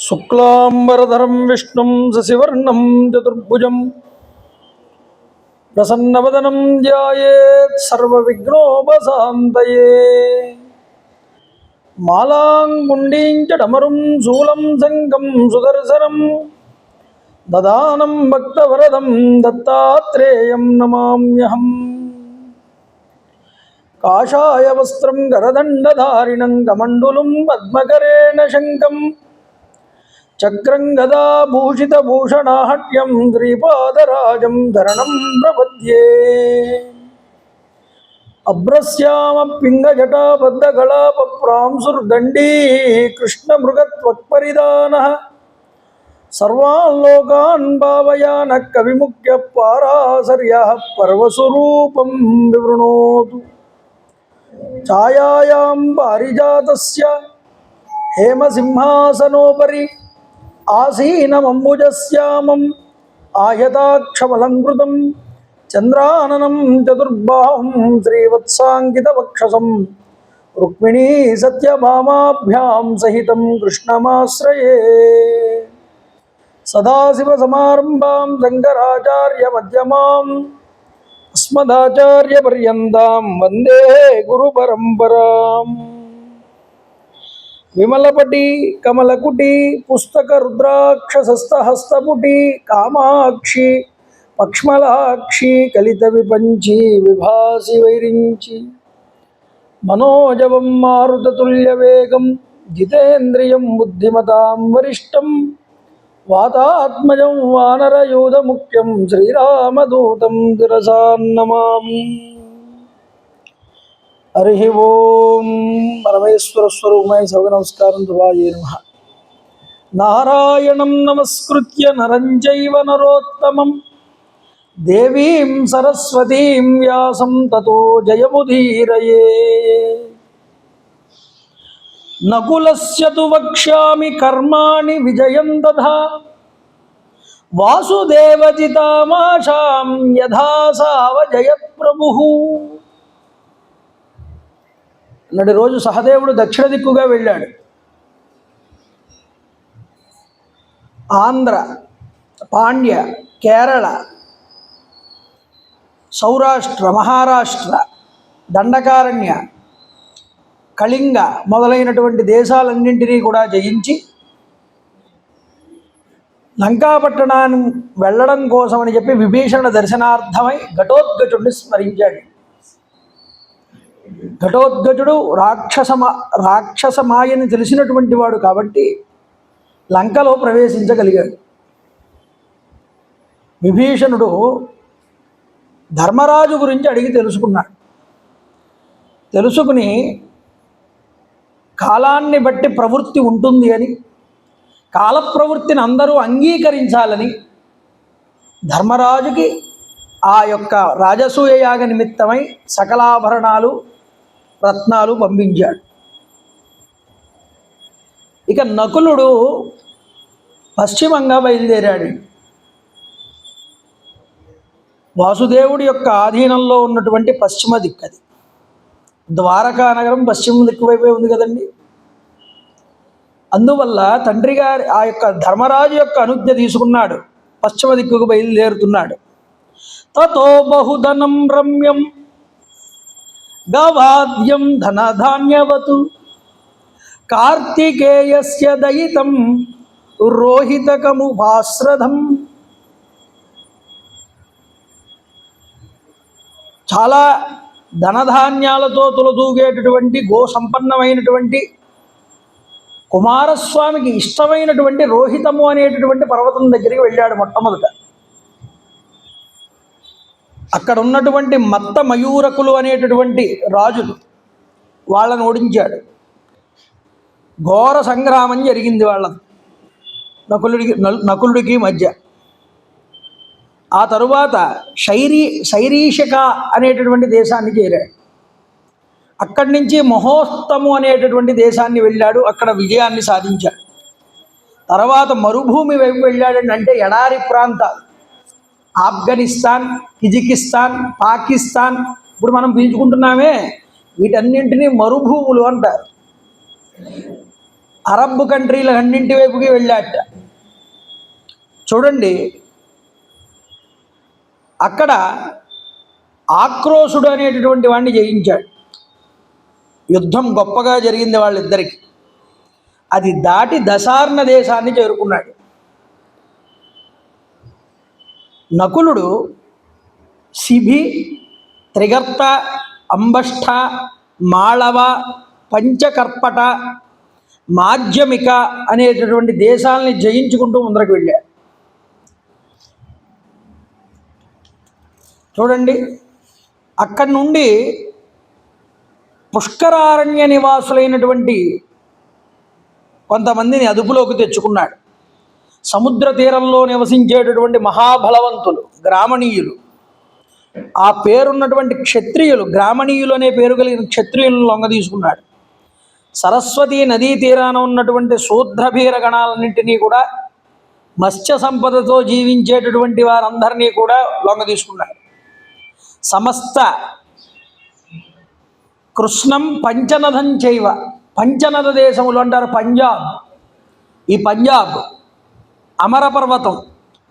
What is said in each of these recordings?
శుక్లాంబరధరం విష్ణుం శశివర్ణం చతుర్భుజం ప్రసన్నవదనం ధ్యాయేత్ సర్వవిఘ్నోపశాంతయే. మాలాంగుండీం చ డమరుం శూలం శంఖం సుదర్శనం దదానం భక్తవరదం దత్తాత్రేయం నమామ్యహం. కాషాయ వస్త్రం గరదండధారిణం కమండులం పద్మకరేణ శంఖం చక్రం గదా భూషితభూషణాహట్యం శ్రీపాదరాజం శరణం ప్రపద్యే. అభ్రశ్యామ పింగజటాబద్ధకళాపప్రాంసుర్దండీ కృష్ణమృగత్వత్పరిధానః సర్వాన్ లోకాన్ భావయానః కవిముఖ్య పారాశర్యః పర్వస్వరూపం వివృణోతు. ఛాయాయాం పారిజాతస్య హేమసింహాసనోపరి ఆసీనమంబుజశ్యామం ఆయతాక్షమలంకృతం చంద్రాననం చతుర్బాహుం శ్రీవత్సాంకితవక్షసం రుక్మిణీ సత్యభామాభ్యాం సహితం కృష్ణమాశ్రయే. సదాశివసమారంభాం శంకరాచార్యమధ్యమాం అస్మదాచార్యపర్యంతాం వందే గురుపరంపరాం. విమలపటి కమలకుటి పుస్తక రుద్రాక్షసస్తహస్తపుటి కామాక్షి పక్ష్మలాక్షి కలిత విపంచి విభాసి వైరించి మనోజవం మారుతతుల్యవేగం జితేంద్రియం బుద్ధిమతాం వరిష్టం వాతాత్మజం వానరయూధముఖ్యం శ్రీరామదూతం శిరసాన్నమామి. హరి ఓం. పరమేశ్వర స్వరూపమై సౌగ నమస్కారం. ధ్రువాయే నమః. నారాయణం నమస్కృత్య నరం చైవ నరోత్తమం దేవీం సరస్వతీం వ్యాసం తతో జయముదీరయే. నకులస్య తు వక్ష్యామి కర్మాణి విజయం తథా వాసుదేవజితామాశాం యథా సావజయత్ ప్రభుః. నాటి రోజు సహదేవుడు దక్షిణ దిక్కుగా వెళ్ళాడు. ఆంధ్ర, పాండ్య, కేరళ, సౌరాష్ట్ర, మహారాష్ట్ర, దండకారణ్య, కళింగ మొదలైనటువంటి దేశాలన్నింటినీ కూడా జయించి లంకాపట్టణాన్ని వెళ్ళడం కోసమని చెప్పి విభీషణ దర్శనార్థమై ఘటోత్కచుడిని స్మరించాడు. ఘటోత్కచుడు రాక్షసమాయని తెలిసినటువంటి వాడు కాబట్టి లంకలో ప్రవేశించగలిగాడు. విభీషణుడు ధర్మరాజు గురించి అడిగి తెలుసుకున్నాడు. తెలుసుకుని కాలాన్ని బట్టి ప్రవృత్తి ఉంటుంది అని, కాల ప్రవృత్తిని అందరూ అంగీకరించాలని ధర్మరాజుకి ఆ యొక్క రాజసూయ యాగ నిమిత్తమై సకలాభరణాలు రత్నాలు పంపించాడు. ఇక నకులుడు పశ్చిమంగా బయలుదేరాడు. వాసుదేవుడి యొక్క ఆధీనంలో ఉన్నటువంటి పశ్చిమ దిక్కు అది. ద్వారకా నగరం పశ్చిమ దిక్కు వైపే ఉంది కదండి. అందువల్ల తండ్రి గారి ఆ యొక్క ధర్మరాజు యొక్క అనుజ్ఞ తీసుకున్నాడు, పశ్చిమ దిక్కుకు బయలుదేరుతున్నాడు. తతో బహుధనం రమ్యం గవాద్యం ధనధాన్యవతు కార్తికేయస్య దయితం రోహితకముభాస్రథం. చాలా ధనధాన్యాలతో తులతూగేటటువంటి గోసంపన్నమైనటువంటి కుమారస్వామికి ఇష్టమైనటువంటి రోహితము అనేటటువంటి పర్వతం దగ్గరికి వెళ్ళాడు. మొట్టమొదట అక్కడ ఉన్నటువంటి మత్త మయూరకులు అనేటటువంటి రాజులు, వాళ్ళని ఓడించాడు. ఘోర సంగ్రామం జరిగింది వాళ్ళ నకులుడికి మధ్య. ఆ తరువాత శైరీషక అనేటటువంటి దేశాన్ని చేరాడు. అక్కడి నుంచి మహోత్తము అనేటటువంటి దేశాన్ని వెళ్ళాడు, అక్కడ విజయాన్ని సాధించాడు. తర్వాత మరుభూమి వైపు వెళ్ళాడండి, అంటే ఎడారి ప్రాంతాలు, ఆఫ్ఘనిస్తాన్, కిజికిస్తాన్, పాకిస్తాన్, ఇప్పుడు మనం పీల్చుకుంటున్నామే వీటన్నింటినీ మరుభూములు అంటారు. అరబ్ కంట్రీల అన్నింటి వైపుకి వెళ్ళాట. చూడండి, అక్కడ ఆక్రోశుడు అనేటటువంటి వాడిని జయించాడు. యుద్ధం గొప్పగా జరిగింది వాళ్ళిద్దరికి. అది దాటి దశార్ణ దేశాన్ని చేరుకున్నాడు. నకులుడు శిబి, త్రిగర్త, అంబష్ఠ, మాళవ, పంచకర్పట, మాధ్యమిక అనేటటువంటి దేశాలని జయించుకుంటూ ముందరకు వెళ్ళాడు. చూడండి, అక్కడి నుండి పుష్కరారణ్య నివాసులైనటువంటి కొంతమందిని అదుపులోకి తెచ్చుకున్నాడు. సముద్ర తీరంలో నివసించేటటువంటి మహాబలవంతులు గ్రామణీయులు, ఆ పేరున్నటువంటి క్షత్రియులు, గ్రామణీయులు అనే పేరు కలిగిన క్షత్రియులను లొంగ తీసుకున్నాడు. సరస్వతీ నదీ తీరాన ఉన్నటువంటి శూద్రభీర గణాలన్నింటినీ కూడా, మత్స్య సంపదతో జీవించేటటువంటి వారందరినీ కూడా లొంగ తీసుకున్నాడు. సమస్త కృష్ణం పంచనదం చైవ, పంచనద దేశములు అంటారు పంజాబ్. ఈ పంజాబ్, అమరపర్వతం,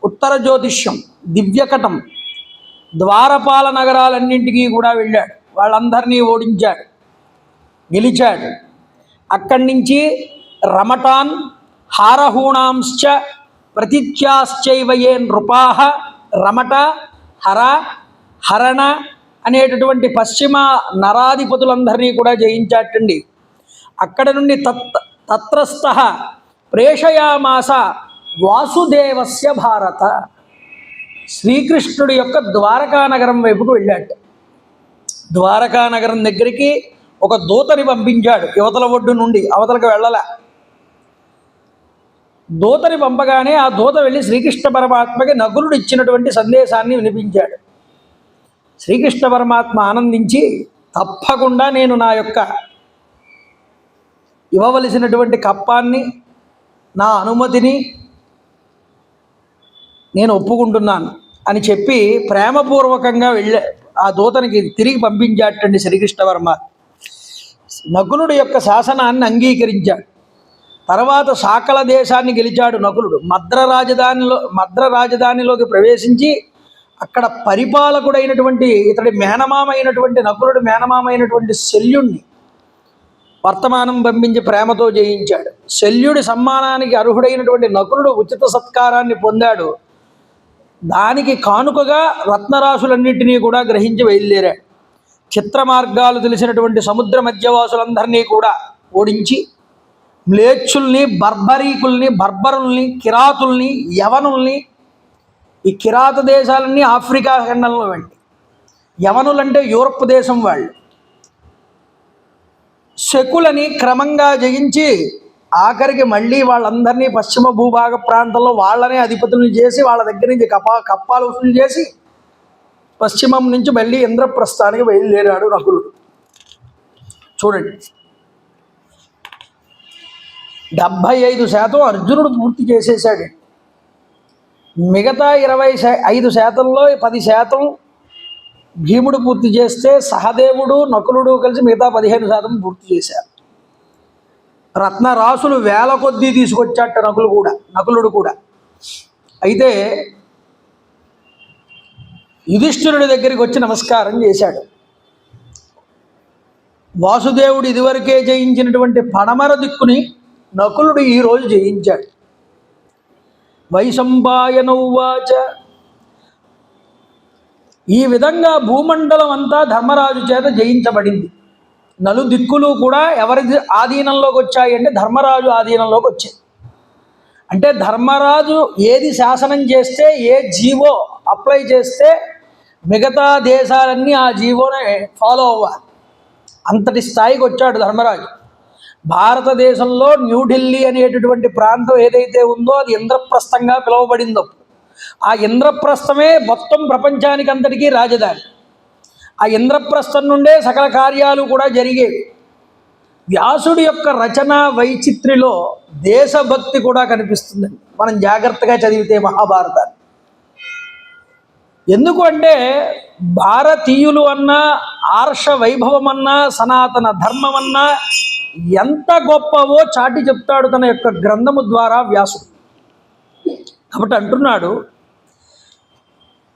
ఉత్తర జ్యోతిష్యం, దివ్యకటం, ద్వారపాల నగరాలన్నింటికీ కూడా వెళ్ళాడు. వాళ్ళందరినీ ఓడించాడు, గెలిచాడు. అక్కడి నుంచి రమటాన్, హారహూణాంశ్చ ప్రతిథ్యాశ్చైవయే నృపాహ, రమట, హర, హరణ అనేటటువంటి పశ్చిమ నరాధిపతులందరినీ కూడా జయించాటండి. అక్కడ నుండి తత్రస్థ ప్రేషయామాస వాసుదేవస్య భారత, శ్రీకృష్ణుడి యొక్క ద్వారకానగరం వైపుకు వెళ్ళాడు. ద్వారకానగరం దగ్గరికి ఒక దూతని పంపించాడు. యువతల ఒడ్డు నుండి అవతలకు వెళ్ళలే. దూతని పంపగానే ఆ దూత వెళ్ళి శ్రీకృష్ణ పరమాత్మకి నకులుడు ఇచ్చినటువంటి సందేశాన్ని వినిపించాడు. శ్రీకృష్ణ పరమాత్మ ఆనందించి, తప్పకుండా నేను నా యొక్క ఇవ్వవలసినటువంటి కప్పాన్ని, నా అనుమతిని నేను ఒప్పుకుంటున్నాను అని చెప్పి ప్రేమపూర్వకంగా ఆ దూతనికి తిరిగి పంపించాటండి శ్రీకృష్ణ పరమాత్మ. నకులుడు యొక్క శాసనాన్ని అంగీకరించాడు. తర్వాత సాకల దేశాన్ని గెలిచాడు నకులుడు. మద్ర రాజధానిలోకి ప్రవేశించి అక్కడ పరిపాలకుడైనటువంటి ఇతడి మేనమామ అయినటువంటి నకులుడు మేనమామ అయినటువంటి శల్యుణ్ణి వర్తమానం పంపించి ప్రేమతో జయించాడు. శల్యుడి సమ్మానానికి అర్హుడైనటువంటి నకులుడు ఉచిత సత్కారాన్ని పొందాడు. దానికి కానుకగా రత్నరాశులన్నింటినీ కూడా గ్రహించి బయలుదేరాడు. చిత్ర మార్గాలు తెలిసినటువంటి సముద్ర మధ్యవాసులందరినీ కూడా ఓడించి మ్లేచ్చుల్ని, బర్బరీకుల్ని, బర్బరుల్ని, కిరాతుల్ని, యవనుల్ని, ఈ కిరాత దేశాలన్నీ ఆఫ్రికా ఖండంలో వంటి, యవనులంటే యూరప్ దేశం వాళ్ళు, శకులని క్రమంగా జయించి ఆఖరికి మళ్ళీ వాళ్ళందరినీ పశ్చిమ భూభాగ ప్రాంతంలో వాళ్ళనే అధిపతులను చేసి వాళ్ళ దగ్గర నుంచి కప్పాలు వసూలు చేసి పశ్చిమం నుంచి మళ్ళీ ఇంద్రప్రస్థానికి బయలుదేరాడు నకులుడు. చూడండి, 75% అర్జునుడు పూర్తి చేసేసాడు. మిగతా 25%లో 10% భీముడు పూర్తి చేస్తే సహదేవుడు, నకులుడు కలిసి మిగతా 15% పూర్తి చేశారు. రత్నరాసులు వేల కొద్దీ తీసుకొచ్చాట నకులుడు కూడా. అయితే యుధిష్ఠిరుడి దగ్గరికి వచ్చి నమస్కారం చేశాడు. వాసుదేవుడు ఇదివరకే జయించినటువంటి పడమర దిక్కుని నకులుడు ఈరోజు జయించాడు. వైశంపాయనౌవాచ, ఈ విధంగా భూమండలం అంతా ధర్మరాజు చేత జయించబడింది. నలుదిక్కులు కూడా ఎవరి ఆధీనంలోకి వచ్చాయంటే ధర్మరాజు ఆధీనంలోకి వచ్చాయి. అంటే ధర్మరాజు ఏది శాసనం చేస్తే, ఏ జీవో అప్లై చేస్తే మిగతా దేశాలన్నీ ఆ జీవోనే ఫాలో అవ్వాలి. అంతటి స్థాయికి వచ్చాడు ధర్మరాజు. భారతదేశంలో న్యూఢిల్లీ అనేటటువంటి ప్రాంతం ఏదైతే ఉందో అది ఇంద్రప్రస్థంగా పిలువబడిందో, ఆ ఇంద్రప్రస్థమే మొత్తం ప్రపంచానికి అంతటికీ రాజధాని. ఆ ఇంద్రప్రస్థం నుండే సకల కార్యాలు కూడా జరిగేవి. వ్యాసుడి యొక్క రచన వైచిత్రిలో దేశభక్తి కూడా కనిపిస్తుందండి మనం జాగ్రత్తగా చదివితే మహాభారతాన్ని. ఎందుకు అంటే భారతీయులు అన్నా, ఆర్ష వైభవం అన్నా, సనాతన ధర్మం అన్నా ఎంత గొప్పవో చాటి చెప్తాడు తన యొక్క గ్రంథము ద్వారా వ్యాసుడు. కాబట్టి అంటున్నాడు,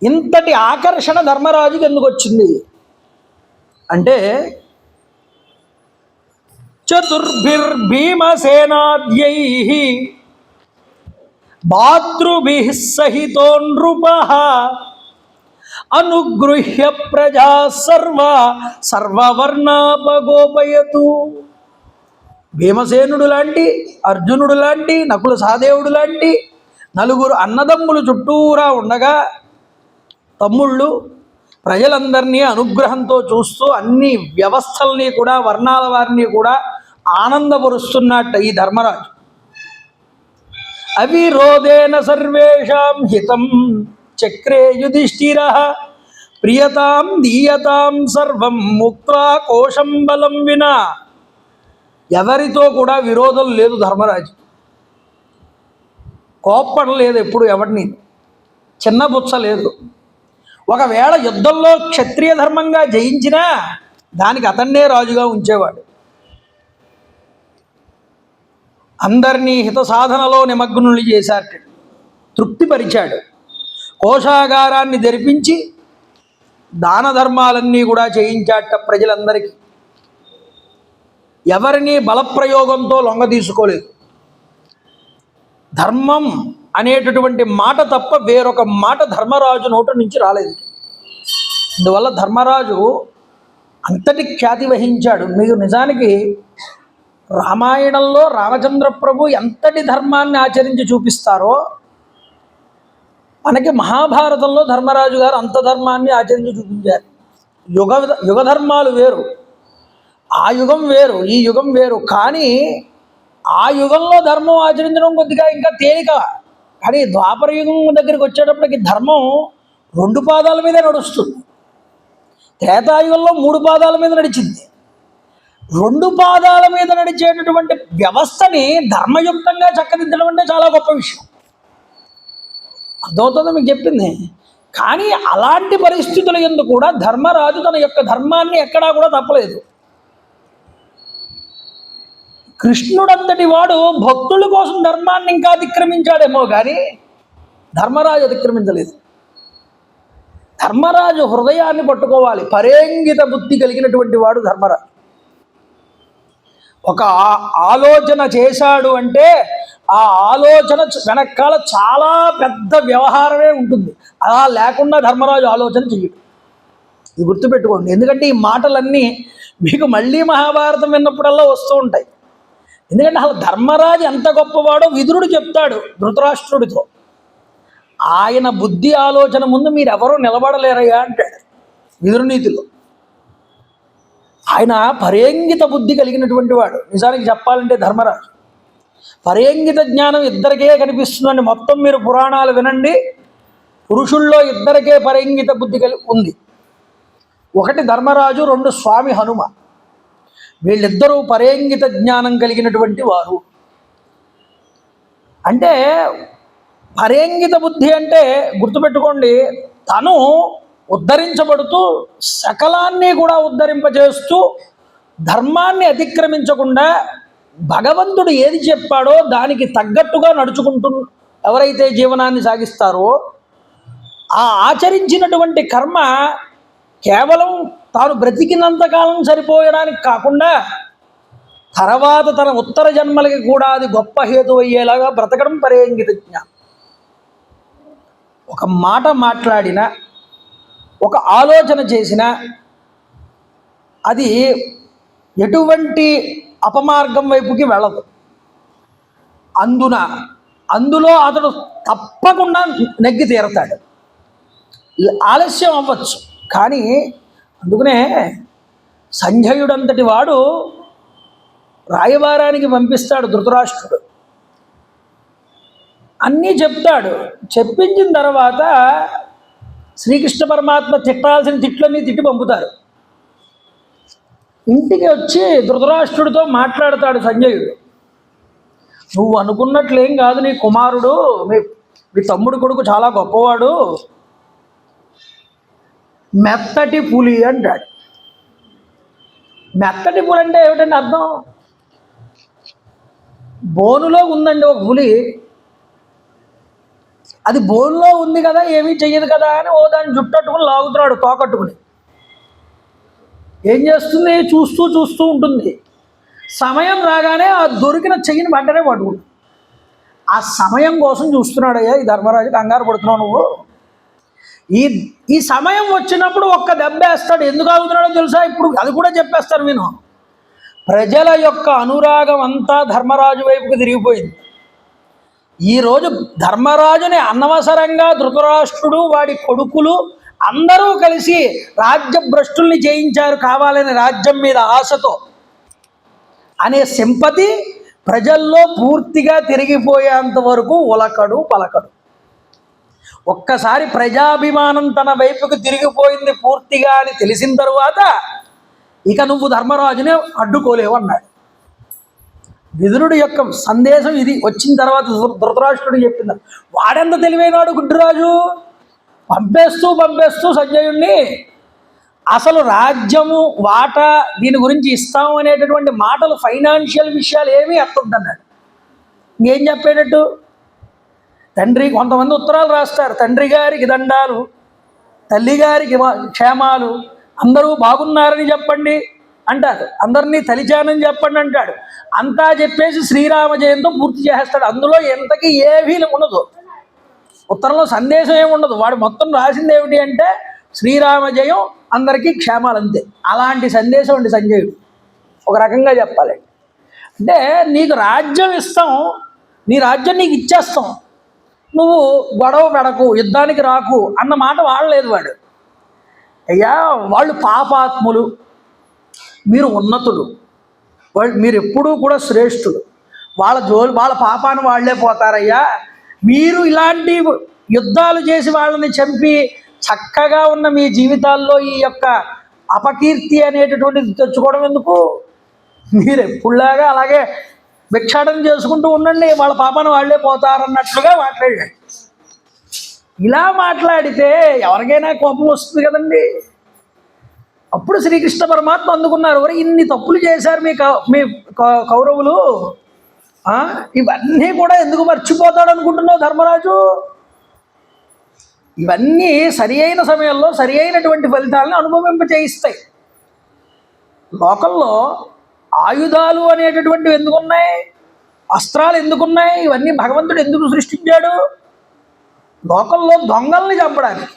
ఇంతటి ఆకర్షణ ధర్మరాజుకి ఎందుకు వచ్చింది అంటే, చతుర్భిర్భీమసేనాద్యై భాతృభిః సహితో నృపః అనుగృహ్య ప్రజా సర్వవర్ణాపగోపయతు. భీమసేనుడు లాంటి, అర్జునుడు లాంటి, నకుల సహదేవుడు లాంటి నలుగురు అన్నదమ్ములు చుట్టూరా ఉండగా తమ్ముళ్ళు ప్రజలందరినీ అనుగ్రహంతో చూస్తూ అన్ని వ్యవస్థల్ని కూడా, వర్ణాల వారిని కూడా ఆనందపరుస్తున్నట్ట ఈ ధర్మరాజు. అవిరోధేన సర్వేషాం హితం చక్రే యుధిష్ఠిరః ప్రియతాం దీయతాం సర్వం ముక్త్వా కోశం బలం వినా. ఎవరితో కూడా విరోధం లేదు ధర్మరాజు, కోప్పడలేదు ఎప్పుడు ఎవరిని, చిన్నబుచ్చ లేదు. ఒకవేళ యుద్ధంలో క్షత్రియ ధర్మంగా జయించినా దానికి అతన్నే రాజుగా ఉంచేవాడు. అందరినీ హిత సాధనలో నిమగ్నులు చేశారట, తృప్తిపరిచాడు. కోశాగారాన్ని తెరిపించి దాన ధర్మాలన్నీ కూడా చేయించాట ప్రజలందరికీ. ఎవరిని బలప్రయోగంతో లొంగ తీసుకోలేదు. ధర్మం అనేటటువంటి మాట తప్ప వేరొక మాట ధర్మరాజు నోటి నుంచి రాలేదు. అందువల్ల ధర్మరాజు అంతటి ఖ్యాతి వహించాడు. మీకు నిజానికి రామాయణంలో రామచంద్ర ప్రభు ఎంతటి ధర్మాన్ని ఆచరించి చూపిస్తారో, మనకి మహాభారతంలో ధర్మరాజు గారు అంత ధర్మాన్ని ఆచరించి చూపించారు. యుగ ధర్మాలు వేరు, ఆ యుగం వేరు, ఈ యుగం వేరు. కానీ ఆ యుగంలో ధర్మం ఆచరించడం కొద్దిగా ఇంకా తేలిక. కానీ ద్వాపర యుగం దగ్గరికి వచ్చేటప్పటికి ధర్మం 2 పాదాల మీదే నడుస్తుంది. త్రేతాయుగంలో 3 పాదాల మీద నడిచింది. 2 పాదాల మీద నడిచేటటువంటి వ్యవస్థని ధర్మయుక్తంగా చక్కదిద్దడం అంటే చాలా గొప్ప విషయం. అర్థమవుతుందో మీకు చెప్పింది. కానీ అలాంటి పరిస్థితుల యందు కూడా ధర్మరాజు తన యొక్క ధర్మాన్ని ఎక్కడా కూడా తప్పలేదు. కృష్ణుడంతటి వాడు భక్తుల కోసం ధర్మాన్ని ఇంకా అతిక్రమించాడేమో కానీ ధర్మరాజు అతిక్రమించలేదు. ధర్మరాజు హృదయాన్ని పట్టుకోవాలి. పరేంగిత బుద్ధి కలిగినటువంటి వాడు ధర్మరాజు. ఒక ఆలోచన చేశాడు అంటే ఆ ఆలోచన వెనకాల చాలా పెద్ద వ్యవహారమే ఉంటుంది. అలా లేకుండా ధర్మరాజు ఆలోచన చెయ్యడు. ఇది గుర్తుపెట్టుకోండి. ఎందుకంటే ఈ మాటలన్నీ మీకు మళ్ళీ మహాభారతం విన్నప్పుడల్లా వస్తూ ఉంటాయి. ఎందుకంటే అసలు ధర్మరాజు ఎంత గొప్పవాడో విదురుడు చెప్తాడు ధృతరాష్ట్రుడితో. ఆయన బుద్ధి ఆలోచన ముందు మీరు ఎవరూ నిలబడలేరయ్యా అంటాడు విదురునీతిలో. ఆయన పరేంగిత బుద్ధి కలిగినటువంటి వాడు. నిజానికి చెప్పాలంటే ధర్మరాజు పరేంగిత జ్ఞానం ఇద్దరికే కనిపిస్తుందండి. మొత్తం మీరు పురాణాలు వినండి, పురుషుల్లో ఇద్దరికే పరేంగిత బుద్ధి ఉంది. ఒకటి ధర్మరాజు, 2 స్వామి హనుమ. వీళ్ళిద్దరూ పరేంగిత జ్ఞానం కలిగినటువంటి వారు. అంటే పరేంగిత బుద్ధి అంటే గుర్తుపెట్టుకోండి, తను ఉద్ధరించబడుతూ సకలాన్ని కూడా ఉద్ధరింపజేస్తూ ధర్మాన్ని అతిక్రమించకుండా భగవంతుడు ఏది చెప్పాడో దానికి తగ్గట్టుగా నడుచుకుంటూ ఎవరైతే జీవనాన్ని సాగిస్తారో ఆ ఆచరించినటువంటి కర్మ కేవలం తాను బ్రతికినంతకాలం సరిపోయడానికి కాకుండా తర్వాత తన ఉత్తర జన్మలకి కూడా అది గొప్ప హేతు అయ్యేలాగా బ్రతకడం పరేంగిత జ్ఞానం. ఒక మాట మాట్లాడినా, ఒక ఆలోచన చేసినా అది ఎటువంటి అపమార్గం వైపుకి వెళ్ళదు. అందులో అతడు తప్పకుండా నెగ్గి తీరతాడు. ఆలస్యం అవ్వచ్చు కానీ అందుకనే సంజయుడంతటి వాడు రాయబారానికి పంపిస్తాడు ధృతరాష్ట్రుడు. అన్నీ చెప్తాడు. చెప్పించిన తర్వాత శ్రీకృష్ణ పరమాత్మ తిట్టాల్సిన తిట్లన్నీ తిట్టి పంపుతారు. ఇంటికి వచ్చి ధృతరాష్ట్రుడితో మాట్లాడతాడు సంజయుడు. నువ్వు అనుకున్నట్లేం కాదు, నీ కుమారుడు మీ తమ్ముడు కొడుకు చాలా గొప్పవాడు, మెత్తటి పులి అంటాడు. మెత్తటి పులి అంటే ఏమిటండి అర్థం? బోనులో ఉందండి ఒక పులి. అది బోనులో ఉంది కదా, ఏమీ చెయ్యదు కదా అని ఓ దాన్ని జుట్టట్టుకుని లాగుతున్నాడు తోకట్టుకుని. ఏం చేస్తుంది? చూస్తూ చూస్తూ ఉంటుంది. సమయం రాగానే ఆ దొరికిన చెయ్యిని వెంటనే పట్టుకుంటు. ఆ సమయం కోసం చూస్తున్నాడయ్యా ఈ ధర్మరాజు. కంగారు పడుతున్నావు నువ్వు. ఈ ఈ సమయం వచ్చినప్పుడు ఒక్క దెబ్బ వేస్తాడు. ఎందుకు ఆగుతున్నాడో తెలుసా? ఇప్పుడు అది కూడా చెప్పేస్తాను నేను. ప్రజల యొక్క అనురాగం అంతా ధర్మరాజు వైపుకి తిరిగిపోయింది. ఈరోజు ధర్మరాజుని అనవసరంగా ధృతరాష్ట్రుడు వాడి కొడుకులు అందరూ కలిసి రాజ్య భ్రష్టుల్ని జయించారు కావాలని, రాజ్యం మీద ఆశతో అనే సింపతి ప్రజల్లో పూర్తిగా తిరిగిపోయేంత వరకు ఉలకడు పలకడు. ఒక్కసారి ప్రజాభిమానం తన వైపుకు తిరిగిపోయింది పూర్తిగా అని తెలిసిన తరువాత ఇక నువ్వు ధర్మరాజునే అడ్డుకోలేవు అన్నాడు. విదురుడి యొక్క సందేశం ఇది వచ్చిన తర్వాత ధృతరాష్ట్రుడు చెప్పింది. వాడెంత తెలివైనాడు గుడ్డిరాజు. పంపేస్తూ సంజయుణ్ణి అసలు రాజ్యము వాటా దీని గురించి ఇస్తాము అనేటటువంటి మాటలు, ఫైనాన్షియల్ విషయాలు ఏమీ అర్థమన్నాడు. ఇంకేం చెప్పేటట్టు? తండ్రి కొంతమంది ఉత్తరాలు రాస్తారు, తండ్రి గారికి దండాలు, తల్లి గారికి క్షేమాలు, అందరూ బాగున్నారని చెప్పండి అంటారు, అందరినీ తలిచానని చెప్పండి అంటాడు. అంతా చెప్పేసి శ్రీరామ జయంతో పూర్తి చేస్తాడు. అందులో ఎంతకీ ఏమీ ఉండదు, ఉత్తరంలో సందేశం ఏమి ఉండదు. వాడు మొత్తం రాసింది ఏమిటి అంటే శ్రీరామ జయం, అందరికీ క్షేమాలు, అంతే. అలాంటి సందేశం అండి సంజయుడు. ఒక రకంగా చెప్పాలి అంటే నీకు రాజ్యం ఇస్తాం, నీ రాజ్యం నీకు ఇచ్చేస్తాం, నువ్వు గొడవ పెడకు, యుద్ధానికి రాకు అన్న మాట వాడలేదు వాడు. అయ్యా వాళ్ళు పాపాత్ములు, మీరు ఉన్నతులు, మీరు ఎప్పుడూ కూడా శ్రేష్ఠులు, వాళ్ళ పాపాన్ని వాళ్లే పోతారయ్యా. మీరు ఇలాంటి యుద్ధాలు చేసి వాళ్ళని చంపి చక్కగా ఉన్న మీ జీవితాల్లో ఈ యొక్క అపకీర్తి అనేటటువంటిది తెచ్చుకోవడం ఎందుకు? మీరు ఎప్పుడులాగా అలాగే భిక్షాటన చేసుకుంటూ ఉండండి, వాళ్ళ పాపాన్ని వాళ్లే పోతారన్నట్లుగా మాట్లాడాడు. ఇలా మాట్లాడితే ఎవరికైనా కోపం వస్తుంది కదండి. అప్పుడు శ్రీకృష్ణ పరమాత్మ అందుకున్నారు. మరి ఇన్ని తప్పులు చేశారు మీ కౌరవులు, ఇవన్నీ కూడా ఎందుకు మర్చిపోతాడు అనుకుంటున్నావు ధర్మరాజు? ఇవన్నీ సరి అయిన సమయంలో సరి అయినటువంటి ఫలితాలను అనుభవింప చేయిస్తాయి. లోకంలో ఆయుధాలు అనేటటువంటివి ఎందుకున్నాయి, అస్త్రాలు ఎందుకున్నాయి, ఇవన్నీ భగవంతుడు ఎందుకు సృష్టించాడు? లోకంలో దొంగల్ని చంపడానికి.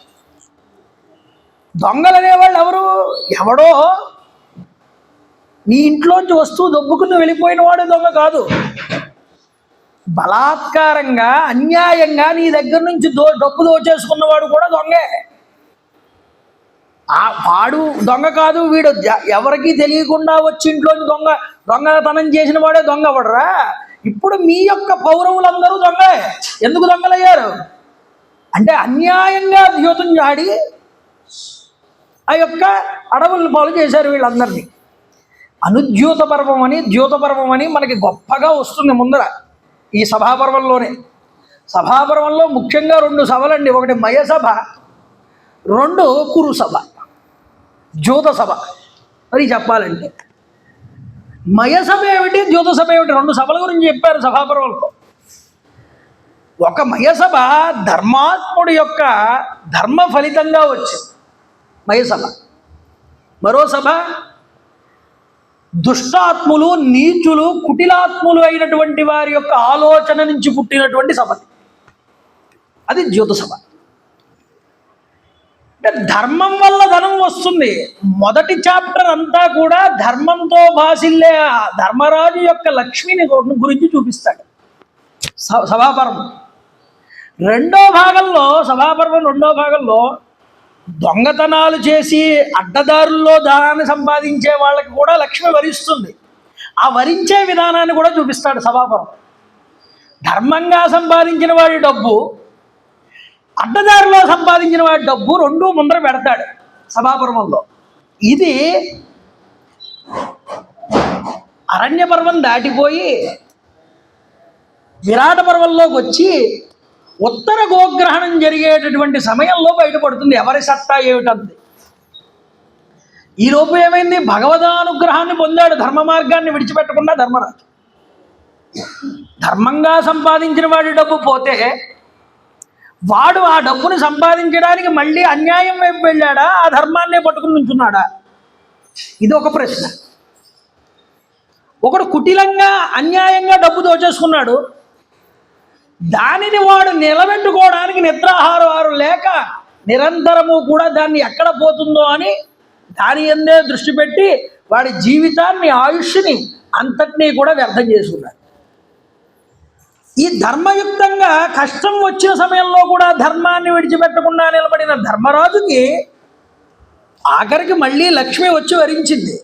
దొంగలు అనేవాళ్ళు ఎవడో నీ ఇంట్లోంచి వస్తువు దొబ్బుకుని వెళ్ళిపోయిన వాడు దొంగ కాదు. బలాత్కారంగా అన్యాయంగా నీ దగ్గర నుంచి డబ్బు దోచేసుకున్నవాడు కూడా దొంగే. వాడు దొంగ కాదు, వీడు ఎవరికీ తెలియకుండా వచ్చి ఇంట్లోంచి దొంగతనం చేసిన వాడే దొంగ పడరా. ఇప్పుడు మీ యొక్క పౌరవులందరూ దొంగలే. ఎందుకు దొంగలయ్యారు అంటే అన్యాయంగా ద్యోతం ఆడి ఆ యొక్క అడవులను పాలు చేశారు వీళ్ళందరినీ. అనుద్యూత పర్వం అని, ద్యూత పర్వం అని మనకి గొప్పగా వస్తుంది ముందర ఈ సభాపర్వంలోనే. సభాపర్వంలో ముఖ్యంగా 2 సభలండి, ఒకటి మయసభ, 2 కురుసభ, ద్యూత సభ. మరి చెప్పాలంటే మయసభ ఏమిటి, ద్యూత సభ ఏమిటి, 2 సభల గురించి చెప్పారు సభాపర్వంలో. ఒక మయసభ ధర్మాత్ముడి యొక్క ధర్మ ఫలితంగా వచ్చింది మయసభ. మరో సభ దుష్టాత్ములు, నీచులు, కుటిలాత్ములు అయినటువంటి వారి యొక్క ఆలోచన నుంచి పుట్టినటువంటి సభ, అది ద్యూత సభ. అంటే ధర్మం వల్ల ధనం వస్తుంది. మొదటి చాప్టర్ అంతా కూడా ధర్మంతో భాసిల్లే ధర్మరాజు యొక్క లక్ష్మిని గురించి చూపిస్తాడు సభాపర్వం. సభాపర్వం రెండో భాగంలో దొంగతనాలు చేసి అడ్డదారుల్లో ధనాన్ని సంపాదించే వాళ్ళకి కూడా లక్ష్మి వరిస్తుంది. ఆ వరించే విధానాన్ని కూడా చూపిస్తాడు సభాపర్వం. ధర్మంగా సంపాదించిన వాడి డబ్బు, అడ్డదారిలో సంపాదించిన వాడి డబ్బు 2 ముందర పెడతాడు సభాపర్వంలో. ఇది అరణ్య పర్వం దాటిపోయి విరాట పర్వంలోకి వచ్చి ఉత్తర గోగ్రహణం జరిగేటటువంటి సమయంలో బయటపడుతుంది ఎవరి సత్తా ఏమిటంది. ఈలోపు ఏమైంది? భగవదానుగ్రహాన్ని పొందాడు ధర్మ మార్గాన్ని విడిచిపెట్టకుండా ధర్మరాజు. ధర్మంగా సంపాదించిన వాడి డబ్బు పోతే వాడు ఆ డబ్బుని సంపాదించడానికి మళ్ళీ అన్యాయం వైపు వెళ్ళాడా, ఆ ధర్మాన్నే పట్టుకుని నుంచున్నాడా? ఇది ఒక ప్రశ్న. ఒకడు కుటిలంగా అన్యాయంగా డబ్బు దోచేసుకున్నాడు, దానిని వాడు నిలబెట్టుకోవడానికి నిద్రాహారం లేక నిరంతరము కూడా దాన్ని ఎక్కడ పోతుందో అని దాని ఎందే దృష్టి పెట్టి వాడి జీవితాన్ని, ఆయుష్ని అంతటినీ కూడా వ్యర్థం చేసుకున్నాడు. ఈ ధర్మయుక్తంగా కష్టం వచ్చిన సమయంలో కూడా ధర్మాన్ని విడిచిపెట్టకుండా నిలబడిన ధర్మరాజుకి ఆఖరికి మళ్ళీ లక్ష్మి వచ్చి వరించింది.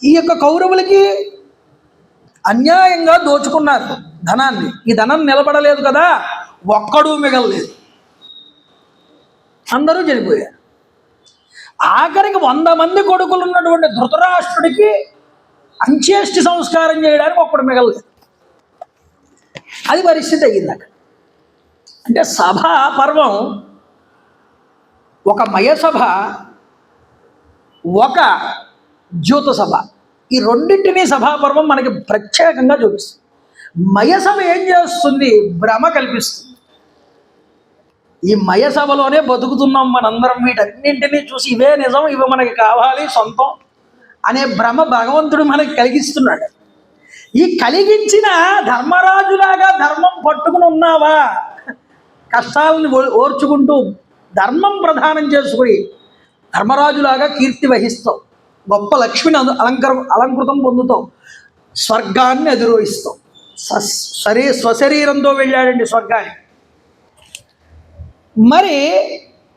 ఈ యొక్క కౌరవులకి అన్యాయంగా దోచుకున్నారు ధనాన్ని. ఈ ధనం నిలబడలేదు కదా, ఒక్కడూ మిగలలేదు, అందరూ చనిపోయారు. ఆఖరికి 100 మంది కొడుకులు ఉన్నటువంటి ధృతరాష్ట్రుడికి అంత్యేష్టి సంస్కారం చేయడానికి ఒక్కడు మిగలలేదు. అది పరిస్థితి అయ్యింది అక్కడ. అంటే సభా పర్వం, ఒక మయసభ, ఒక జ్యోత సభ, ఈ రెండింటినీ సభాపర్వం మనకి ప్రత్యేకంగా చూపిస్తుంది. మయసభ ఏం చేస్తుంది? భ్రమ కల్పిస్తుంది. ఈ మయసభలోనే బతుకుతున్నాం మనందరం, వీటన్నింటినీ చూసి ఇవే నిజం, ఇవి మనకి కావాలి, సొంతం అనే భ్రమ భగవంతుడు మనకి కలిగిస్తున్నాడు. ఈ కలిగించిన ధర్మరాజులాగా ధర్మం పట్టుకుని ఉన్నావా? కష్టాలను ఓర్చుకుంటూ ధర్మం ప్రధానం చేసుకుని ధర్మరాజులాగా కీర్తి వహిస్తావు, గొప్ప లక్ష్మిని అలంకృతం పొందుతావు, స్వర్గాన్ని అధిరోహిస్తావు. స్వశరీరంతో వెళ్ళాడండి స్వర్గానికి. మరి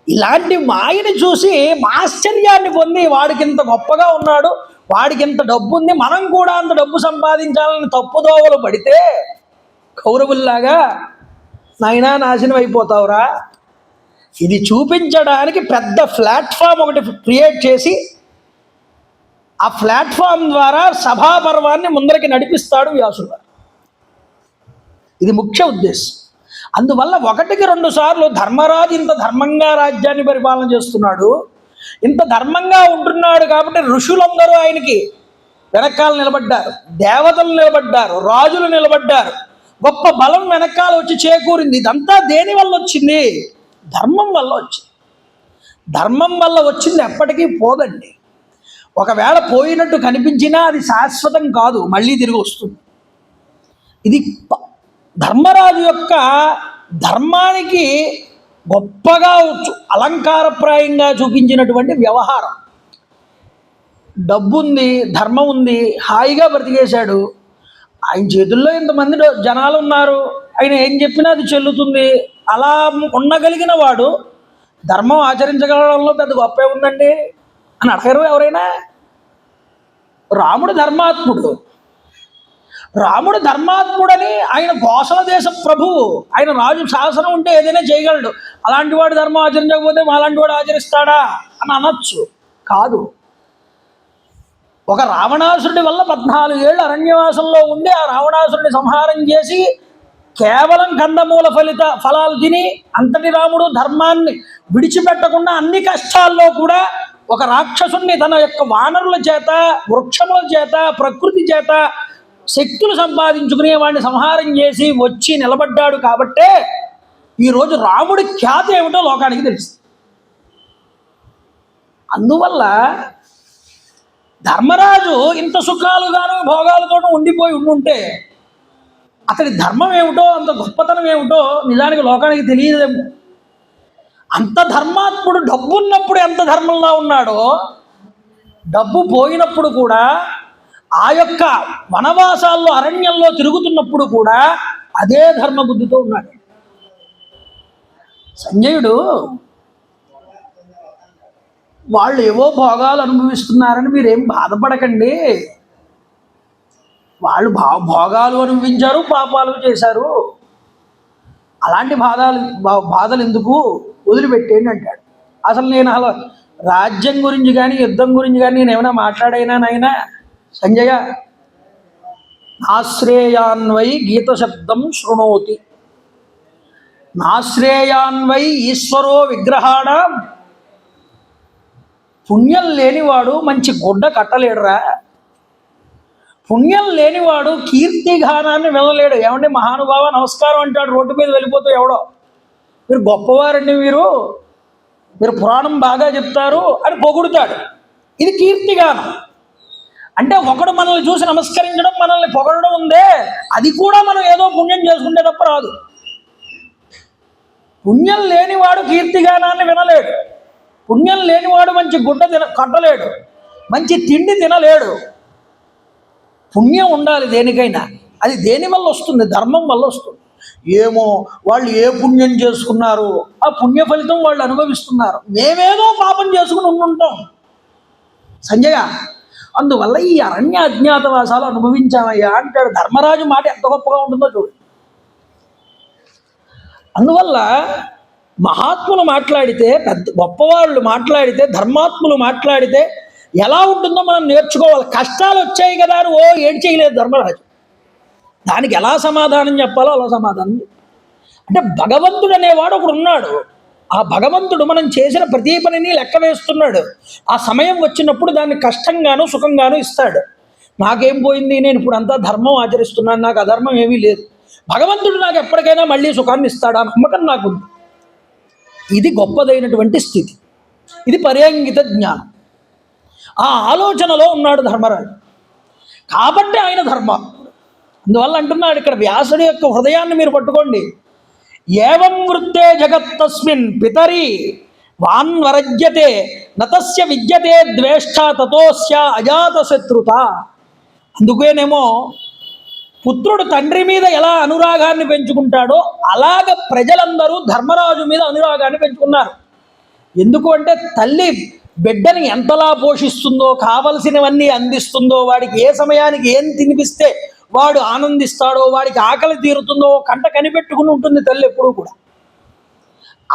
ఇలాంటి మాయని చూసి ఆశ్చర్యాన్ని పొంది వాడికింత గొప్పగా ఉన్నాడు, వాడికింత డబ్బు ఉంది, మనం కూడా అంత డబ్బు సంపాదించాలని తప్పుదోవలు పడితే కౌరవుల్లాగా నాయనా నాశనం అయిపోతావురా. ఇది చూపించడానికి పెద్ద ప్లాట్ఫామ్ ఒకటి క్రియేట్ చేసి ఆ ప్లాట్ఫామ్ ద్వారా సభాపర్వాన్ని ముందరికి నడిపిస్తాడు వ్యాసుడు. ఇది ముఖ్య ఉద్దేశం. అందువల్ల 1కి 2 సార్లు ధర్మరాజు ఇంత ధర్మంగా రాజ్యాన్ని పరిపాలన చేస్తున్నాడు, ఇంత ధర్మంగా ఉంటున్నాడు కాబట్టి ఋషులందరూ ఆయనకి వెనకాల నిలబడ్డారు, దేవతలు నిలబడ్డారు, రాజులు నిలబడ్డారు, గొప్ప బలం వెనకాల వచ్చి చేకూరింది. ఇదంతా దేని వల్ల వచ్చింది? ధర్మం వల్ల వచ్చింది. ధర్మం వల్ల వచ్చింది ఎప్పటికీ పోదండి. ఒకవేళ పోయినట్టు కనిపించినా అది శాశ్వతం కాదు, మళ్ళీ తిరిగి వస్తుంది. ఇది ధర్మరాజు యొక్క ధర్మానికి గొప్పగా అలంకారప్రాయంగా చూపించినటువంటి వ్యవహారం. డబ్బు ఉంది, ధర్మం ఉంది, హాయిగా బ్రతికేశాడు. ఆయన చేతుల్లో ఇంతమంది జనాలు ఉన్నారు, ఆయన ఏం చెప్పినా అది చెల్లుతుంది. అలా ఉండగలిగిన వాడు ధర్మం ఆచరించగలడంలో పెద్ద గొప్పే ఉందండి అని అడగరు ఎవరైనా. రాముడు ధర్మాత్ముడు, రాముడు ధర్మాత్ముడని ఆయన కోసల దేశ ప్రభువు, ఆయన రాజు శాసనం ఉంటే ఏదైనా చేయగలడు. అలాంటి వాడు ధర్మం ఆచరించకపోతే అలాంటి వాడు ఆచరిస్తాడా అని అనొచ్చు. కాదు, ఒక రావణాసురుడి వల్ల 14 ఏళ్ళు అరణ్యవాసంలో ఉండి ఆ రావణాసురుడిని సంహారం చేసి కేవలం కందమూల ఫలాలు తిని అంతటి రాముడు ధర్మాన్ని విడిచిపెట్టకుండా అన్ని కష్టాల్లో కూడా ఒక రాక్షసుణ్ణి తన యొక్క వానరుల చేత, వృక్షముల చేత, ప్రకృతి చేత శక్తులు సంపాదించుకునే వాడిని సంహారం చేసి వచ్చి నిలబడ్డాడు. కాబట్టే ఈరోజు రాముడి ఖ్యాతి ఏమిటో లోకానికి తెలుసు. అందువల్ల ధర్మరాజు ఇంత సుఖాలుగాను భోగాలతో ఉండిపోయి ఉండుంటే అతడి ధర్మం ఏమిటో, అంత గొప్పతనం ఏమిటో నిజానికి లోకానికి తెలియదేమో. అంత ధర్మాత్ముడు డబ్బు ఉన్నప్పుడు ఎంత ధర్మంగా ఉన్నాడో, డబ్బు పోయినప్పుడు కూడా ఆ యొక్క వనవాసాల్లో అరణ్యంలో తిరుగుతున్నప్పుడు కూడా అదే ధర్మబుద్ధితో ఉన్నాడు. సంజయుడు వాళ్ళు ఏవో భోగాలు అనుభవిస్తున్నారని మీరేం బాధపడకండి, వాళ్ళు భోగాలు అనుభవించారు, పాపాలు చేశారు, అలాంటి బాధలు ఎందుకు, వదిలిపెట్టేయండి అంటాడు. అసలు నేను అలా రాజ్యం గురించి కానీ యుద్ధం గురించి కానీ నేను ఏమైనా మాట్లాడైనా నాయనా సంజయ? నాశ్రేయాన్వై గీత శబ్దం శృణోతి, నాశ్రేయాన్వై ఈశ్వరో విగ్రహాణ. పుణ్యం లేనివాడు మంచి గుడ్డ కట్టలేడురా. పుణ్యం లేనివాడు కీర్తిగానాన్ని వినలేడు. ఏమంటే మహానుభావ నమస్కారం అంటాడు రోడ్డు మీద వెళ్ళిపోతూ ఎవడో, మీరు గొప్పవారండి, మీరు పురాణం బాగా చెప్తారు అని పొగుడుతాడు. ఇది కీర్తిగానం. అంటే ఒకడు మనల్ని చూసి నమస్కరించడం, మనల్ని పొగడడం ఉందే, అది కూడా మనం ఏదో పుణ్యం చేసుకుంటే తప్ప రాదు. పుణ్యం లేనివాడు కీర్తిగానాన్ని వినలేడు. పుణ్యం లేనివాడు మంచి గుడ్డ కట్టలేడు, మంచి తిండి తినలేడు. పుణ్యం ఉండాలి దేనికైనా. అది దేని వల్ల వస్తుంది? ధర్మం వల్ల వస్తుంది. ఏమో వాళ్ళు ఏ పుణ్యం చేసుకున్నారు, ఆ పుణ్య ఫలితం వాళ్ళు అనుభవిస్తున్నారు. మేమేదో పాపం చేసుకుని ఉండుంటాం సంజయ. అందువల్ల ఈ అరణ్య అజ్ఞాతవాసాలు అనుభవించామయ్యా అంటాడు. ధర్మరాజు మాట ఎంత గొప్పగా ఉంటుందో చూడు. అందువల్ల మహాత్ములు మాట్లాడితే, పెద్ద గొప్పవాళ్ళు మాట్లాడితే, ధర్మాత్ములు మాట్లాడితే ఎలా ఉంటుందో మనం నేర్చుకోవాలి. కష్టాలు వచ్చాయి కదా అని ఏడు చేయలేదు ధర్మరాజు. దానికి ఎలా సమాధానం చెప్పాలో అలా సమాధానం చెప్పాలి. అంటే భగవంతుడు అనేవాడు ఒకడు ఉన్నాడు. ఆ భగవంతుడు మనం చేసిన ప్రతి పనిని లెక్క వేస్తున్నాడు. ఆ సమయం వచ్చినప్పుడు దాన్ని కష్టంగాను సుఖంగాను ఇస్తాడు. నాకేం పోయింది, నేను ఇప్పుడు అంతా ధర్మం ఆచరిస్తున్నాను, నాకు అధర్మం ఏమీ లేదు, భగవంతుడు నాకు ఎప్పటికైనా మళ్ళీ సుఖాన్ని ఇస్తాడు ఆ నమ్మకం నాకుంది. ఇది గొప్పదైనటువంటి స్థితి. ఇది పర్యాంగిత జ్ఞానం. ఆ ఆలోచనలో ఉన్నాడు ధర్మరాజు. కాబట్టి ఆయన ధర్మాత్ముడు. అందువల్ల అంటున్నాడు ఇక్కడ వ్యాసుడి యొక్క హృదయాన్ని మీరు పట్టుకోండి. ఏవం వృత్తే జగత్తస్మిన్ పితరి వాన్వరజ్యతే నతస్య విద్యతే ద్వేష్ట తతోస్య అజాత శత్రుత. అందుకేనేమో పుత్రుడు తండ్రి మీద ఎలా అనురాగాన్ని పెంచుకుంటాడో అలాగ ప్రజలందరూ ధర్మరాజు మీద అనురాగాన్ని పెంచుకున్నారు. ఎందుకు అంటే తల్లి బిడ్డని ఎంతలా పోషిస్తుందో, కావలసినవన్నీ అందిస్తుందో, వాడికి ఏ సమయానికి ఏం తినిపిస్తే వాడు ఆనందిస్తాడో, వాడికి ఆకలి తీరుతుందో కంట కనిపెట్టుకుని ఉంటుంది తల్లి ఎప్పుడూ కూడా.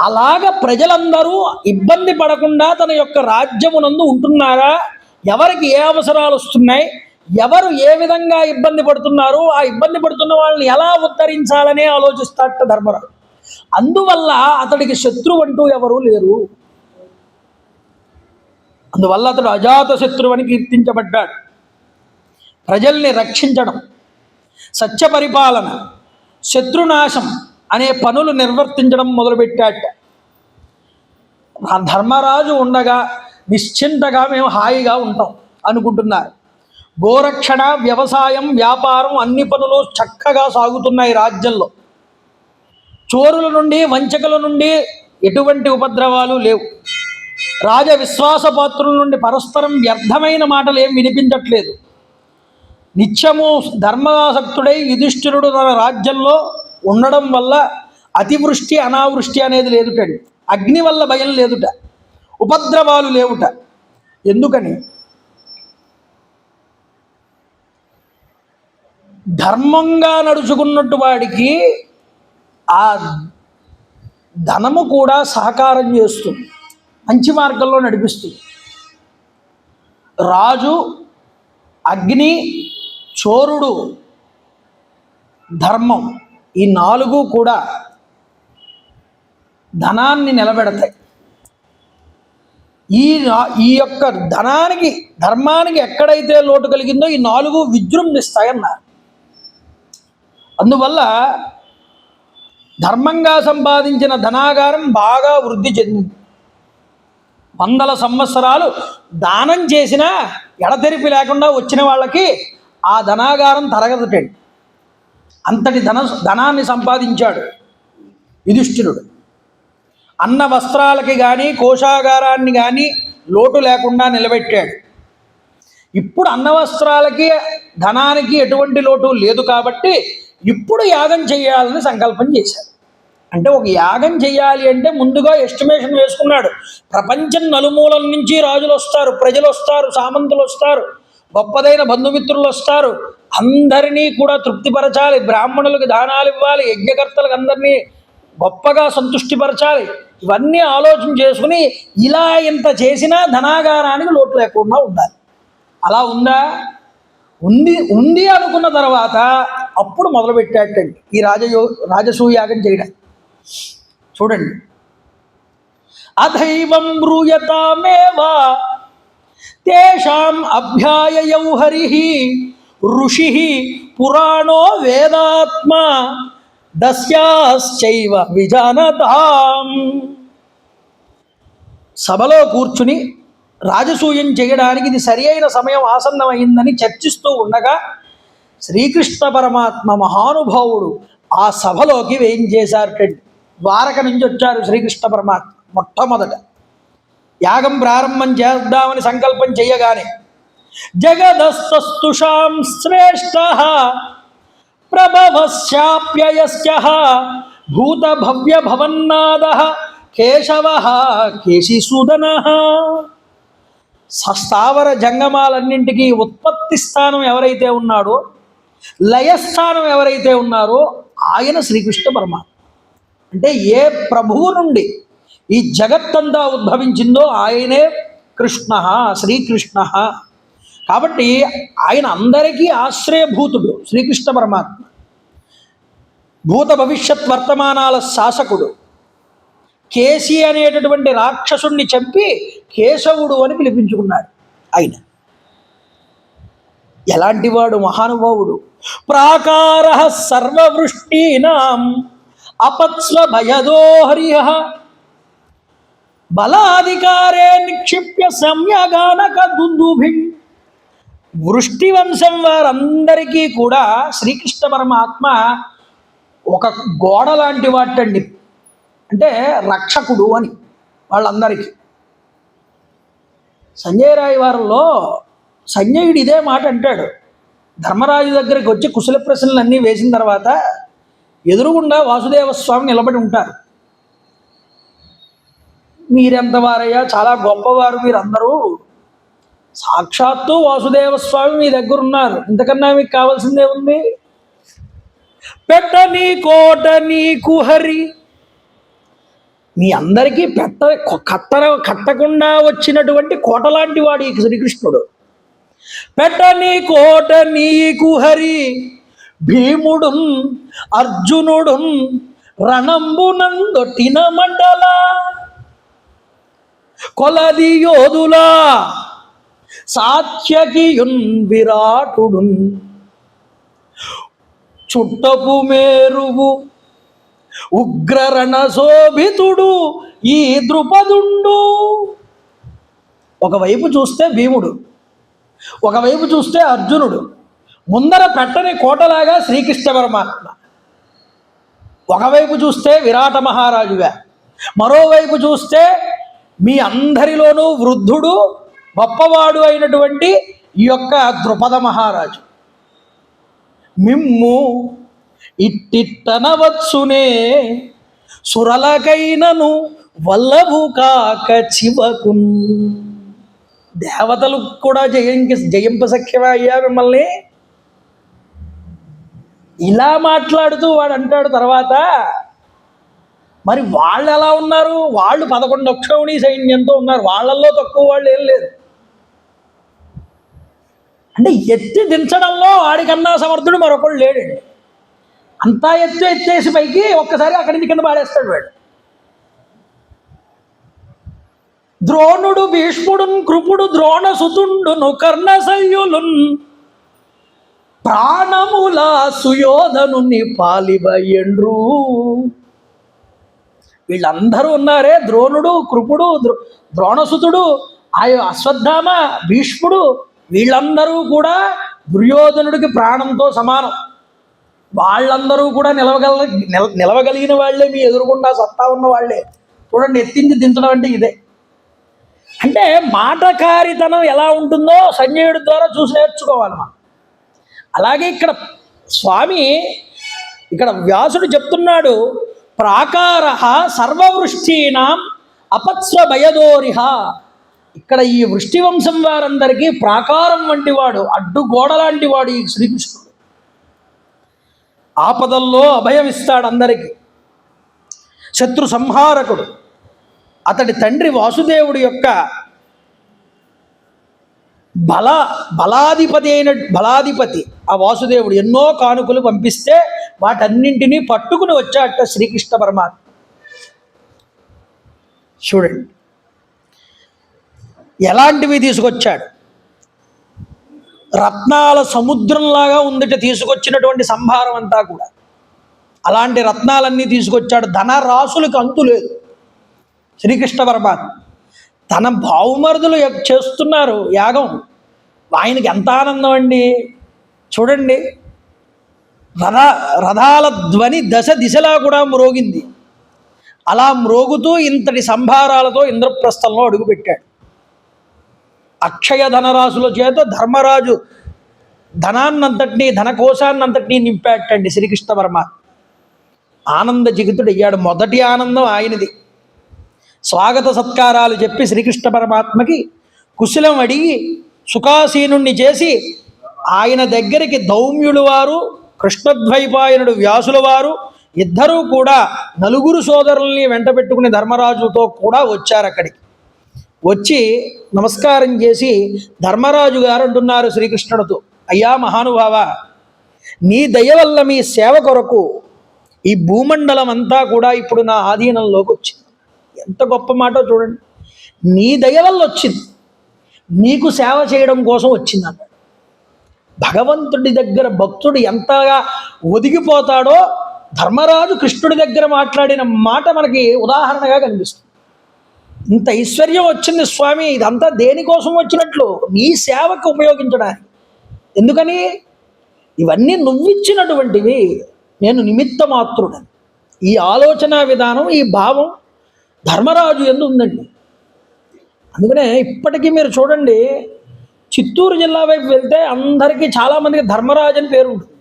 అలాగ ప్రజలందరూ ఇబ్బంది పడకుండా తన యొక్క రాజ్యమునందు ఉంటున్నారా, ఎవరికి ఏ అవసరాలు వస్తున్నాయి, ఎవరు ఏ విధంగా ఇబ్బంది పడుతున్నారు, ఆ ఇబ్బంది పడుతున్న వాళ్ళని ఎలా ఉద్ధరించాలనే ఆలోచిస్తాడట ధర్మరాజు. అందువల్ల అతడికి శత్రువు అంటూ ఎవరూ లేరు. అందువల్ల అతడు అజాత శత్రువు అని కీర్తించబడ్డాడు. ప్రజల్ని రక్షించడం, సత్య పరిపాలన, శత్రునాశం అనే పనులు నిర్వర్తించడం మొదలుపెట్టాట. ధర్మరాజు ఉండగా నిశ్చింతగా మేము హాయిగా ఉంటాం అనుకుంటున్నారు. గోరక్షణ, వ్యవసాయం, వ్యాపారం అన్ని పనులు చక్కగా సాగుతున్నాయి రాజ్యంలో. చోరుల నుండి, వంచకుల నుండి ఎటువంటి ఉపద్రవాలు లేవు. రాజ విశ్వాసపాత్రుల నుండి పరస్పరం వ్యర్థమైన మాటలు ఏం వినిపించట్లేదు. నిత్యము ధర్మాసక్తుడై యుధిష్ఠిరుడు తన రాజ్యంలో ఉండడం వల్ల అతివృష్టి అనావృష్టి అనేది లేదుటండి. అగ్ని వల్ల భయం లేదుట, ఉపద్రవాలు లేవుట. ఎందుకని? ధర్మంగా నడుచుకున్నట్టు వాడికి ఆ ధనము కూడా సహకారం చేస్తుంది, మంచి మార్గంలో నడిపిస్తుంది. రాజు, అగ్ని, చోరుడు, ధర్మం ఈ నాలుగు కూడా ధనాన్ని నిలబెడతాయి. ఈ యొక్క ధనానికి, ధర్మానికి ఎక్కడైతే లోటు కలిగిందో ఈ నాలుగు విజృంభిస్తాయన్నారు. అందువల్ల ధర్మంగా సంపాదించిన ధనాగారం బాగా వృద్ధి చెందింది. 100 సంవత్సరాలు దానం చేసినా ఎడతెరిపి లేకుండా వచ్చిన వాళ్ళకి ఆ ధనాగారం తరగదుటండి. అంతటి ధనాన్ని సంపాదించాడు యుధిష్ఠిరుడు. అన్న వస్త్రాలకి కానీ కోశాగారాన్ని కానీ లోటు లేకుండా నిలబెట్టాడు. ఇప్పుడు అన్న వస్త్రాలకి ధనానికి ఎటువంటి లోటు లేదు కాబట్టి ఇప్పుడు యాగం చేయాలని సంకల్పం చేశాడు. అంటే ఒక యాగం చేయాలి అంటే ముందుగా ఎస్టిమేషన్ వేసుకున్నాడు. ప్రపంచం నలుమూలల నుంచి రాజులు వస్తారు, ప్రజలు వస్తారు, సామంతులు వస్తారు, గొప్పదైన బంధుమిత్రులు వస్తారు. అందరినీ కూడా తృప్తిపరచాలి, బ్రాహ్మణులకు దానాలు ఇవ్వాలి, యజ్ఞకర్తలకు అందరినీ గొప్పగా సంతుష్టిపరచాలి. ఇవన్నీ ఆలోచన చేసుకుని ఇలా ఇంత చేసినా ధనాగారానికి లోటు లేకుండా ఉండాలి. అలా ఉందా? ఉంది అనుకున్న తర్వాత అప్పుడు మొదలుపెట్టాటండి ఈ రాజసూయాగం చేయడం. చూడండి, అధైవం బ్రూయతామేవా తేషాం అభ్యాయయౌ హరిః ఋషి పురాణో వేదాత్మ దస్యాశ్చైవ విజానతాం. సభలో కూర్చుని రాజసూయం చేయడానికి ఇది సరి అయిన సమయం ఆసన్నమైందని చర్చిస్తూ ఉండగా శ్రీకృష్ణ పరమాత్మ మహానుభావుడు ఆ సభలోకి వేయించేశారటండి. ద్వారక నుంచి వచ్చారు శ్రీకృష్ణ పరమాత్మ. మొట్టమొదట యాగం ప్రారంభం చేద్దామని సంకల్పం చేయగానే జగదస్తస్తుషాం శ్రేష్ఠ ప్రభవశ్చాప్యయస్య భూత భవ్య భవన్నాద కేశవ కేశిసూదన. స్థావర జంగమాలన్నింటికీ ఉత్పత్తి స్థానం ఎవరైతే ఉన్నాడో, లయస్థానం ఎవరైతే ఉన్నారో ఆయన శ్రీకృష్ణ పరమాత్మ. అంటే ఏ ప్రభువు నుండి ఈ జగత్తంతా ఉద్భవించిందో ఆయనే కృష్ణ, శ్రీకృష్ణ. కాబట్టి ఆయన అందరికీ ఆశ్రయభూతుడు శ్రీకృష్ణ పరమాత్మ. భూత భవిష్యత్ వర్తమానాల శాసకుడు. కేసి అనేటటువంటి రాక్షసుణ్ణి చంపి కేశవుడు అని పిలిపించుకున్నాడు ఆయన. ఎలాంటివాడు మహానుభావుడు! ప్రాకార సర్వవృష్టీనాం అపత్స్వ భయదో హరిః బలాధికారే నిక్షిప్య సమ్యగానక దుందుభి. వృష్టి వంశం వారందరికీ కూడా శ్రీకృష్ణ పరమాత్మ ఒక గోడ లాంటి వాటండి. అంటే రక్షకుడు అని వాళ్ళందరికీ. సంజయ్ రాయ్ వారిలో సంజయుడు ఇదే మాట అంటాడు. ధర్మరాజు దగ్గరికి వచ్చి కుశల ప్రశ్నలు అన్నీ వేసిన తర్వాత ఎదురుగుండా వాసుదేవ స్వామి నిలబడి ఉంటారు. మీరెంత వారయ్యా, చాలా గొప్పవారు మీరందరూ, సాక్షాత్తు వాసుదేవ స్వామి మీ దగ్గర ఉన్నారు, ఇంతకన్నా మీకు కావాల్సిందే ఉంది. పెట్టని కోట నీకు హరి. మీ అందరికీ కట్టకుండా వచ్చినటువంటి కోట లాంటి వాడు ఈ శ్రీకృష్ణుడు. పెట్టని కోట నీకు హరి భీముడు అర్జునుడు రణంబునందొట్టిన మండల కొలది యోధులా సాత్యకియున్ విరాటుడు చుట్టపు మేరువు ఉగ్రరణ శోభితుడు ఈ ద్రుపదుండు. ఒకవైపు చూస్తే భీముడు, ఒకవైపు చూస్తే అర్జునుడు, ముందర పెట్టని కోటలాగా శ్రీకృష్ణ పరమాత్మ. ఒకవైపు చూస్తే విరాట మహారాజుగా, మరోవైపు చూస్తే మీ అందరిలోనూ వృద్ధుడు గొప్పవాడు అయినటువంటి ఈ యొక్క ద్రుపద మహారాజు. మిమ్ము ఇట్టిట్టనవచ్చునే సురలకైనను వల్లభు కాక చివకున్. దేవతలు కూడా జయింపసఖ్యమా అయ్యా మిమ్మల్ని? ఇలా మాట్లాడుతూ వాడు అంటాడు తర్వాత, మరి వాళ్ళు ఎలా ఉన్నారు? వాళ్ళు 11 అక్షౌణి సైన్యంతో ఉన్నారు, వాళ్ళల్లో తక్కువ వాళ్ళు ఏం లేదు. అంటే ఎత్తి దించడంలో వాడికన్నా సమర్థుడు మరొకడు లేడండి. అంతా ఎత్తేసి పైకి ఒక్కసారి అక్కడి నుంచి కింద పాడేస్తాడు వాడు. ద్రోణుడు భీష్ముడున్ కృపుడు ద్రోణ సుతుండును కర్ణ సయ్యులున్ ప్రాణముల సుయోధనుని పాలివయ్యండ్రు. వీళ్ళందరూ ఉన్నారే, ద్రోణుడు, కృపుడు, ద్రోణసుతుడు, అశ్వత్థామ, భీష్ముడు, వీళ్ళందరూ కూడా దుర్యోధనుడికి ప్రాణంతో సమానం. వాళ్ళందరూ కూడా నిలవగలిగిన వాళ్ళే, మీ ఎదురుగుండా సత్తా ఉన్న వాళ్ళే. చూడండి, ఎత్తించి దించడం అంటే ఇదే. అంటే మాటకారితనం ఎలా ఉంటుందో సంజయుడి ద్వారా చూసి నేర్చుకోవాలి మనం. అలాగే ఇక్కడ స్వామి, ఇక్కడ వ్యాసుడు చెప్తున్నాడు, ప్రాకార సర్వవృష్టీనాం అపత్స్వ భయదోరిహ. ఇక్కడ ఈ వృష్టి వంశం వారందరికీ ప్రాకారం వంటి వాడు, అడ్డుగోడ లాంటి వాడు ఈ శ్రీకృష్ణుడు. ఆపదల్లో అభయమిస్తాడు అందరికీ. శత్రు సంహారకుడు. అతడి తండ్రి వాసుదేవుడి యొక్క బలాధిపతి ఆ వాసుదేవుడు ఎన్నో కానుకలు పంపిస్తే వాటన్నింటినీ పట్టుకుని వచ్చాట శ్రీకృష్ణ పరమాత్మ. చూడండి ఎలాంటివి తీసుకొచ్చాడు. రత్నాల సముద్రంలాగా ఉందిట తీసుకొచ్చినటువంటి సంభారం అంతా కూడా. అలాంటి రత్నాలన్నీ తీసుకొచ్చాడు. ధనరాశులకు అంతు లేదు. శ్రీకృష్ణ పరమాత్మ తన బావుమరుదులు చేస్తున్నారు యాగం. ఆయనకి ఎంత ఆనందం అండి. చూడండి, రథాల ధ్వని దశ దిశలా కూడా మ్రోగింది. అలా మ్రోగుతూ ఇంతటి సంభారాలతో ఇంద్రప్రస్థంలో అడుగుపెట్టాడు. అక్షయ ధనరాశుల చేత ధర్మరాజు ధనాన్నంతటినీ, ధనకోశాన్నంతటినీ నింపాటండి శ్రీకృష్ణ పరమాత్మ. ఆనంద జిగితుడయ్యాడు. మొదటి ఆనందం ఆయనది. స్వాగత సత్కారాలు చెప్పి శ్రీకృష్ణ పరమాత్మకి కుశలం అడిగి సుఖాసీనుణ్ణి చేసి ఆయన దగ్గరికి దౌమ్యుడు వారు, కృష్ణద్వైపాయనుడు వ్యాసుల వారు ఇద్దరూ కూడా నలుగురు సోదరుల్ని వెంట పెట్టుకుని ధర్మరాజుతో కూడా వచ్చారు. అక్కడికి వచ్చి నమస్కారం చేసి ధర్మరాజు గారు అంటున్నారు శ్రీకృష్ణుడితో, అయ్యా మహానుభావ, నీ దయ వల్ల మీ సేవ కొరకు ఈ భూమండలం అంతా కూడా ఇప్పుడు నా ఆధీనంలోకి వచ్చింది. ఎంత గొప్ప మాటో చూడండి. నీ దయ వల్ల వచ్చింది, నీకు సేవ చేయడం కోసం వచ్చింది అన్నాడు. భగవంతుడి దగ్గర భక్తుడు ఎంతగా ఒదిగిపోతాడో ధర్మరాజు కృష్ణుడి దగ్గర మాట్లాడిన మాట మనకి ఉదాహరణగా కనిపిస్తుంది. ఇంత ఐశ్వర్యం వచ్చింది స్వామి, ఇదంతా దేనికోసం వచ్చినట్లు? నీ సేవకు ఉపయోగించడానికి. ఎందుకని? ఇవన్నీ నువ్విచ్చినటువంటివి, నేను నిమిత్త మాత్రుడని. ఈ ఆలోచన విధానం, ఈ భావం ధర్మరాజు ఎందు ఉందండి. అందుకనే ఇప్పటికీ మీరు చూడండి, చిత్తూరు జిల్లా వైపు వెళ్తే అందరికీ చాలామందికి ధర్మరాజు అని పేరు ఉంటుంది.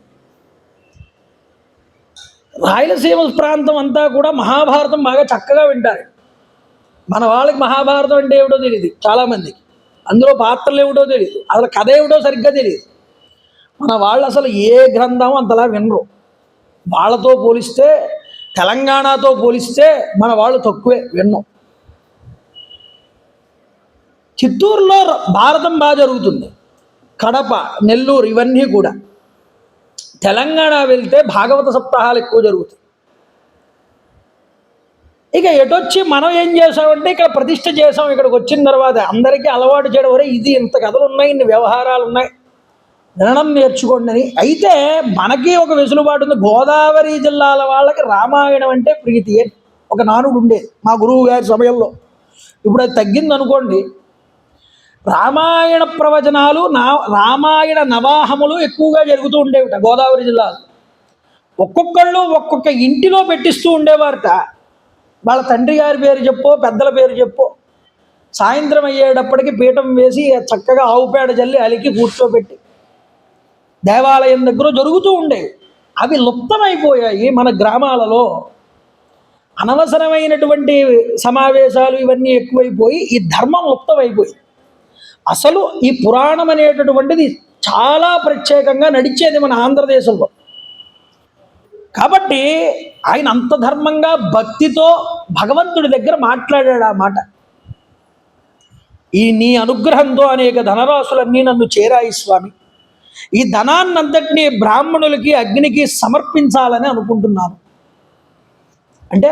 రాయలసీమ ప్రాంతం అంతా కూడా మహాభారతం బాగా చక్కగా వింటారు. మన వాళ్ళకి మహాభారతం అంటే ఏమిటో తెలియదు చాలామందికి, అందులో పాత్రలు ఏమిటో తెలియదు, అసలు కథ ఏమిటో సరిగ్గా తెలియదు. మన వాళ్ళు అసలు ఏ గ్రంథం అంతలా వినరు. వాళ్ళతో పోలిస్తే, తెలంగాణతో పోలిస్తే మన వాళ్ళు తక్కువే విన్నాం. చిత్తూరులో భారతం బాగా జరుగుతుంది, కడప, నెల్లూరు ఇవన్నీ కూడా. తెలంగాణ వెళ్తే భాగవత సప్తాహాలు ఎక్కువ జరుగుతాయి. ఇక ఎటొచ్చి మనం ఏం చేసామంటే ఇక్కడ ప్రతిష్ఠ చేసాం. ఇక్కడికి వచ్చిన తర్వాత అందరికీ అలవాటు చేయడం, వరే ఇది ఇంత కథలు ఉన్నాయి, ఇన్ని వ్యవహారాలు ఉన్నాయి, వినడం నేర్చుకోండి అని. అయితే మనకి ఒక వెసులుబాటు ఉంది. గోదావరి జిల్లాల వాళ్ళకి రామాయణం అంటే ప్రీతి అని ఒక నానుడు ఉండేది మా గురువు గారి సమయంలో. ఇప్పుడు అది తగ్గింది అనుకోండి. రామాయణ ప్రవచనాలు, రామాయణ నవాహములు ఎక్కువగా జరుగుతూ ఉండేవిట గోదావరి జిల్లాలో. ఒక్కొక్కళ్ళు ఒక్కొక్క ఇంటిలో పెట్టిస్తూ ఉండేవారట. వాళ్ళ తండ్రి గారి పేరు చెప్పో, పెద్దల పేరు చెప్పో, సాయంత్రం అయ్యేటప్పటికి పీఠం వేసి చక్కగా ఆవు పేడ జల్లి అలికి కూర్చోబెట్టి దేవాలయం దగ్గర జరుగుతూ ఉండేవి. అవి లుప్తమైపోయాయి మన గ్రామాలలో. అనవసరమైనటువంటి సమావేశాలు ఇవన్నీ ఎక్కువైపోయి ఈ ధర్మం లుప్తమైపోయింది. అసలు ఈ పురాణం అనేటటువంటిది చాలా ప్రత్యేకంగా నడిచేది మన ఆంధ్రదేశంలో. కాబట్టి ఆయన అంత ధర్మంగా భక్తితో భగవంతుడి దగ్గర మాట్లాడాడు ఆ మాట. ఈ నీ అనుగ్రహంతో అనేక ధనరాశులన్నీ నన్ను చేరాయి స్వామి. ఈ ధనాన్నంతటినీ బ్రాహ్మణులకి, అగ్నికి సమర్పించాలని అనుకుంటున్నాను. అంటే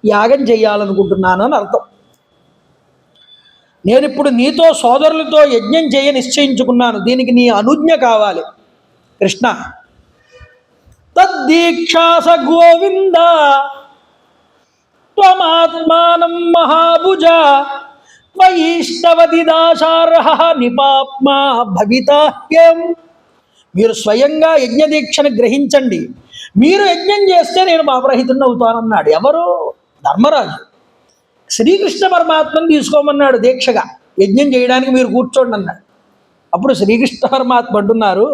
యాగం చేయాలనుకుంటున్నాను అని అర్థం. నేను ఇప్పుడు నీతో సోదరులతో యజ్ఞం చేయ నిశ్చయించుకున్నాను. దీనికి నీ అనుజ్ఞ కావాలి కృష్ణ. తద్దీక్షాస గోవింద త్వమాత్మానం మహాభుజ త్వయిష్టవతి దాశార్హ నిపాప్మా భవితాహ్యం. మీరు స్వయంగా యజ్ఞదీక్షను గ్రహించండి. మీరు యజ్ఞం చేస్తే నేను పాపరహితుడిని అవుతానన్నాడు. ఎవరు? ధర్మరాజు. శ్రీకృష్ణ పరమాత్మను తీసుకోమన్నాడు దీక్షగా. యజ్ఞం చేయడానికి మీరు కూర్చోండి అన్నాడు. అప్పుడు శ్రీకృష్ణ పరమాత్మ అంటున్నారు,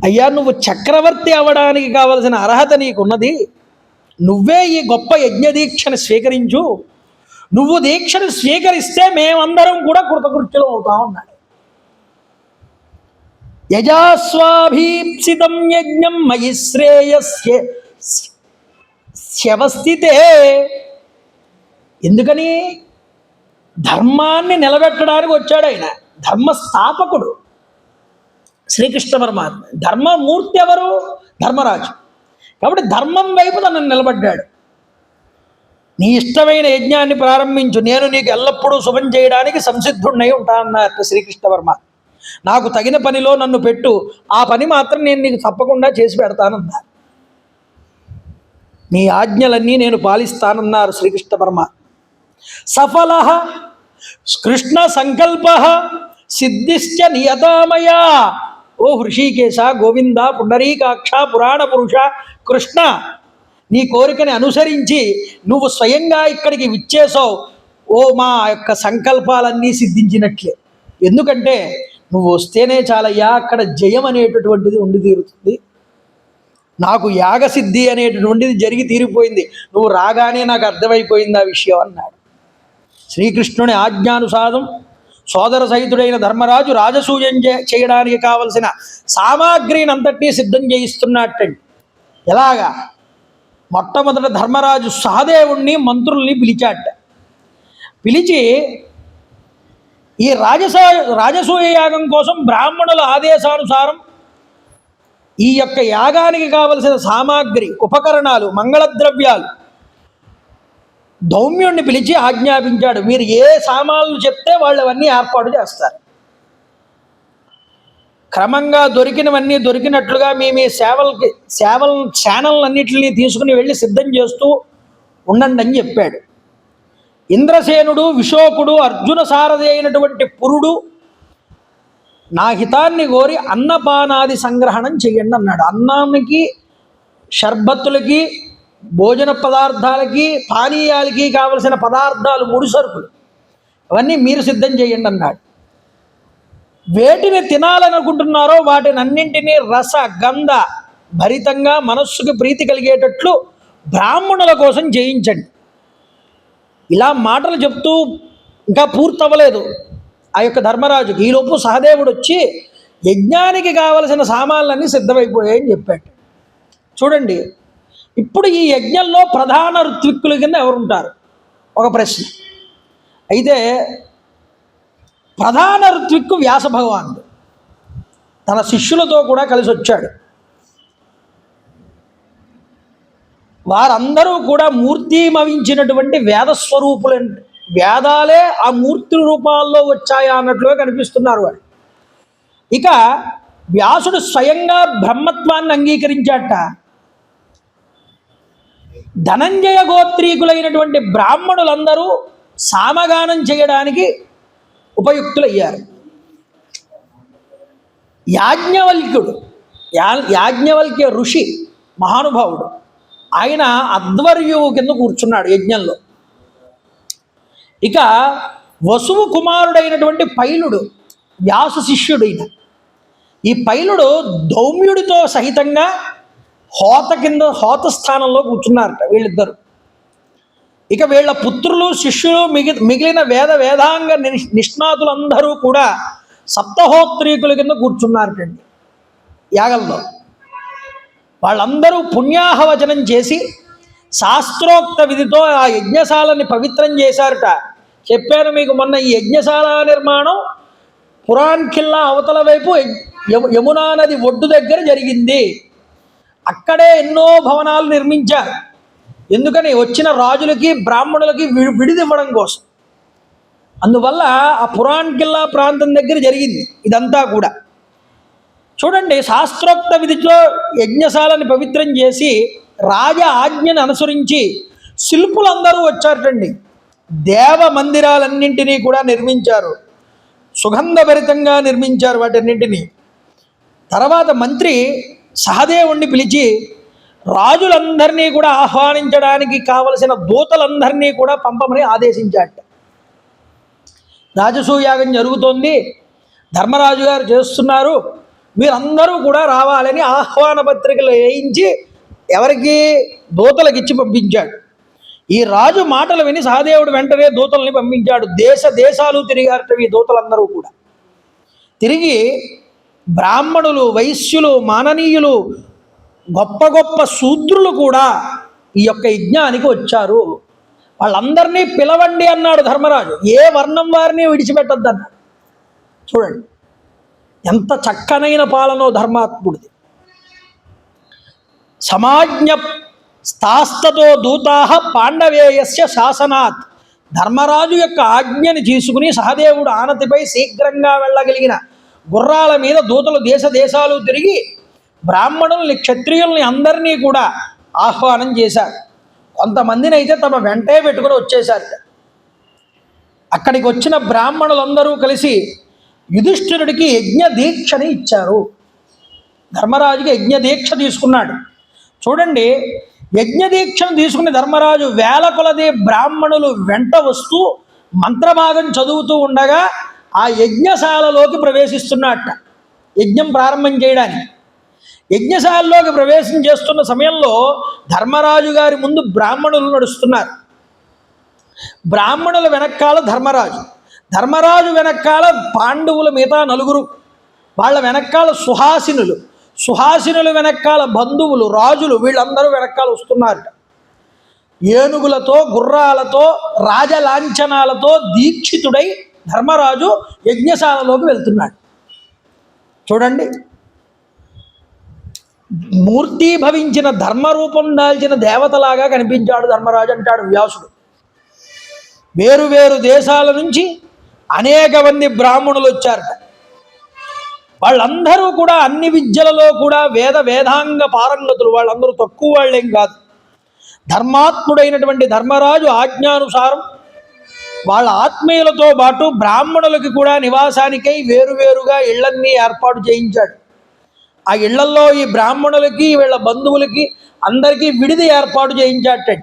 అయ్యా, నువ్వు చక్రవర్తి అవ్వడానికి కావలసిన అర్హత నీకున్నది. నువ్వే ఈ గొప్ప యజ్ఞ దీక్షను స్వీకరించు. నువ్వు దీక్షను స్వీకరిస్తే మేమందరం కూడా కృతకృత్యులు అవుతాం అన్నాడు. యజాస్వాభీప్సితం యజ్ఞం మయి శ్రేయస్యవస్థితే. ఎందుకని? ధర్మాన్ని నిలబెట్టడానికి వచ్చాడు ఆయన. ధర్మస్థాపకుడు శ్రీకృష్ణ పరమాత్మ. ధర్మమూర్తి ఎవరు? ధర్మరాజు. కాబట్టి ధర్మం వైపు తనను నిలబడ్డాడు. నీ ఇష్టమైన యజ్ఞాన్ని ప్రారంభించు, నేను నీకు ఎల్లప్పుడూ శుభం చేయడానికి సంసిద్ధుడినై ఉంటానన్నారు శ్రీకృష్ణ వర్మ. నాకు తగిన పనిలో నన్ను పెట్టు, ఆ పని మాత్రం నేను నీకు తప్పకుండా చేసి పెడతానన్నారు. నీ ఆజ్ఞలన్నీ నేను పాలిస్తానన్నారు శ్రీకృష్ణ వర్మ. సఫల కృష్ణ సంకల్ప సిద్ధిశ్చ నియతామయా. ఓ హృషికేశ, గోవింద, పుండరీకాక్ష, పురాణ పురుష కృష్ణ, నీ కోరికని అనుసరించి నువ్వు స్వయంగా ఇక్కడికి విచ్చేసావు. ఓ మా యొక్క సంకల్పాలన్నీ సిద్ధించినట్లే. ఎందుకంటే నువ్వు వస్తేనే చాలయ్యా, అక్కడ జయం అనేటటువంటిది ఉండి తీరుతుంది. నాకు యాగసిద్ధి అనేటటువంటిది జరిగి తీరిపోయింది, నువ్వు రాగానే నాకు అర్థమైపోయింది ఆ విషయం అన్నాడు. శ్రీకృష్ణుని ఆజ్ఞానుసారం సోదర సహితుడైన ధర్మరాజు రాజసూయం చేయడానికి కావలసిన సామాగ్రిని అంతటినీ సిద్ధం చేయిస్తున్నట్టండి. ఎలాగా? మొట్టమొదట ధర్మరాజు సహదేవుణ్ణి మంత్రుల్ని పిలిచాట. పిలిచి ఈ రాజసూయ యాగం కోసం బ్రాహ్మణుల ఆదేశానుసారం ఈ యొక్క యాగానికి కావలసిన సామాగ్రి, ఉపకరణాలు, మంగళద్రవ్యాలు ధౌమ్యుణ్ణి పిలిచి ఆజ్ఞాపించాడు. మీరు ఏ సామాన్లు చెప్తే వాళ్ళు అవన్నీ ఏర్పాటు చేస్తారు. క్రమంగా దొరికినవన్నీ దొరికినట్లుగా మీ ఛానళ్ళన్నింటినీ తీసుకుని వెళ్ళి సిద్ధం చేస్తూ ఉండండి అని చెప్పాడు. ఇంద్రసేనుడు, విశోకుడు, అర్జున సారథి అయినటువంటి పురుడు నా హితాన్ని కోరి అన్నపానాది సంగ్రహణం చెయ్యండి అన్నాడు. అన్నానికి, షర్బత్తులకి, భోజన పదార్థాలకి, పానీయాలకి కావలసిన పదార్థాలు, ముడి సరుకులు అవన్నీ మీరు సిద్ధం చేయండి అన్నాడు. వేటిని తినాలనుకుంటున్నారో వాటిని అన్నింటినీ రస గంధ భరితంగా మనస్సుకు ప్రీతి కలిగేటట్లు బ్రాహ్మణుల కోసం చేయించండి. ఇలా మాటలు చెప్తూ ఇంకా పూర్తవ్వలేదు ఆ యొక్క ధర్మరాజుకి. ఈలోపు సహదేవుడు వచ్చి యజ్ఞానికి కావలసిన సామాన్లన్నీ సిద్ధమైపోయాయని చెప్పాడు. చూడండి, ఇప్పుడు ఈ యజ్ఞంలో ప్రధాన ఋత్విక్కుల కింద ఎవరుంటారు? ఒక ప్రశ్న. అయితే ప్రధాన ఋత్విక్కు వ్యాస భగవానుడు తన శిష్యులతో కూడా కలిసి వచ్చాడు. వారందరూ కూడా మూర్తిమవించినటువంటి వేదస్వరూపులంటే, వేదాలే ఆ మూర్తి రూపాల్లో వచ్చాయా అన్నట్లుగా కనిపిస్తున్నారు వాడు. ఇక వ్యాసుడు స్వయంగా బ్రహ్మత్వాన్ని అంగీకరించాట. ధనంజయ గోత్రీకులైనటువంటి బ్రాహ్మణులందరూ సామగానం చేయడానికి ఉపయుక్తులయ్యారు. యాజ్ఞవల్క్య ఋషి మహానుభావుడు, ఆయన అధ్వర్యువు కింద కూర్చున్నాడు యజ్ఞంలో. ఇక వసువు కుమారుడైనటువంటి పైలుడు వ్యాసు శిష్యుడైన ఈ పైలుడు ధౌమ్యుడితో సహితంగా హోత స్థానంలో కూర్చున్నారట వీళ్ళిద్దరు. ఇక వీళ్ళ పుత్రులు, శిష్యులు, మిగిలిన వేదాంగ నిష్ణాతులందరూ కూడా సప్తహోత్రీకుల కింద కూర్చున్నారటండి యాగంలో. వాళ్ళందరూ పుణ్యాహవచనం చేసి శాస్త్రోక్త విధితో ఆ యజ్ఞశాలని పవిత్రం చేశారట. చెప్పాను మీకు మొన్న, ఈ యజ్ఞశాల నిర్మాణం పురాణ్ ఖిల్లా అవతల వైపు యమునా నది ఒడ్డు దగ్గర జరిగింది. అక్కడే ఎన్నో భవనాలు నిర్మించారు. ఎందుకని? వచ్చిన రాజులకి, బ్రాహ్మణులకి విడిదివ్వడం కోసం. అందువల్ల ఆ పురాణ్ ఖిల్లా ప్రాంతం దగ్గర జరిగింది ఇదంతా కూడా. చూడండి, శాస్త్రోక్త విధిలో యజ్ఞశాలని పవిత్రం చేసి రాజ ఆజ్ఞను అనుసరించి శిల్పులందరూ వచ్చారటండి. దేవ మందిరాలన్నింటినీ కూడా నిర్మించారు, సుగంధభరితంగా నిర్మించారు వాటన్నింటినీ. తర్వాత మంత్రి సహదేవుణ్ణి పిలిచి రాజులందరినీ కూడా ఆహ్వానించడానికి కావలసిన దూతలందరినీ కూడా పంపమని ఆదేశించాట. రాజసూయాగం జరుగుతోంది, ధర్మరాజు గారు చేస్తున్నారు, మీరందరూ కూడా రావాలని ఆహ్వాన పత్రికలు వేయించి ఎవరికి? దూతలకు ఇచ్చి పంపించాడు. ఈ రాజు మాటలు విని సహదేవుడు వెంటనే దూతల్ని పంపించాడు. దేశాలు తిరిగారట ఈ దూతలందరూ కూడా. తిరిగి బ్రాహ్మణులు, వైశ్యులు, మాననీయులు, గొప్ప గొప్ప శూద్రులు కూడా ఈ యొక్క యజ్ఞానికి వచ్చారు, వాళ్ళందరినీ పిలవండి అన్నాడు ధర్మరాజు. ఏ వర్ణం వారిని విడిచిపెట్టద్దన్నాడు. చూడండి ఎంత చక్కనైన పాలనో ధర్మాత్ముడిది. సమాజ్ఞ స్థాస్తతో దూతాహ పాండవేయస్య శాసనాత్. ధర్మరాజు యొక్క ఆజ్ఞని తీసుకుని సహదేవుడు ఆనతిపై శీఘ్రంగా వెళ్ళగలిగిన గుర్రాల మీద దూతలు దేశ దేశాలు తిరిగి బ్రాహ్మణుల్ని క్షత్రియుల్ని అందరినీ కూడా ఆహ్వానం చేశారు. కొంతమందిని అయితే తమ వెంటే పెట్టుకుని వచ్చేశారు. అక్కడికి వచ్చిన బ్రాహ్మణులందరూ కలిసి యుధిష్ఠిరుడికి యజ్ఞ దీక్షని ఇచ్చారు. ధర్మరాజుకి యజ్ఞ దీక్ష తీసుకున్నాడు. చూడండి, యజ్ఞ దీక్షను తీసుకుని ధర్మరాజు వేల కొలది బ్రాహ్మణులు వెంట వస్తూ మంత్రభాగం చదువుతూ ఉండగా ఆ యజ్ఞశాలలోకి ప్రవేశిస్తున్నట్ట యజ్ఞం ప్రారంభం చేయడానికి. యజ్ఞశాలలోకి ప్రవేశం చేస్తున్న సమయంలో ధర్మరాజు గారి ముందు బ్రాహ్మణులు నడుస్తున్నారు. బ్రాహ్మణుల వెనకాల ధర్మరాజు, ధర్మరాజు వెనకాల పాండవుల మిగతా నలుగురు, వాళ్ళ వెనకాల సుహాసినులు, సుహాసినుల వెనకాల బంధువులు, రాజులు, వీళ్ళందరూ వెనకాల వస్తున్నారు. ఏనుగులతో, గుర్రాలతో, రాజలాంఛనాలతో దీక్షితుడై ధర్మరాజు యజ్ఞశాలలోకి వెళ్తున్నాడు. చూడండి, మూర్తీభవించిన ధర్మరూపం దాల్చిన దేవతలాగా కనిపించాడు ధర్మరాజు అంటాడు వ్యాసుడు. వేరు వేరు దేశాల నుంచి అనేక మంది బ్రాహ్మణులు వచ్చారట. వాళ్ళందరూ కూడా అన్ని విద్యలలో కూడా వేదాంగ పారంగతులు, వాళ్ళందరూ తక్కువ వాళ్ళేం కాదు. ధర్మాత్ముడైనటువంటి ధర్మరాజు ఆజ్ఞానుసారం వాళ్ళ ఆత్మీయులతో పాటు బ్రాహ్మణులకి కూడా నివాసానికై వేరువేరుగా ఇళ్లన్నీ ఏర్పాటు చేయించాడు. ఆ ఇళ్లల్లో ఈ బ్రాహ్మణులకి, వీళ్ళ బంధువులకి అందరికీ విడిది ఏర్పాటు చేయించాడు.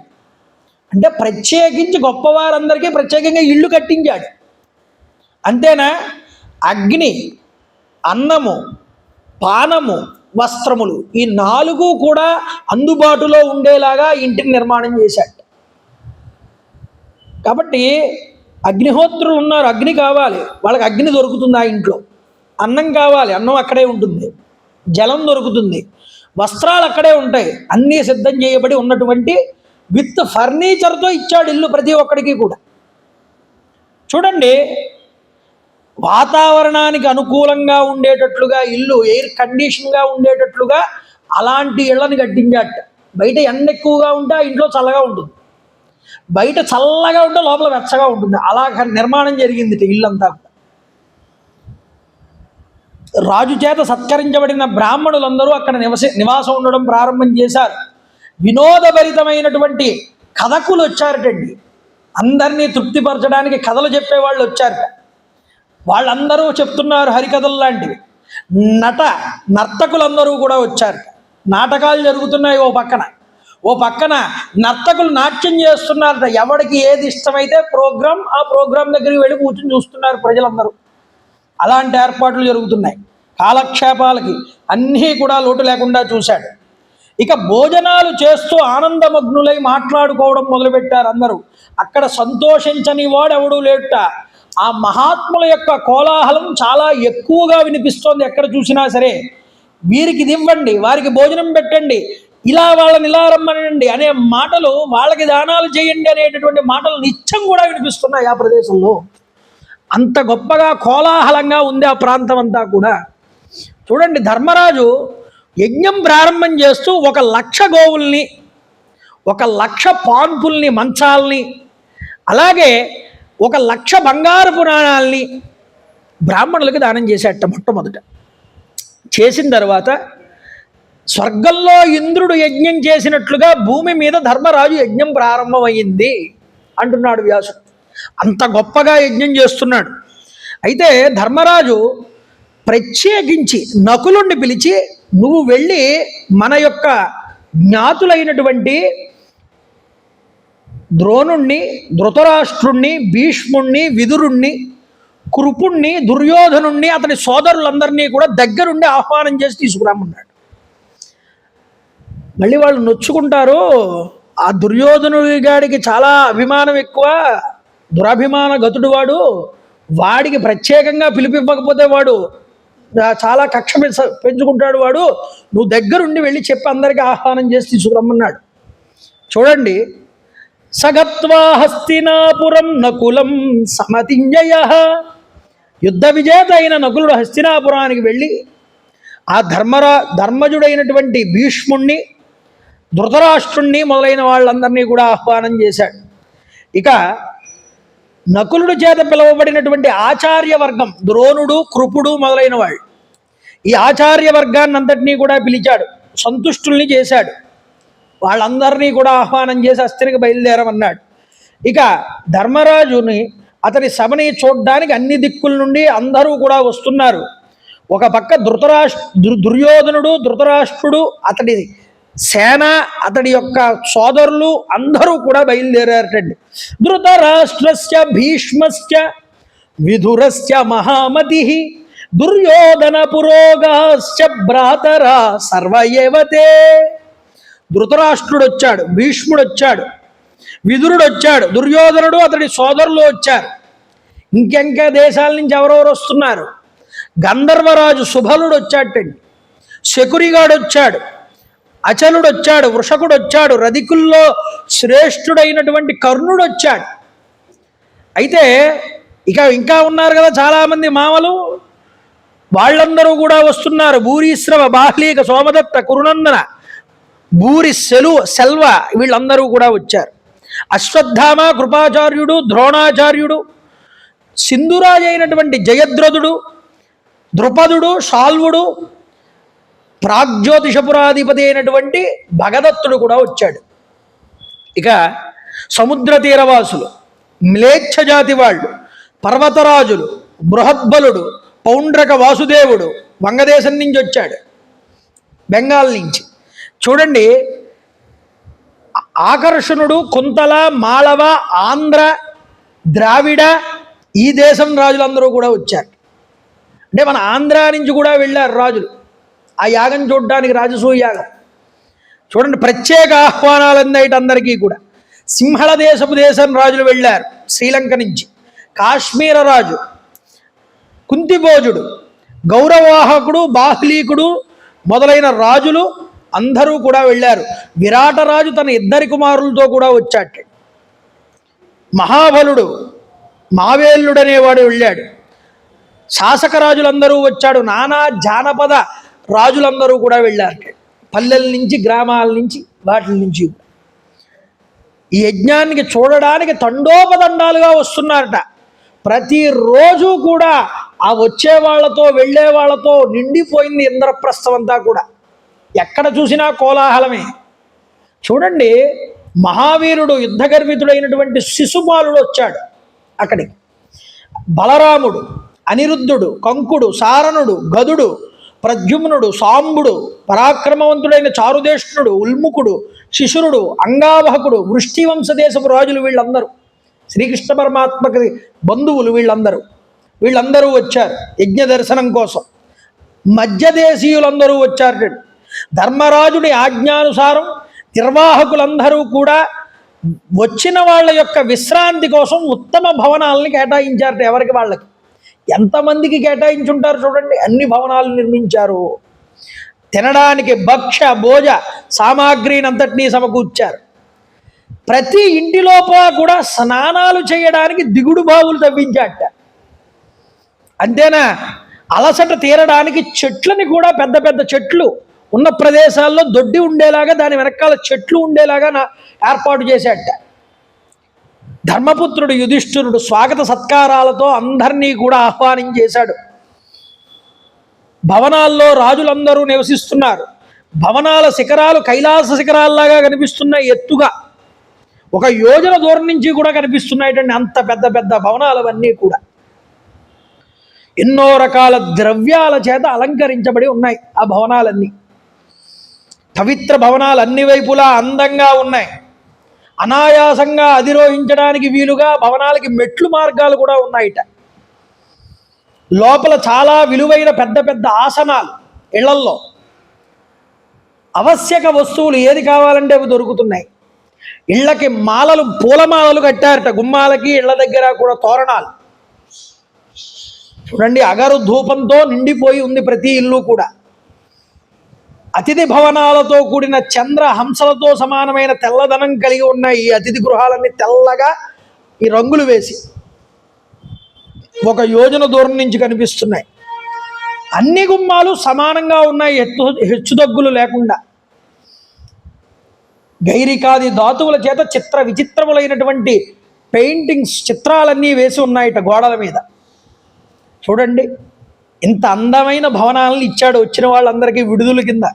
అంటే ప్రత్యేకించి గొప్పవారందరికీ ప్రత్యేకంగా ఇళ్ళు కట్టించాడు. అంతేనా? అగ్ని, అన్నము, పానము, వస్త్రములు, ఈ 4 కూడా అందుబాటులో ఉండేలాగా ఇంటిని నిర్మాణం చేశాడు. కాబట్టి అగ్నిహోత్రులు ఉన్నారు, అగ్ని కావాలి, వాళ్ళకి అగ్ని దొరుకుతుంది ఆ ఇంట్లో. అన్నం కావాలి, అన్నం అక్కడే ఉంటుంది. జలం దొరుకుతుంది, వస్త్రాలు అక్కడే ఉంటాయి. అన్నీ సిద్ధం చేయబడి ఉన్నటువంటి విత్ ఫర్నిచర్తో ఇచ్చాడు ఇల్లు ప్రతి ఒక్కడికి కూడా. చూడండి, వాతావరణానికి అనుకూలంగా ఉండేటట్లుగా ఇల్లు ఎయిర్ కండిషన్గా ఉండేటట్లుగా అలాంటి ఇళ్ళని కట్టించాట. బయట ఎండ ఎక్కువగా ఉంటే ఆ ఇంట్లో చల్లగా ఉంటుంది, బయట చల్లగా ఉంటే లోపల వెచ్చగా ఉంటుంది. అలా నిర్మాణం జరిగింది ఇల్లంతా. రాజు చేత సత్కరించబడిన బ్రాహ్మణులందరూ అక్కడ నివాసం ఉండడం ప్రారంభం చేశారు. వినోదభరితమైనటువంటి కథకులు వచ్చారటండి. అందరినీ తృప్తిపరచడానికి కథలు చెప్పేవాళ్ళు వచ్చారట. వాళ్ళందరూ చెప్తున్నారు హరికథలు లాంటివి. నర్తకులందరూ కూడా వచ్చారు. నాటకాలు జరుగుతున్నాయి ఓ పక్కన నర్తకులు నాట్యం చేస్తున్నారట. ఎవరికి ఏది ఇష్టమైతే ప్రోగ్రాం, ఆ ప్రోగ్రాం దగ్గరికి వెళ్ళి కూర్చొని చూస్తున్నారు ప్రజలందరూ. అలాంటి ఏర్పాట్లు జరుగుతున్నాయి. కాలక్షేపాలకి అన్నీ కూడా లోటు లేకుండా చూశాడు. ఇక భోజనాలు చేస్తూ ఆనందమగ్నులై మాట్లాడుకోవడం మొదలుపెట్టారు అందరూ. అక్కడ సంతోషించని వాడెవడూ లేట. ఆ మహాత్ముల యొక్క కోలాహలం చాలా ఎక్కువగా వినిపిస్తోంది. ఎక్కడ చూసినా సరే వీరికి ఇది ఇవ్వండి, వారికి భోజనం పెట్టండి, ఇలా వాళ్ళని ఇలా రమ్మనండి అనే మాటలు, వాళ్ళకి దానాలు చేయండి అనేటటువంటి మాటలు నిత్యం కూడా వినిపిస్తున్నాయి ఆ ప్రదేశంలో. అంత గొప్పగా కోలాహలంగా ఉంది ఆ ప్రాంతం అంతా కూడా. చూడండి, ధర్మరాజు యజ్ఞం ప్రారంభం చేస్తూ 1,00,000 గోవుల్ని, 1,00,000 పాన్పుల్ని, మంచాల్ని, అలాగే 1,00,000 బంగారపు నాణాల్ని బ్రాహ్మణులకి దానం చేసేట. మొట్టమొదట చేసిన తర్వాత స్వర్గంలో ఇంద్రుడు యజ్ఞం చేసినట్లుగా భూమి మీద ధర్మరాజు యజ్ఞం ప్రారంభమైంది అంటున్నాడు వ్యాసుడు. అంత గొప్పగా యజ్ఞం చేస్తున్నాడు. అయితే ధర్మరాజు ప్రత్యేకించి నకులుణ్ణి పిలిచి, నువ్వు వెళ్ళి మన యొక్క జ్ఞాతులైనటువంటి ద్రోణుణ్ణి, ధృతరాష్ట్రుణ్ణి, భీష్ముణ్ణి, విదురుణ్ణి, కృపుణ్ణి, దుర్యోధనుణ్ణి, అతని సోదరులందరినీ కూడా దగ్గరుండి ఆహ్వానం చేసి తీసుకురామన్నాడు. మళ్ళీ వాళ్ళు నొచ్చుకుంటారు. ఆ దుర్యోధనుడి గాడికి చాలా అభిమానం ఎక్కువ, దురభిమాన గతుడు వాడు, వాడికి ప్రత్యేకంగా పిలిపివ్వకపోతే వాడు చాలా కక్ష పెంచుకుంటాడు వాడు, నువ్వు దగ్గరుండి వెళ్ళి చెప్పి అందరికీ ఆహ్వానం చేసి తీసుకురమ్మన్నాడు. చూడండి, సగత్వా హస్తినాపురం నకులం సమతింజయ. యుద్ధ విజేత అయిన నకులుడు హస్తినాపురానికి వెళ్ళి ఆ ధర్మజుడైనటువంటి భీష్ముణ్ణి, ధృతరాష్ట్రుణ్ణి మొదలైన వాళ్ళందరినీ కూడా ఆహ్వానం చేశాడు. ఇక నకులుడి చేత పిలువబడినటువంటి ఆచార్య వర్గం, ద్రోణుడు, కృపుడు మొదలైన వాళ్ళు, ఈ ఆచార్య వర్గాన్ని అంతటినీ కూడా పిలిచాడు, సంతుష్టుల్ని చేశాడు. వాళ్ళందరినీ కూడా ఆహ్వానం చేసి అస్తినికి బయలుదేరమన్నాడు. ఇక ధర్మరాజుని అతని సభని చూడ్డానికి అన్ని దిక్కుల నుండి అందరూ కూడా వస్తున్నారు. ఒక పక్క దుర్యోధనుడు, ధృతరాష్ట్రుడు, అతడి సేన, అతడి యొక్క సోదరులు అందరూ కూడా బయలుదేరారటండి. ధృతరాష్ట్రస్య భీష్మస్య విధురస్య మహామతి దుర్యోధన పురోగాశ్చ భ్రాతరా సర్వయేవతే. ధృతరాష్ట్రుడు వచ్చాడు, భీష్ముడు వచ్చాడు, విదురుడు వచ్చాడు, దుర్యోధనుడు అతడి సోదరులు వచ్చారు. ఇంకెంకా దేశాల నుంచి ఎవరెవరు వస్తున్నారు? గంధర్వరాజు సుబలుడు వచ్చాటండి, శకురిగాడు వచ్చాడు, అచలుడు వచ్చాడు, వృషకుడు వచ్చాడు, రధికుల్లో శ్రేష్ఠుడైనటువంటి కర్ణుడు వచ్చాడు. అయితే ఇంకా ఉన్నారు కదా చాలామంది మామలు, వాళ్ళందరూ కూడా వస్తున్నారు. భూరిశ్రవ, బాహ్లీక, సోమదత్త, కురునందన, భూరి, సెల్వ వీళ్ళందరూ కూడా వచ్చారు. అశ్వత్థామ, కృపాచార్యుడు, ద్రోణాచార్యుడు, సింధురాజు అయినటువంటి జయద్రథుడు, ద్రుపదుడు, శాల్వుడు, ప్రాగ్జ్యోతిషపురాధిపతి అయినటువంటి భగదత్తుడు కూడా వచ్చాడు. ఇక సముద్ర తీరవాసులు, మ్లేచ్ఛ జాతి వాళ్ళు, పర్వతరాజులు, బృహద్బలుడు, పౌండ్రక వాసుదేవుడు వంగదేశం నుంచి వచ్చాడు, బెంగాల్ నుంచి. చూడండి, ఆకర్షణుడు, కుంతల, మాళవ, ఆంధ్ర, ద్రావిడ ఈ దేశం రాజులందరూ కూడా వచ్చారు. అంటే మన ఆంధ్ర నుంచి కూడా వెళ్ళారు రాజులు ఆ యాగం చూడడానికి, రాజసూయ యాగం. చూడండి, ప్రత్యేక ఆహ్వానాలు అందాయి అందరికీ కూడా. సింహళ దేశం రాజులు వెళ్ళారు శ్రీలంక నుంచి. కాశ్మీర రాజు కుంతిభోజుడు, గౌరవాహకుడు, బాహ్లీకుడు మొదలైన రాజులు అందరూ కూడా వెళ్ళారు. విరాటరాజు తన ఇద్దరి కుమారులతో కూడా వచ్చాట. మహాబలుడు మావేల్లుడనేవాడు వెళ్ళాడు. శాసక రాజులందరూ వచ్చాడు. నానా జానపద రాజులందరూ కూడా వెళ్ళారు, పల్లెల నుంచి, గ్రామాల నుంచి, వాటి నుంచి. ఈ యజ్ఞానికి చూడడానికి తండోపదండాలుగా వస్తున్నారట. ప్రతిరోజు కూడా ఆ వచ్చే వాళ్ళతో వెళ్ళే వాళ్ళతో నిండిపోయింది ఇంద్రప్రస్థం అంతా కూడా. ఎక్కడ చూసినా కోలాహలమే. చూడండి, మహావీరుడు, యుద్ధగర్వితుడైనటువంటి శిశుపాలుడు వచ్చాడు అక్కడికి. బలరాముడు, అనిరుద్ధుడు, కంకుడు, సారణుడు, గదుడు, ప్రద్యుమ్నుడు, సాంబుడు, పరాక్రమవంతుడైన చారుదేష్ణుడు, ఉల్ముకుడు, శిశురుడు, అంగావహకుడు, వృష్టివంశదేశపు రాజులు వీళ్ళందరూ, శ్రీకృష్ణ పరమాత్మకి బంధువులు వీళ్ళందరూ వచ్చారు యజ్ఞ దర్శనం కోసం. మధ్యదేశీయులందరూ వచ్చారు. ధర్మరాజుడి ఆజ్ఞానుసారం నిర్వాహకులందరూ కూడా వచ్చిన వాళ్ళ యొక్క విశ్రాంతి కోసం ఉత్తమ భవనాలని కేటాయించారట. ఎవరికి వాళ్ళకి ఎంతమందికి కేటాయించుంటారు చూడండి, అన్ని భవనాలు నిర్మించారు. తినడానికి భక్ష్య భోజ సామాగ్రిని అంతటినీ సమకూర్చారు. ప్రతి ఇంటిలోపల కూడా స్నానాలు చేయడానికి దిగుడు బావులు తవ్వించాట. అంతేనా, అలసట తీరడానికి చెట్లని కూడా, పెద్ద పెద్ద చెట్లు ఉన్న ప్రదేశాల్లో దొడ్డి ఉండేలాగా, దాని వెనకాల చెట్లు ఉండేలాగా ఏర్పాటు చేశాట. ధర్మపుత్రుడు యుధిష్ఠిరుడు స్వాగత సత్కారాలతో అందరినీ కూడా ఆహ్వానించేశాడు. భవనాల్లో రాజులందరూ నివసిస్తున్నారు. భవనాల శిఖరాలు కైలాస శిఖరాల్లాగా కనిపిస్తున్నాయి, ఎత్తుగా 1 యోజన దూరం నుంచి కూడా కనిపిస్తున్నాయిటండి. అంత పెద్ద పెద్ద భవనాలు అవన్నీ కూడా ఎన్నో రకాల ద్రవ్యాల చేత అలంకరించబడి ఉన్నాయి. ఆ భవనాలన్నీ పవిత్ర భవనాలు, అన్ని వైపులా అందంగా ఉన్నాయి. అనాయాసంగా అధిరోహించడానికి వీలుగా భవనాలకి మెట్లు మార్గాలు కూడా ఉన్నాయిట. లోపల చాలా విలువైన పెద్ద పెద్ద ఆసనాలు, ఇళ్లల్లో ఆవశ్యక వస్తువులు ఏది కావాలంటే అవి దొరుకుతున్నాయి. ఇళ్ళకి మాలలు, పూలమాలలు కట్టారట. గుమ్మాలకి, ఇళ్ల దగ్గర కూడా తోరణాలు. చూడండి, అగరు ధూపంతో నిండిపోయి ఉంది ప్రతి ఇల్లు కూడా. అతిథి భవనాలతో కూడిన చంద్ర హంసలతో సమానమైన తెల్లదనం కలిగి ఉన్నాయి ఈ అతిథి గృహాలన్నీ. తెల్లగా ఈ రంగులు వేసి 1 యోజన దూరం నుంచి కనిపిస్తున్నాయి. ఆ, అన్ని గుమ్మాలు సమానంగా ఉన్నాయి, హెచ్చుతగ్గులు లేకుండా. గైరికాది ధాతువుల చేత చిత్ర విచిత్రములైనటువంటి పెయింటింగ్స్, చిత్రాలన్నీ వేసి ఉన్నాయట గోడల మీద. చూడండి, ఇంత అందమైన భవనాలను ఇచ్చాడు వచ్చిన వాళ్ళందరికీ విడుదల కింద.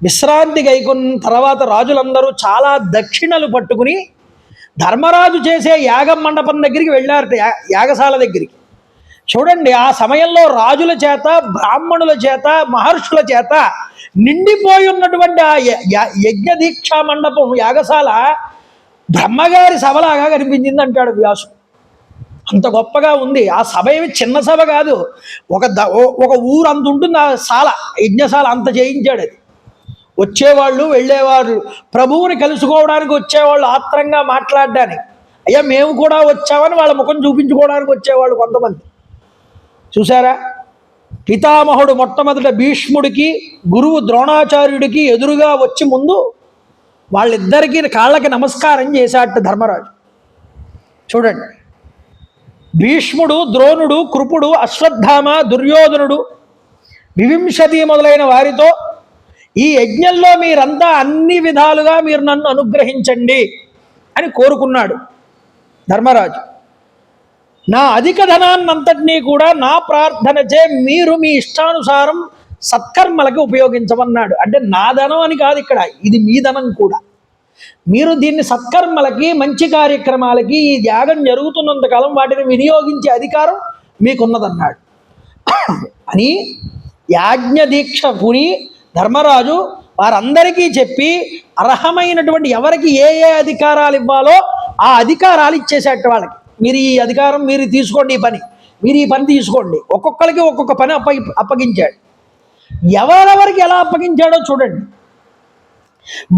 విశ్రాంతి గైకొన్న తర్వాత రాజులందరూ చాలా దక్షిణలు పట్టుకుని ధర్మరాజు చేసే యాగం మండపం దగ్గరికి వెళ్ళారట, యాగశాల దగ్గరికి. చూడండి, ఆ సమయంలో రాజుల చేత, బ్రాహ్మణుల చేత, మహర్షుల చేత నిండిపోయి ఉన్నటువంటి ఆ యజ్ఞదీక్షా మండపం, యాగశాల బ్రహ్మగారి సభలాగా కనిపించింది అంటాడు వ్యాసుడు. అంత గొప్పగా ఉంది ఆ సభ. ఏమి చిన్న సభ కాదు, ఒక ఊరు అంత ఉంటుంది ఆ శాల, యజ్ఞశాల అంత చేయించాడు. అది వచ్చేవాళ్ళు వెళ్ళేవాళ్ళు, ప్రభువుని కలుసుకోవడానికి వచ్చేవాళ్ళు, ఆత్రంగా మాట్లాడడానికి, అయ్యా మేము కూడా వచ్చామని వాళ్ళ ముఖం చూపించుకోవడానికి వచ్చేవాళ్ళు కొంతమంది. చూసారా, పితామహుడు మొట్టమొదట భీష్ముడికి, గురువు ద్రోణాచార్యుడికి ఎదురుగా వచ్చి ముందు వాళ్ళిద్దరికీ కాళ్ళకి నమస్కారం చేశాట ధర్మరాజు. చూడండి, భీష్ముడు, ద్రోణుడు, కృపుడు, అశ్వత్థామ, దుర్యోధనుడు, వివింశతి మొదలైన వారితో ఈ యజ్ఞంలో మీరంతా అన్ని విధాలుగా మీరు నన్ను అనుగ్రహించండి అని కోరుకున్నాడు ధర్మరాజు. నా అధిక ధనాన్నంతటినీ కూడా నా ప్రార్థనచే మీరు మీ ఇష్టానుసారం సత్కర్మలకు ఉపయోగించమన్నాడు. అంటే నా ధనం అని కాదు ఇక్కడ, ఇది మీ ధనం కూడా. మీరు దీన్ని సత్కర్మలకి, మంచి కార్యక్రమాలకి, ఈ యాగం జరుగుతున్నంతకాలం వాటిని వినియోగించే అధికారం మీకున్నదన్నాడు అని యాజ్ఞ దీక్ష పుని ధర్మరాజు వారందరికీ చెప్పి అర్హమైనటువంటి ఎవరికి ఏ ఏ అధికారాలు ఇవ్వాలో ఆ అధికారాలు ఇచ్చేసేట వాళ్ళకి. మీరు ఈ అధికారం మీరు తీసుకోండి, ఈ పని మీరు ఈ పని తీసుకోండి. ఒక్కొక్కరికి ఒక్కొక్క పని అప్పగించాడు. ఎవరెవరికి ఎలా అప్పగించాడో చూడండి.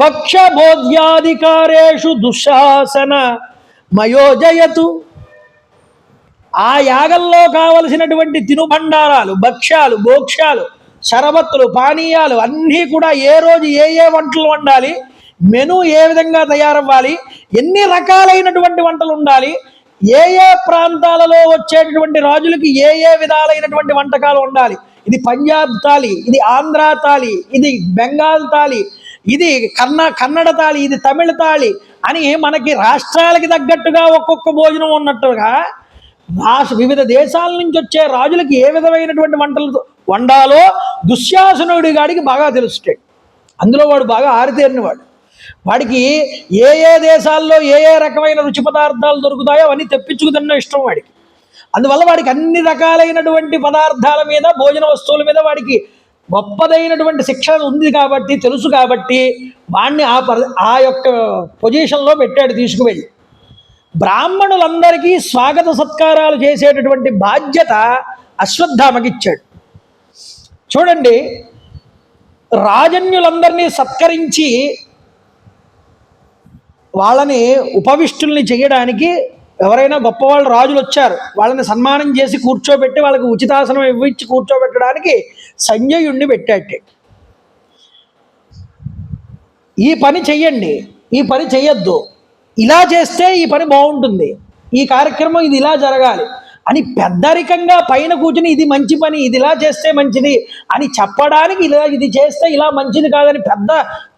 భక్ష బోధ్యాధికారేషు దుశ్శాసన మయోజయతు. ఆ యాగంలో కావలసినటువంటి తినుబండారాలు, భక్ష్యాలు, భోక్ష్యాలు, శరబత్తులు, పానీయాలు అన్నీ కూడా ఏ రోజు ఏ ఏ వంటలు వండాలి, మెను ఏ విధంగా తయారవ్వాలి, ఎన్ని రకాలైనటువంటి వంటలు ఉండాలి, ఏ ఏ ప్రాంతాలలో వచ్చేటటువంటి రాజులకి ఏ ఏ విధాలైనటువంటి వంటకాలు ఉండాలి, ఇది పంజాబ్ తాళి, ఇది ఆంధ్ర తాళి, ఇది బెంగాల్ తాళి, ఇది కన్నడ తాళి, ఇది తమిళ తాళి అని మనకి రాష్ట్రాలకి తగ్గట్టుగా ఒక్కొక్క భోజనం ఉన్నట్టుగా వివిధ దేశాల నుంచి వచ్చే రాజులకి ఏ విధమైనటువంటి వంటలు వండాలో దుశ్శాసనుడి గాడికి బాగా తెలుస్తాడు. అందులో వాడు బాగా ఆరితేరినవాడు. వాడికి ఏ ఏ దేశాల్లో ఏ ఏ రకమైన రుచి పదార్థాలు దొరుకుతాయో అవన్నీ తెప్పించుకు తిన్న ఇష్టం వాడికి. అందువల్ల వాడికి అన్ని రకాలైనటువంటి పదార్థాల మీద, భోజన వస్తువుల మీద వాడికి గొప్పదైనటువంటి శిక్షణ ఉంది కాబట్టి, తెలుసు కాబట్టి వాడిని ఆ యొక్క పొజిషన్లో పెట్టాడు తీసుకువెళ్ళి. బ్రాహ్మణులందరికీ స్వాగత సత్కారాలు చేసేటటువంటి బాధ్యత అశ్వత్థామకి ఇచ్చాడు. చూడండి, రాజన్యులందరినీ సత్కరించి వాళ్ళని ఉపవిష్టుల్ని చేయడానికి ఎవరైనా గొప్పవాళ్ళు రాజులు వచ్చారు, వాళ్ళని సన్మానం చేసి కూర్చోబెట్టి వాళ్ళకి ఉచితాసనం ఇవ్వించి కూర్చోబెట్టడానికి సంజయుణ్ణి పెట్టాడు. ఈ పని చెయ్యండి, ఈ పని చెయ్యొద్దు, ఇలా చేస్తే ఈ పని బాగుంటుంది, ఈ కార్యక్రమం ఇది ఇలా జరగాలి అని పెద్దరికంగా పైన కూర్చుని ఇది మంచి పని, ఇది ఇలా చేస్తే మంచిది అని చెప్పడానికి, ఇలా ఇది చేస్తే ఇలా మంచిది కాదని పెద్ద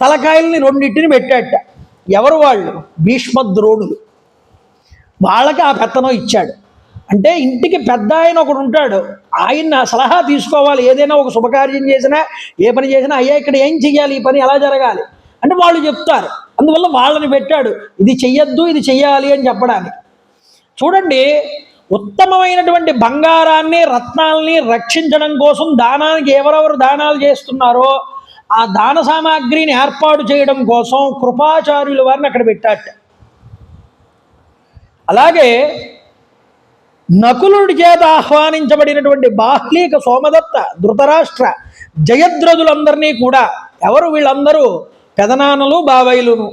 తలకాయల్ని రెండింటిని పెట్టాట. ఎవరు వాళ్ళు? భీష్మద్రోణులు. వాళ్ళకి ఆ పెత్తనం ఇచ్చాడు. అంటే ఇంటికి పెద్ద ఆయన ఒకడు ఉంటాడు, ఆయన సలహా తీసుకోవాలి. ఏదైనా ఒక శుభకార్యం చేసినా, ఏ పని చేసినా, అయ్యా ఇక్కడ ఏం చెయ్యాలి, ఈ పని ఎలా జరగాలి అంటే వాళ్ళు చెప్తారు. అందువల్ల వాళ్ళని పెట్టాడు, ఇది చెయ్యొద్దు, ఇది చెయ్యాలి అని చెప్పడానికి. చూడండి, ఉత్తమమైనటువంటి బంగారాన్ని, రత్నాల్ని రక్షించడం కోసం దానానికి ఎవరెవరు దానాలు చేస్తున్నారో ఆ దాన సామాగ్రిని ఏర్పాటు చేయడం కోసం కృపాచార్యుల వారిని అక్కడ పెట్టాట. అలాగే నకులుడి చేత ఆహ్వానించబడినటువంటి బాహ్లీక, సోమదత్త, ధృతరాష్ట్ర, జయద్రథులందరినీ కూడా, ఎవరు వీళ్ళందరూ? పెదనాన్నలు, బావైలును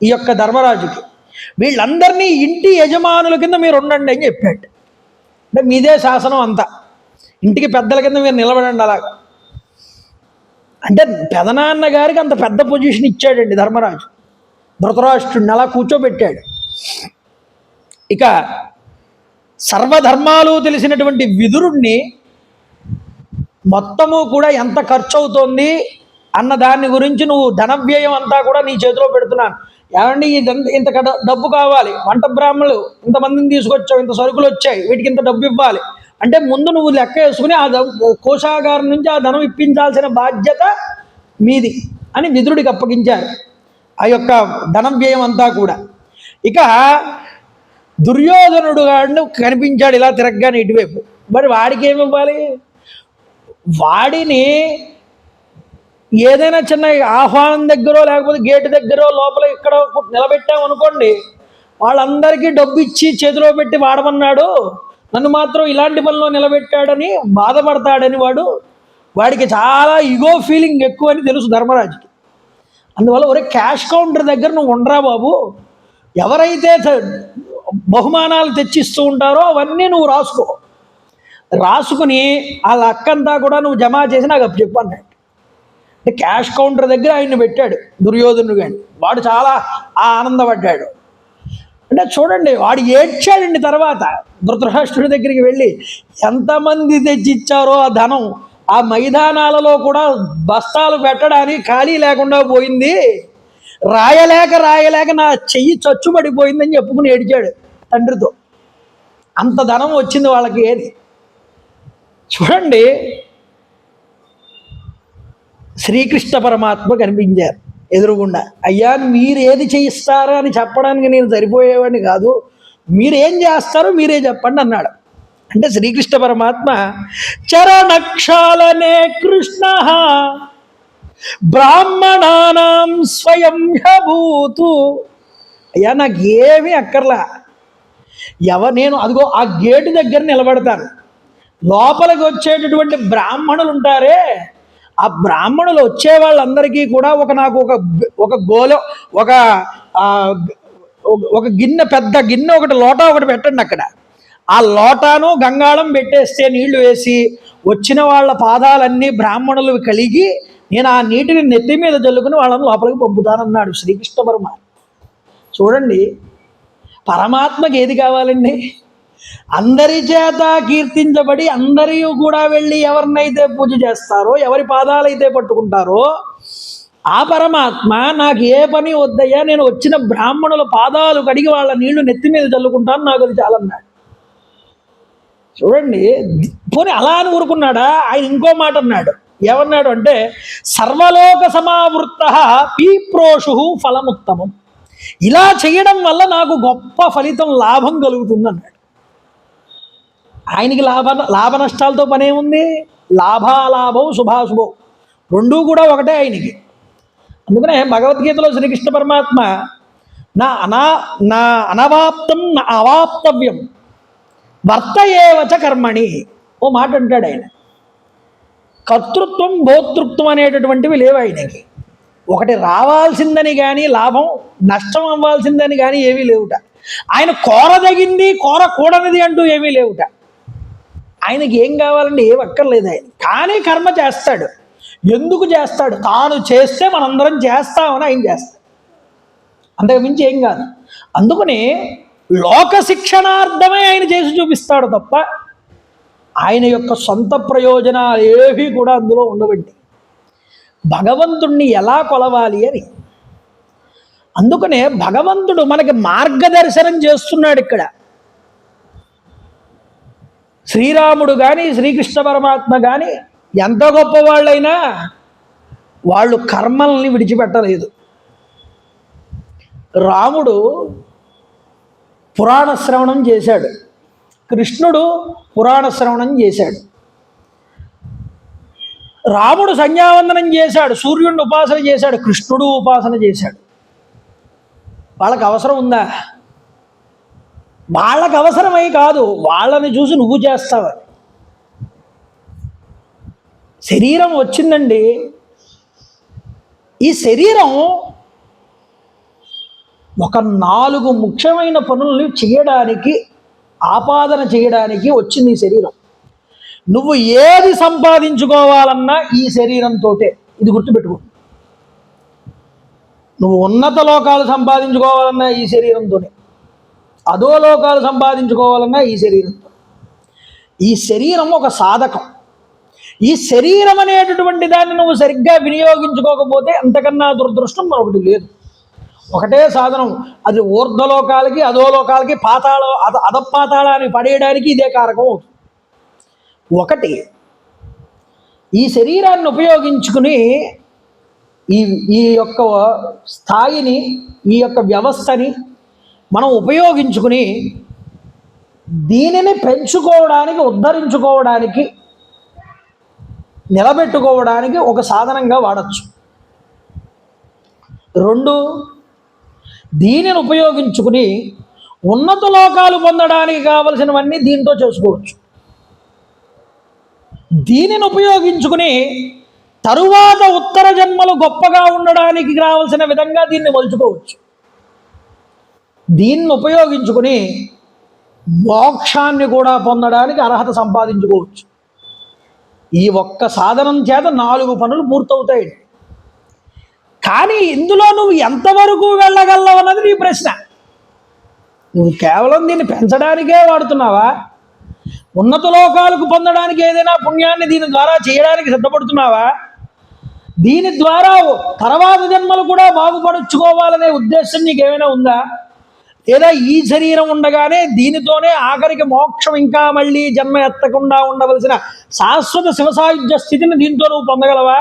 ఈ యొక్క ధర్మరాజుకి. వీళ్ళందరినీ ఇంటి యజమానుల కింద మీరు ఉండండి అని చెప్పాడు. అంటే మీదే శాసనం అంతా, ఇంటికి పెద్దల కింద మీరు నిలబడండి. అలాగా అంటే పెదనాన్న గారికి అంత పెద్ద పొజిషన్ ఇచ్చాడండి ధర్మరాజు. ధృతరాష్ట్రుడిని అలా కూర్చోబెట్టాడు. ఇక సర్వధర్మాలు తెలిసినటువంటి విదురుణ్ణి మొత్తము కూడా ఎంత ఖర్చు అవుతోంది, అన్న దాని గురించి నువ్వు ధన వ్యయం అంతా కూడా నీ చేతిలో పెడుతున్నాను. ఏమండి ఇంత డబ్బు కావాలి, వంట బ్రాహ్మణులు ఇంతమందిని తీసుకొచ్చావు, ఇంత సరుకులు వచ్చాయి, వీటికి ఇంత డబ్బు ఇవ్వాలి అంటే ముందు నువ్వు లెక్క వేసుకుని ఆ కోశాగారం నుంచి ఆ ధనం ఇప్పించాల్సిన బాధ్యత మీది అని విదురుడికి అప్పగించారు ఆ యొక్క ధన వ్యయం అంతా కూడా. ఇక దుర్యోధనుడు గాడు కనిపించాడు ఇలా తిరగగానే ఇటువైపు. మరి వాడికి ఏమి ఇవ్వాలి? వాడిని ఏదైనా చిన్న ఆహ్వానం దగ్గర లేకపోతే గేటు దగ్గర లోపల ఇక్కడ నిలబెట్టామనుకోండి, వాళ్ళందరికీ డబ్బు ఇచ్చి చేతిలో పెట్టి వాడమన్నాడు, నన్ను మాత్రం ఇలాంటి పనిలో నిలబెట్టాడని బాధపడతాడని వాడికి చాలా ఈగో ఫీలింగ్ ఎక్కువ అని తెలుసు ధర్మరాజుకి. అందువల్ల ఒరే క్యాష్ కౌంటర్ దగ్గర నువ్వు ఉండరా బాబు, ఎవరైతే బహుమానాలు తెచ్చిస్తూ ఉంటారో అవన్నీ నువ్వు రాసుకుని ఆ లక్కంతా కూడా నువ్వు జమ చేసి నాకు అప్పు చెప్పు అన్నాడు. అంటే క్యాష్ కౌంటర్ దగ్గర ఆయన్ని పెట్టాడు దుర్యోధనుడు గాని. వాడు చాలా ఆనందపడ్డాడు. అంటే చూడండి, వాడు ఏడ్చాడండి. తర్వాత ధృతరాష్ట్రుడి దగ్గరికి వెళ్ళి ఎంతమంది తెచ్చిచ్చారో ఆ ధనం, ఆ మైదానాలలో కూడా బస్తాలు పెట్టడానికి ఖాళీ లేకుండా పోయింది, రాయలేక నా చెయ్యి చచ్చుబడిపోయిందని చెప్పుకుని ఏడిచాడు తండ్రితో. అంత ధనం వచ్చింది వాళ్ళకి. ఏది చూడండి, శ్రీకృష్ణ పరమాత్మ కనిపించారు ఎదురుగుండా. అయ్యా మీరు ఏది చేయిస్తారో అని చెప్పడానికి నేను సరిపోయేవాడిని కాదు, మీరేం చేస్తారో మీరే చెప్పండి అన్నాడు. అంటే శ్రీకృష్ణ పరమాత్మ చరణక్షాళనే కృష్ణ బ్రాహ్మణానాం స్వయం భూతు. అయ్యా నాకు ఏమీ అక్కర్లా, నేను అదిగో ఆ గేటు దగ్గర నిలబడతాను, లోపలికి వచ్చేటటువంటి బ్రాహ్మణులు ఉంటారే, ఆ బ్రాహ్మణులు వచ్చే వాళ్ళందరికీ కూడా నాకు ఒక గోలెం, ఒక గిన్నె, పెద్ద గిన్నె ఒకటి, లోటా ఒకటి పెట్టండి అక్కడ. ఆ లోటాను గంగాళం పెట్టేస్తే నీళ్లు వేసి వచ్చిన వాళ్ళ పాదాలన్నీ బ్రాహ్మణులు కలిగి నేను ఆ నీటిని నెత్తి మీద జల్లుకుని వాళ్ళని లోపలికి పంపుతానన్నాడు శ్రీకృష్ణ పరమాత్మ. చూడండి, పరమాత్మకి ఏది కావాలండి? అందరి చేత కీర్తించబడి అందరూ కూడా వెళ్ళి ఎవరినైతే పూజ చేస్తారో, ఎవరి పాదాలైతే పట్టుకుంటారో ఆ పరమాత్మ నాకు ఏ పని వద్దయ్యా, నేను వచ్చిన బ్రాహ్మణుల పాదాలు కడిగి వాళ్ళ నీళ్లు నెత్తి మీద చల్లుకుంటాను, నాకు అది చాలన్నాడు. చూడండి, పోనీ అలా అని ఊరుకున్నాడా? ఆయన ఇంకో మాట అన్నాడు. ఏమన్నాడు అంటే సర్వలోక సమావృత్త పీప్రోషు ఫలముత్తమం. ఇలా చేయడం వల్ల నాకు గొప్ప ఫలితం, లాభం కలుగుతుంది అన్నాడు. ఆయనకి లాభ నష్టాలతో పనేముంది? లాభాలాభం శుభాశుభం రెండూ కూడా ఒకటే ఆయనకి. అందుకనే భగవద్గీతలో శ్రీకృష్ణ పరమాత్మ నా అనవాప్తం నా అవాప్తవ్యం వర్తయేవచ కర్మణి ఓ మాట అంటాడు ఆయన. కర్తృత్వం భోతృత్వం అనేటటువంటివి లేవు ఆయనకి. ఒకటి రావాల్సిందని కానీ లాభం, నష్టం అవ్వాల్సిందని కానీ ఏమీ లేవుట. ఆయన కోరదగింది కోరకూడనిది అంటూ ఏమీ లేవుట. ఆయనకి ఏం కావాలంటే ఏం అక్కర్లేదు ఆయన. కానీ కర్మ చేస్తాడు. ఎందుకు చేస్తాడు? తాను చేస్తే మనందరం చేస్తామని ఆయన చేస్తాడు, అంతకు మించి ఏం కాదు. అందుకని లోక శిక్షణార్థమే ఆయన చేసి చూపిస్తాడు తప్ప ఆయన యొక్క సొంత ప్రయోజనాలు ఏవి కూడా అందులో ఉండవండి. భగవంతుణ్ణి ఎలా కొలవాలి అని. అందుకనే భగవంతుడు మనకి మార్గదర్శనం చేస్తున్నాడు ఇక్కడ. శ్రీరాముడు కానీ శ్రీకృష్ణ పరమాత్మ కానీ ఎంత గొప్పవాళ్ళైనా వాళ్ళు కర్మల్ని విడిచిపెట్టలేదు. రాముడు పురాణ శ్రవణం చేశాడు, కృష్ణుడు పురాణ శ్రవణం చేశాడు. రాముడు సంధ్యావందనం చేశాడు, సూర్యుడిని ఉపాసన చేశాడు, కృష్ణుడు ఉపాసన చేశాడు. వాళ్ళకి అవసరం ఉందా? వాళ్ళకి అవసరమై కాదు, వాళ్ళని చూసి నువ్వు చేస్తావని. శరీరం వచ్చిందండి, ఈ శరీరం ఒక 4 ముఖ్యమైన పనుల్ని చేయడానికి, ఆపాదన చేయడానికి వచ్చింది ఈ శరీరం. నువ్వు ఏది సంపాదించుకోవాలన్నా ఈ శరీరంతో, ఇది గుర్తుపెట్టుకో. నువ్వు ఉన్నత లోకాలు సంపాదించుకోవాలన్నా ఈ శరీరంతోనే, అదో లోకాలు సంపాదించుకోవాలన్నా ఈ శరీరంతో. ఈ శరీరం ఒక సాధకం. ఈ శరీరం అనేటటువంటి దాన్ని నువ్వు సరిగ్గా వినియోగించుకోకపోతే అంతకన్నా దురదృష్టం మరొకటి లేదు. ఒకటే సాధనం, అది ఊర్ధ్వలోకాలకి అధోలోకాలకి అధపాతాళాన్ని పడేయడానికి ఇదే కారకం అవుతుంది. ఒకటి, ఈ శరీరాన్ని ఉపయోగించుకుని ఈ యొక్క స్థాయిని, ఈ యొక్క వ్యవస్థని మనం ఉపయోగించుకుని దీనిని పెంచుకోవడానికి, ఉద్ధరించుకోవడానికి, నిలబెట్టుకోవడానికి ఒక సాధనంగా వాడచ్చు. రెండు, దీనిని ఉపయోగించుకుని ఉన్నత లోకాలు పొందడానికి కావలసినవన్నీ దీంతో చేసుకోవచ్చు. దీనిని ఉపయోగించుకుని తరువాత ఉత్తర జన్మలు గొప్పగా ఉండడానికి కావలసిన విధంగా దీన్ని మలుచుకోవచ్చు. దీన్ని ఉపయోగించుకుని మోక్షాన్ని కూడా పొందడానికి అర్హత సంపాదించుకోవచ్చు. ఈ ఒక్క సాధనం చేత 4 పనులు పూర్తవుతాయి. కానీ ఇందులో నువ్వు ఎంతవరకు వెళ్ళగలవు అన్నది నీ ప్రశ్న. నువ్వు కేవలం దీన్ని పెంచడానికే వాడుతున్నావా? ఉన్నత లోకాలకు పొందడానికి ఏదైనా పుణ్యాన్ని దీని ద్వారా చేయడానికి సిద్ధపడుతున్నావా? దీని ద్వారా తర్వాత జన్మలు కూడా బాగుపరుచుకోవాలనే ఉద్దేశం నీకేమైనా ఉందా? లేదా ఈ శరీరం ఉండగానే దీనితోనే ఆఖరికి మోక్షం, ఇంకా మళ్ళీ జన్మ ఎత్తకుండా ఉండవలసిన శాశ్వత శివసాయుధ్య స్థితిని దీంతో నువ్వు పొందగలవా?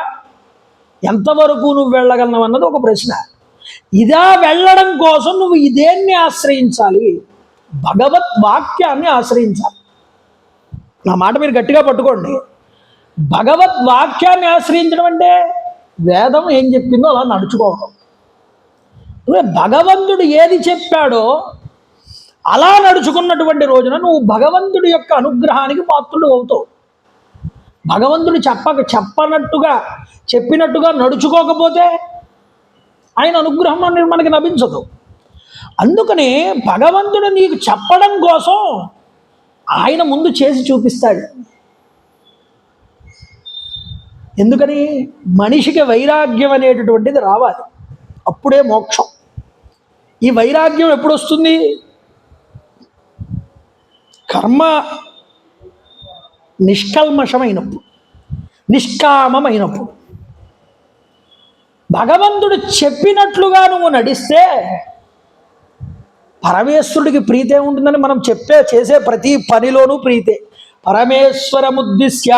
ఎంతవరకు నువ్వు వెళ్ళగలవు అన్నది ఒక ప్రశ్న. ఇదా వెళ్ళడం కోసం నువ్వు ఇదేన్ని ఆశ్రయించాలి? భగవత్ వాక్యాన్ని ఆశ్రయించాలి. నా మాట మీరు గట్టిగా పట్టుకోండి. భగవద్ వాక్యాన్ని ఆశ్రయించడం అంటే వేదం ఏం చెప్పిందో అలా నడుచుకోవడం. భగవంతుడు ఏది చెప్పాడో అలా నడుచుకున్నటువంటి రోజున నువ్వు భగవంతుడి యొక్క అనుగ్రహానికి పాత్రుడు అవుతావు. భగవంతుడు చెప్పినట్టుగా నడుచుకోకపోతే ఆయన అనుగ్రహం మనకి లభించదు. అందుకని భగవంతుడు నీకు చెప్పడం కోసం ఆయన ముందు చేసి చూపిస్తాడు. ఎందుకని? మనిషికి వైరాగ్యం అనేటటువంటిది రావాలి, అప్పుడే మోక్షం. ఈ వైరాగ్యం ఎప్పుడు వస్తుంది? కర్మ నిష్కల్మషమైనప్పుడు, నిష్కామమైనప్పుడు. భగవంతుడు చెప్పినట్లుగా నువ్వు నడిస్తే పరమేశ్వరుడికి ప్రీతే ఉంటుందని మనం చేసే ప్రతి పనిలోనూ ప్రీతే. పరమేశ్వరముద్దిశ్య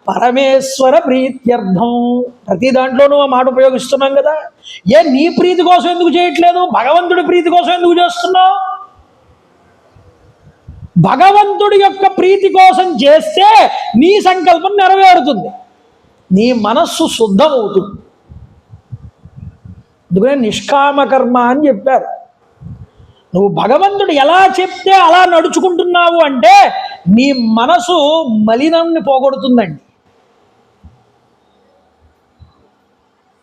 పరమేశ్వర ప్రీత్యర్థం. ప్రతి దాంట్లోనూ ఆ మాట ఉపయోగిస్తున్నాం కదా. నీ ప్రీతి కోసం ఎందుకు చేయట్లేదు? భగవంతుడి ప్రీతి కోసం ఎందుకు చేస్తున్నావు? భగవంతుడి యొక్క ప్రీతి కోసం చేస్తే నీ సంకల్పం నెరవేరుతుంది, నీ మనస్సు శుద్ధమవుతుంది. అందుకనే నిష్కామకర్మ అని చెప్పారు. నువ్వు భగవంతుడు ఎలా చెప్తే అలా నడుచుకుంటున్నావు అంటే నీ మనసు మలినాన్ని పోగొడుతుందండి.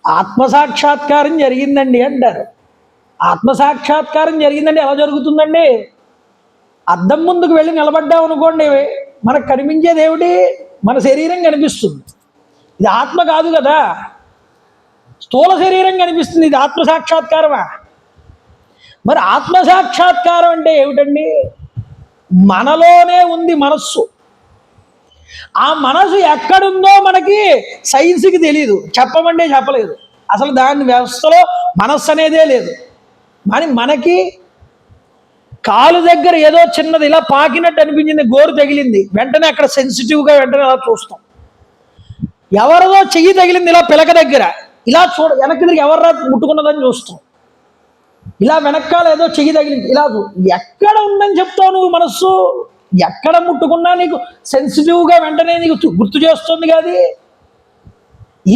ఆత్మసాక్షాత్కారం జరిగిందండి అంటారు. ఆత్మసాక్షాత్కారం జరిగిందండి ఎలా జరుగుతుందండి? అద్దం ముందుకు వెళ్ళి నిలబడ్డావు అనుకోండి, మనకు కనిపించేది ఏమిటి? మన శరీరం కనిపిస్తుంది. ఇది ఆత్మ కాదు కదా, స్థూల శరీరం కనిపిస్తుంది. ఇది ఆత్మసాక్షాత్కారమా? మరి ఆత్మసాక్షాత్కారం అంటే ఏమిటండి? మనలోనే ఉంది మనస్సు. ఆ మనసు ఎక్కడుందో మనకి సైన్స్కి తెలియదు, చెప్పమంటే చెప్పలేదు. అసలు దాని వ్యవస్థలో మనస్సు అనేదే లేదు. మరి మనకి కాలు దగ్గర ఏదో చిన్నది ఇలా పాకినట్టు అనిపించింది, గోరు తగిలింది, వెంటనే అక్కడ సెన్సిటివ్గా వెంటనే అలా చూస్తాం. ఎవరిదో చెయ్యి తగిలింది ఇలా పిలక దగ్గర, ఇలా వెనక్కి తిరిగి ఎవర్రా ముట్టుకున్నదని చూస్తాం. ఇలా వెనకాల ఏదో చెయ్యి తగిలింది, ఇలా ఎక్కడ ఉందని చెప్తావు నువ్వు? మనస్సు ఎక్కడ ముట్టుకున్నా నీకు సెన్సిటివ్గా వెంటనే నీకు గుర్తు చేస్తుంది కాదు.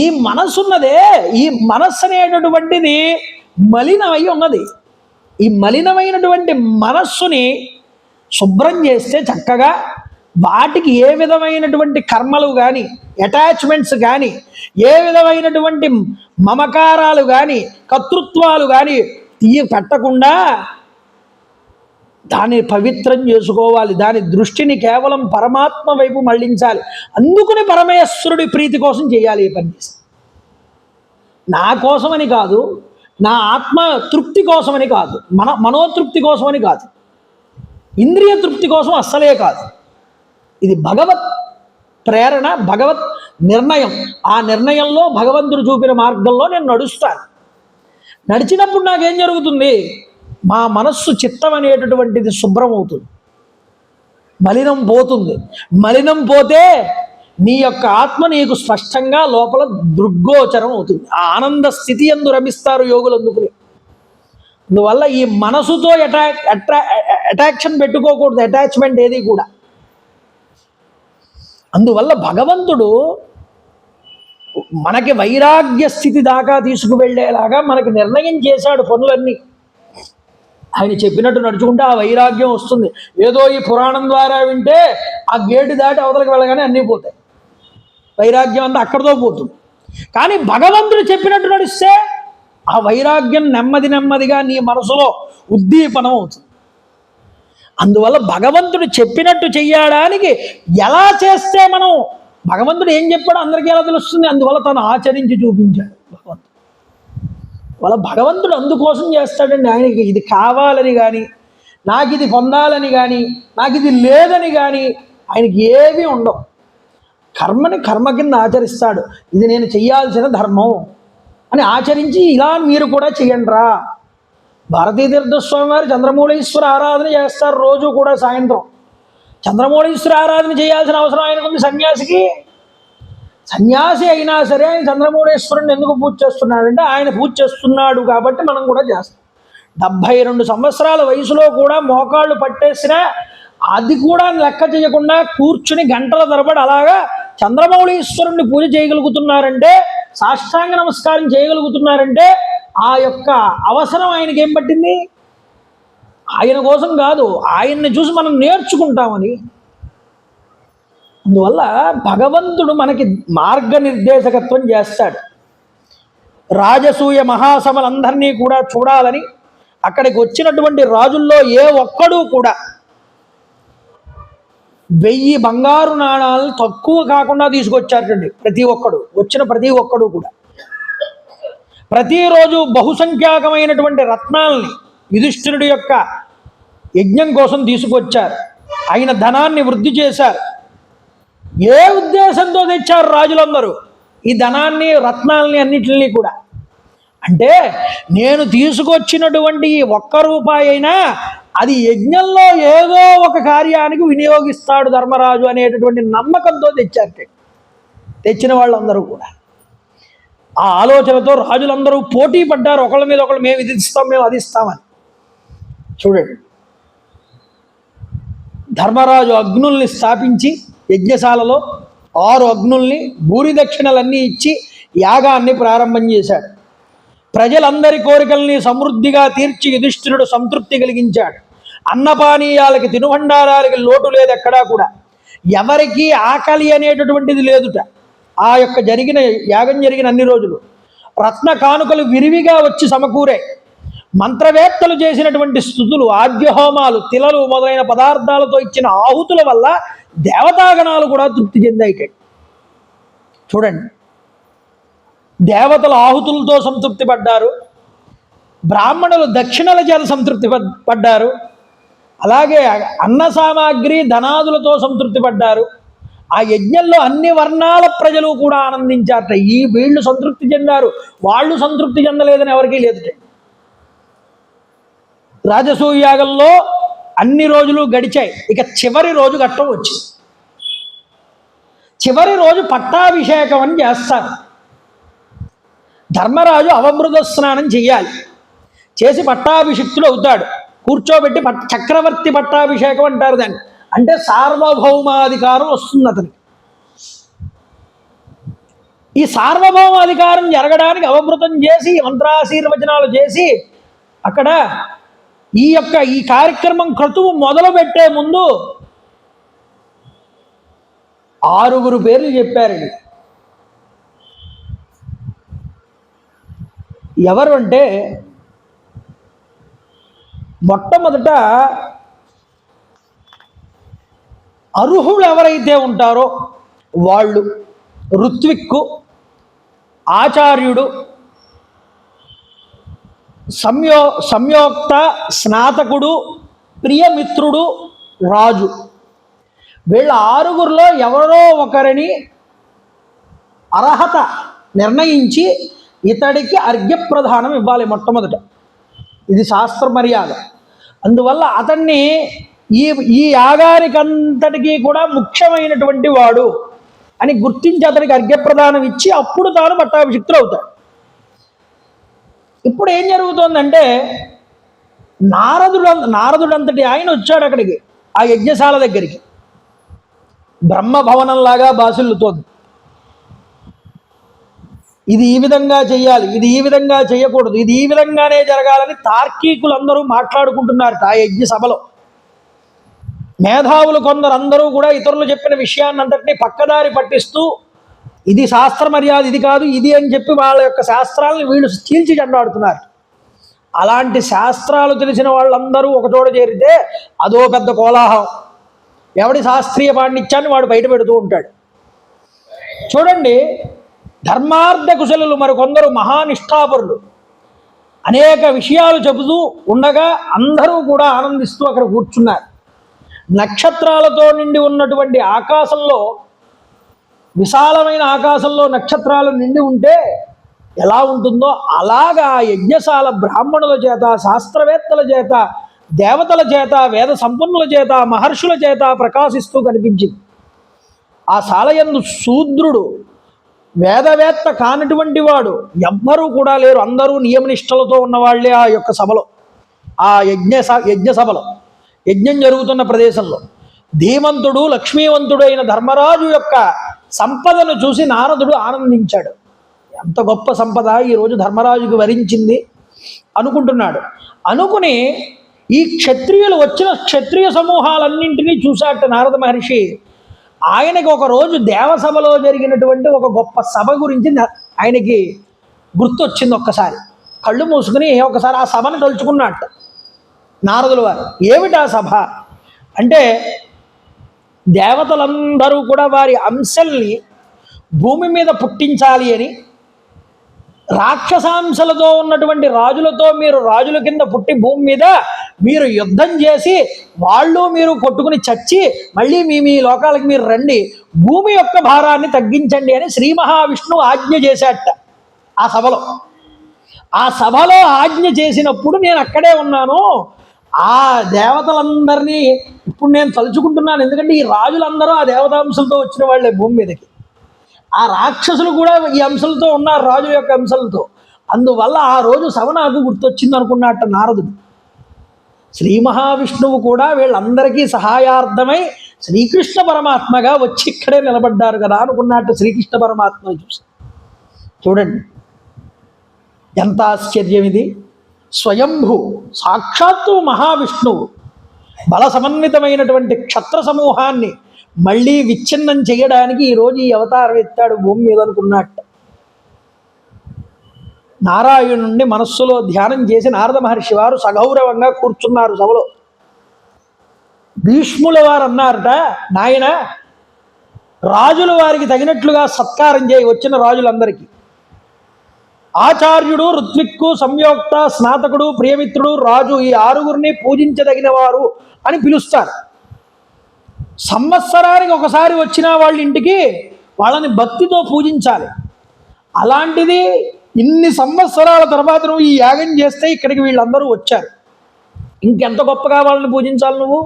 ఈ మనస్సు ఉన్నదే, ఈ మనస్సు అనేటటువంటిది మలినమై ఉన్నది. ఈ మలినమైనటువంటి మనస్సుని శుభ్రం చేస్తే చక్కగా వాటికి ఏ విధమైనటువంటి కర్మలు కానీ, అటాచ్మెంట్స్ కానీ, ఏ విధమైనటువంటి మమకారాలు కానీ, కర్తృత్వాలు కానీ పెట్టకుండా దాన్ని పవిత్రం చేసుకోవాలి. దాని దృష్టిని కేవలం పరమాత్మ వైపు మళ్లించాలి. అందుకని పరమేశ్వరుడి ప్రీతి కోసం చేయాలి ఈ పని. నా కోసమని కాదు, నా ఆత్మ తృప్తి కోసమని కాదు, మనోతృప్తి కోసమని కాదు, ఇంద్రియ తృప్తి కోసం అస్సలే కాదు. ఇది భగవత్ ప్రేరణ, భగవత్ నిర్ణయం. ఆ నిర్ణయంలో భగవంతుడు చూపిన మార్గంలో నేను నడుస్తాను. నడిచినప్పుడు నాకేం జరుగుతుంది? మా మనస్సు, చిత్తం అనేటటువంటిది శుభ్రం అవుతుంది, మలినం పోతుంది. మలినం పోతే నీ యొక్క ఆత్మ నీకు స్పష్టంగా లోపల దృగ్గోచరం అవుతుంది. ఆ ఆనంద స్థితి యందు రమిస్తారు యోగులు. అందువల్ల ఈ మనసుతో అట్రాక్షన్ పెట్టుకోకూడదు, అటాచ్మెంట్ ఏది కూడా. అందువల్ల భగవంతుడు మనకి వైరాగ్య స్థితి దాకా తీసుకువెళ్ళేలాగా మనకి నిర్ణయం చేశాడు పనులన్నీ. ఆయన చెప్పినట్టు నడుచుకుంటే ఆ వైరాగ్యం వస్తుంది. ఏదో ఈ పురాణం ద్వారా వింటే ఆ గేటు దాటి అవతలకి వెళ్ళగానే అన్నీ పోతాయి, వైరాగ్యం అంతా అక్కడితో పోతుంది. కానీ భగవంతుడు చెప్పినట్టు నడిస్తే ఆ వైరాగ్యం నెమ్మది నెమ్మదిగా నీ మనసులో ఉద్దీపనం అవుతుంది. అందువల్ల భగవంతుడు చెప్పినట్టు చెయ్యడానికి ఎలా చేస్తే మనం, భగవంతుడు ఏం చెప్పాడో అందరికీ ఎలా తెలుస్తుంది? అందువల్ల తను ఆచరించి చూపించాడు భగవంతుడు. వాళ్ళ భగవంతుడు అందుకోసం చేస్తాడండి. ఆయనకి ఇది కావాలని కానీ, నాకు ఇది పొందాలని కానీ, నాకు ఇది లేదని కానీ ఆయనకి ఏమీ ఉండవు. కర్మని కర్మ కింద ఆచరిస్తాడు. ఇది నేను చెయ్యాల్సిన ధర్మం అని ఆచరించి ఇలా మీరు కూడా చెయ్యండిరా. భారతీ తీర్థస్వామి వారు చంద్రమౌళీశ్వర ఆరాధన చేస్తారు రోజు కూడా సాయంత్రం. చంద్రమౌళీశ్వర ఆరాధన చేయాల్సిన అవసరం ఆయనకుంది సన్యాసికి? సన్యాసి అయినా సరే ఆయన చంద్రమౌళీశ్వరుని ఎందుకు పూజ చేస్తున్నాడంటే ఆయన పూజ చేస్తున్నాడు కాబట్టి మనం కూడా చేస్తాం. 72 సంవత్సరాల వయసులో కూడా మోకాళ్ళు పట్టేసినా అది కూడా లెక్క చేయకుండా కూర్చుని గంటల తరబడి అలాగా చంద్రమౌళీశ్వరుణ్ణి పూజ చేయగలుగుతున్నారంటే, సాష్టాంగ నమస్కారం చేయగలుగుతున్నారంటే ఆ యొక్క అవసరం ఆయనకి ఏం పట్టింది? ఆయన కోసం కాదు, ఆయన్ని చూసి మనం నేర్చుకుంటామని. అందువల్ల భగవంతుడు మనకి మార్గనిర్దేశకత్వం చేస్తాడు. రాజసూయ మహాసభలందరినీ కూడా చూడాలని అక్కడికి వచ్చినటువంటి రాజుల్లో ఏ ఒక్కడూ కూడా 1000 బంగారు నాణాలను తక్కువ కాకుండా తీసుకొచ్చారండి. ప్రతి ఒక్కడు కూడా ప్రతిరోజు బహుసంఖ్యాకమైనటువంటి రత్నాల్ని యుధిష్ఠిరుడి యొక్క యజ్ఞం కోసం తీసుకొచ్చారు. ఆయన ధనాన్ని వృద్ధి చేశారు. ఏ ఉద్దేశంతో తెచ్చారు రాజులందరూ ఈ ధనాన్ని, రత్నాల్ని, అన్నిటిని కూడా? అంటే నేను తీసుకొచ్చినటువంటి ఈ 1 రూపాయి అయినా అది యజ్ఞంలో ఏదో ఒక కార్యానికి వినియోగిస్తాడు ధర్మరాజు అనేటటువంటి నమ్మకంతో తెచ్చారు. తెచ్చిన వాళ్ళందరూ కూడా ఆ ఆలోచనతో రాజులందరూ పోటీ పడ్డారు ఒకళ్ళ మీద ఒకళ్ళు, మేము ఇది ఇస్తాం, మేము అది ఇస్తామని. చూడండి, ధర్మరాజు అగ్నుల్ని స్థాపించి యజ్ఞశాలలో 6 అగ్నుల్ని భూరి దక్షిణలన్నీ ఇచ్చి యాగాన్ని ప్రారంభం చేశాడు. ప్రజలందరి కోరికల్ని సమృద్ధిగా తీర్చి యుధిష్ఠిరుడు సంతృప్తి కలిగించాడు. అన్నపానీయాలకి, తినుబండారాలకి లోటు లేదు ఎక్కడా కూడా. ఎవరికి ఆకలి అనేటటువంటిది లేదుట. ఆ యొక్క యాగం జరిగిన అన్ని రోజులు రత్న కానుకలు విరివిగా వచ్చి సమకూరే. మంత్రవేత్తలు చేసినటువంటి స్తుతులు, ఆద్యహోమాలు, తిలలు మొదలైన పదార్థాలతో ఇచ్చిన ఆహుతుల వల్ల దేవతాగణాలు కూడా తృప్తి చెందాయి. చూడండి, దేవతలు ఆహుతులతో సంతృప్తి పడ్డారు, బ్రాహ్మణులు దక్షిణల చేత సంతృప్తి పడ్డారు, అలాగే అన్న సామాగ్రి ధనాదులతో సంతృప్తి పడ్డారు. ఆ యజ్ఞంలో అన్ని వర్ణాల ప్రజలు కూడా ఆనందించారట. వీళ్ళు సంతృప్తి చెందారు, వాళ్ళు సంతృప్తి చెందలేదని ఎవరికీ లేదుట. రాజసూయాగంలో అన్ని రోజులు గడిచాయి. ఇక చివరి రోజు ఘట్టం వచ్చింది. చివరి రోజు పట్టాభిషేకం అని చేస్తారు. ధర్మరాజు అవమృత స్నానం చెయ్యాలి. చేసి పట్టాభిషిక్తుడు అవుతాడు. కూర్చోబెట్టి చక్రవర్తి పట్టాభిషేకం అంటారు దాన్ని. అంటే సార్వభౌమాధికారం వస్తుంది అతనికి. ఈ సార్వభౌమాధికారం జరగడానికి అవమృతం చేసి, మంత్రాశీర్వచనాలు చేసి, అక్కడ ఈ కార్యక్రమం క్రతువు మొదలు పెట్టే ముందు 6 పేర్లు చెప్పారండి. ఎవరు అంటే, మొట్టమొదట అర్హులు ఎవరైతే ఉంటారో వాళ్ళు ఋత్విక్కు, ఆచార్యుడు, సంయోక్త, స్నాతకుడు, ప్రియమిత్రుడు, రాజు. వీళ్ళ ఆరుగురిలో ఎవరో ఒకరిని అర్హత నిర్ణయించి ఇతడికి అర్ఘ్యప్రదానం ఇవ్వాలి మొట్టమొదట. ఇది శాస్త్ర మర్యాద. అందువల్ల అతన్ని ఈ ఈ యాగానికంతటికీ కూడా ముఖ్యమైనటువంటి వాడు అని గుర్తించి అతనికి అర్ఘ్యప్రదానం ఇచ్చి అప్పుడు తాను పట్టాభిషిక్తులు అవుతాడు. ఇప్పుడు ఏం జరుగుతోందంటే నారదుడంతటి ఆయన వచ్చాడు అక్కడికి, ఆ యజ్ఞశాల దగ్గరికి. బ్రహ్మభవనంలాగా బాసిల్లుతోంది. ఇది ఈ విధంగా చెయ్యాలి, ఇది ఈ విధంగా చేయకూడదు, ఇది ఈ విధంగానే జరగాలని తార్కీకులందరూ మాట్లాడుకుంటున్నారు ఆ యజ్ఞ సభలో. మేధావులు కొందరు అందరూ కూడా ఇతరులు చెప్పిన విషయాన్ని అంతటినీ పక్కదారి పట్టిస్తూ ఇది శాస్త్ర మర్యాద, ఇది కాదు ఇది అని చెప్పి వాళ్ళ యొక్క శాస్త్రాలను వీళ్ళు చీల్చి చెండాడుతున్నారు. అలాంటి శాస్త్రాలు తెలిసిన వాళ్ళందరూ ఒకచోట చేరితే అదో పెద్ద కోలాహలం. ఎవడి శాస్త్రీయ పాండిత్యాన్ని వాడు బయట పెడుతూ ఉంటాడు. చూడండి, ధర్మార్థ కుశలులు మరికొందరు మహానిష్ఠాపరులు అనేక విషయాలు చెబుతూ ఉండగా అందరూ కూడా ఆనందిస్తూ అక్కడ కూర్చున్నారు. నక్షత్రాలతో నిండి ఉన్నటువంటి ఆకాశంలో, విశాలమైన ఆకాశంలో నక్షత్రాలు నిండి ఉంటే ఎలా ఉంటుందో అలాగా యజ్ఞశాల బ్రాహ్మణుల చేత, శాస్త్రవేత్తల చేత, దేవతల చేత, వేద సంపన్నుల చేత, మహర్షుల చేత ప్రకాశిస్తూ కనిపించింది. ఆ శాలయందు శూద్రుడు, వేదవేత్త కానటువంటి వాడు ఎవ్వరూ కూడా లేరు. అందరూ నియమనిష్టలతో ఉన్నవాళ్లే ఆ యొక్క సభలో, ఆ యజ్ఞ సభలో, యజ్ఞం జరుగుతున్న ప్రదేశంలో. ధీమంతుడు, లక్ష్మీవంతుడు అయిన ధర్మరాజు యొక్క సంపదను చూసి నారదుడు ఆనందించాడు. ఎంత గొప్ప సంపద ఈరోజు ధర్మరాజుకు వరించింది అనుకుంటున్నాడు. అనుకుని ఈ క్షత్రియులు వచ్చిన క్షత్రియ సమూహాలన్నింటినీ చూశాట నారద మహర్షి. ఆయనకి ఒకరోజు దేవసభలో జరిగినటువంటి ఒక గొప్ప సభ గురించి ఆయనకి గుర్తొచ్చింది. ఒక్కసారి కళ్ళు మూసుకుని ఒకసారి ఆ సభను తలుచుకున్నట్ట నారదుల వారు. ఏమిటా సభ అంటే, దేవతలందరూ కూడా వారి అంశల్ని భూమి మీద పుట్టించాలి అని, రాక్షసాంశలతో ఉన్నటువంటి రాజులతో మీరు రాజుల కింద పుట్టి భూమి మీద మీరు యుద్ధం చేసి వాళ్ళు మీరు కొట్టుకుని చచ్చి మళ్ళీ మీ లోకాలకు మీరు రండి, భూమి యొక్క భారాన్ని తగ్గించండి అని శ్రీ మహావిష్ణువు ఆజ్ఞ చేశాట ఆ సభలో. ఆ సభలో ఆజ్ఞ చేసినప్పుడు నేను అక్కడే ఉన్నాను. ఆ దేవతలందరినీ ఇప్పుడు నేను తలుచుకుంటున్నాను. ఎందుకంటే ఈ రాజులందరూ ఆ దేవతాంశలతో వచ్చిన వాళ్ళే భూమి మీదకి. ఆ రాక్షసులు కూడా ఈ అంశాలతో ఉన్నారు, రాజుల యొక్క అంశాలతో. అందువల్ల ఆ రోజు సభ నాకు గుర్తొచ్చింది అనుకున్నట్ట నారదుడు. శ్రీ మహావిష్ణువు కూడా వీళ్ళందరికీ సహాయార్థమై శ్రీకృష్ణ పరమాత్మగా వచ్చి ఇక్కడే నిలబడ్డారు కదా అనుకున్నట్టు శ్రీకృష్ణ పరమాత్మ చూసి. చూడండి ఎంత ఆశ్చర్యం ఇది. స్వయంభూ సాక్షాత్తు మహావిష్ణువు బల సమన్వితమైనటువంటి క్షత్ర సమూహాన్ని మళ్ళీ విచ్ఛిన్నం చేయడానికి ఈరోజు ఈ అవతారం ఎత్తాడు భూమి మీద అనుకున్నట్టు. నారాయణుణ్ణి మనస్సులో ధ్యానం చేసి నారద మహర్షి వారు సగౌరవంగా కూర్చున్నారు సభలో. భీష్ముల వారు అన్నారట, నాయన రాజుల వారికి తగినట్లుగా సత్కారం చేయి వచ్చిన రాజులందరికీ. ఆచార్యుడు, ఋత్విక్కు, సంయోక్త, స్నాతకుడు, ప్రియమిత్రుడు, రాజు ఈ ఆరుగురిని పూజించదగిన వారు అని పిలుస్తారు. సంవత్సరానికి ఒకసారి వచ్చిన వాళ్ళ ఇంటికి వాళ్ళని భక్తితో పూజించాలి. అలాంటిది ఇన్ని సంవత్సరాల తర్వాత నువ్వు ఈ యాగం చేస్తే ఇక్కడికి వీళ్ళందరూ వచ్చారు, ఇంకెంత గొప్పగా వాళ్ళని పూజించాలి నువ్వు.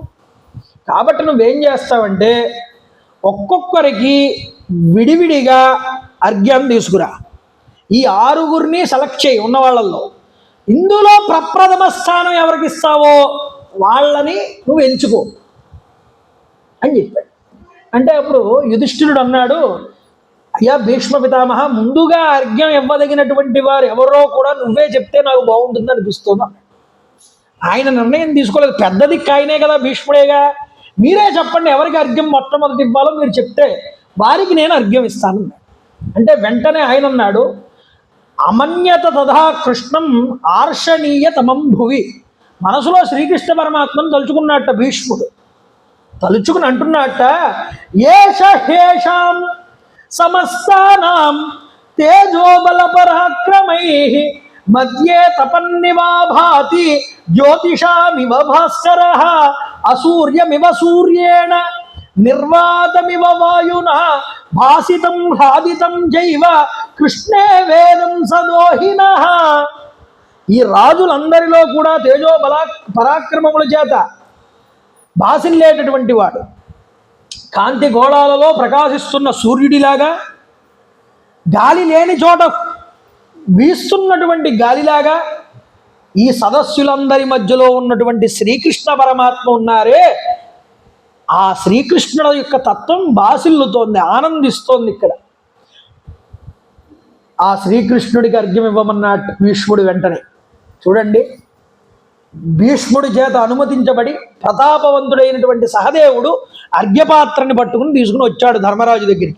కాబట్టి నువ్వేం చేస్తావంటే ఒక్కొక్కరికి విడివిడిగా అర్ఘ్యం తీసుకురా. ఈ ఆరుగురిని సెలెక్ట్ చేయి ఉన్న వాళ్ళల్లో. ఇందులో ప్రప్రథమ స్థానం ఎవరికి ఇస్తావో వాళ్ళని నువ్వు ఎంచుకో అని చెప్పాడు. అంటే అప్పుడు యుధిష్ఠిరుడు అన్నాడు, అయ్యా భీష్మ పితామహ, ముందుగా అర్ఘ్యం ఇవ్వదగినటువంటి వారు ఎవరో కూడా నువ్వే చెప్తే నాకు బాగుంటుంది అనిపిస్తుంది. ఆయన నిర్ణయం తీసుకోలేదు, పెద్ద దిక్కు ఆయనే కదా, భీష్ముడేగా. మీరే చెప్పండి ఎవరికి అర్ఘ్యం మొట్టమొదటి ఇవ్వాలో మీరు చెప్తే వారికి నేను అర్ఘ్యం ఇస్తాను. అంటే వెంటనే ఆయన అన్నాడు, అమన్యత తథా కృష్ణం ఆర్షణీయ తమం భువి. మనసులో శ్రీకృష్ణ పరమాత్మను తలుచుకున్నట్ట భీష్ముడు. తలుచుకుని అంటున్నట్ట, ఏష హేషాం సమస్తానాం తేజోబల పరాక్రమై మధ్యే తపన్నివాభాతి జ్యోతిషామివ భాస్కరః అసూర్యమివ సూర్యేణ నిర్వాతమివ వాయున భాసితం హ్లాదితం జైవ కృష్ణే వేదం సదోహిన. ఈ రాజులందరిలో కూడా తేజోబల పరాక్రమముల చేత భాసిల్లేటటువంటి వాడు, కాంతి గోళాలలో ప్రకాశిస్తున్న సూర్యుడిలాగా, గాలి లేని చోట వీస్తున్నటువంటి గాలిలాగా ఈ సదస్సులందరి మధ్యలో ఉన్నటువంటి శ్రీకృష్ణ పరమాత్మ ఉన్నారే, ఆ శ్రీకృష్ణుడు యొక్క తత్వం బాసిల్లుతోంది, ఆనందిస్తోంది. ఇక్కడ ఆ శ్రీకృష్ణుడికి అర్ఘ్యం ఇవ్వమన్నట్టు భీష్ముడు వెంటనే చూడండి, భీష్ముడి చేత అనుమతించబడి ప్రతాపవంతుడైనటువంటి సహదేవుడు అర్ఘ్యపాత్రని పట్టుకుని తీసుకుని వచ్చాడు ధర్మరాజు దగ్గరికి.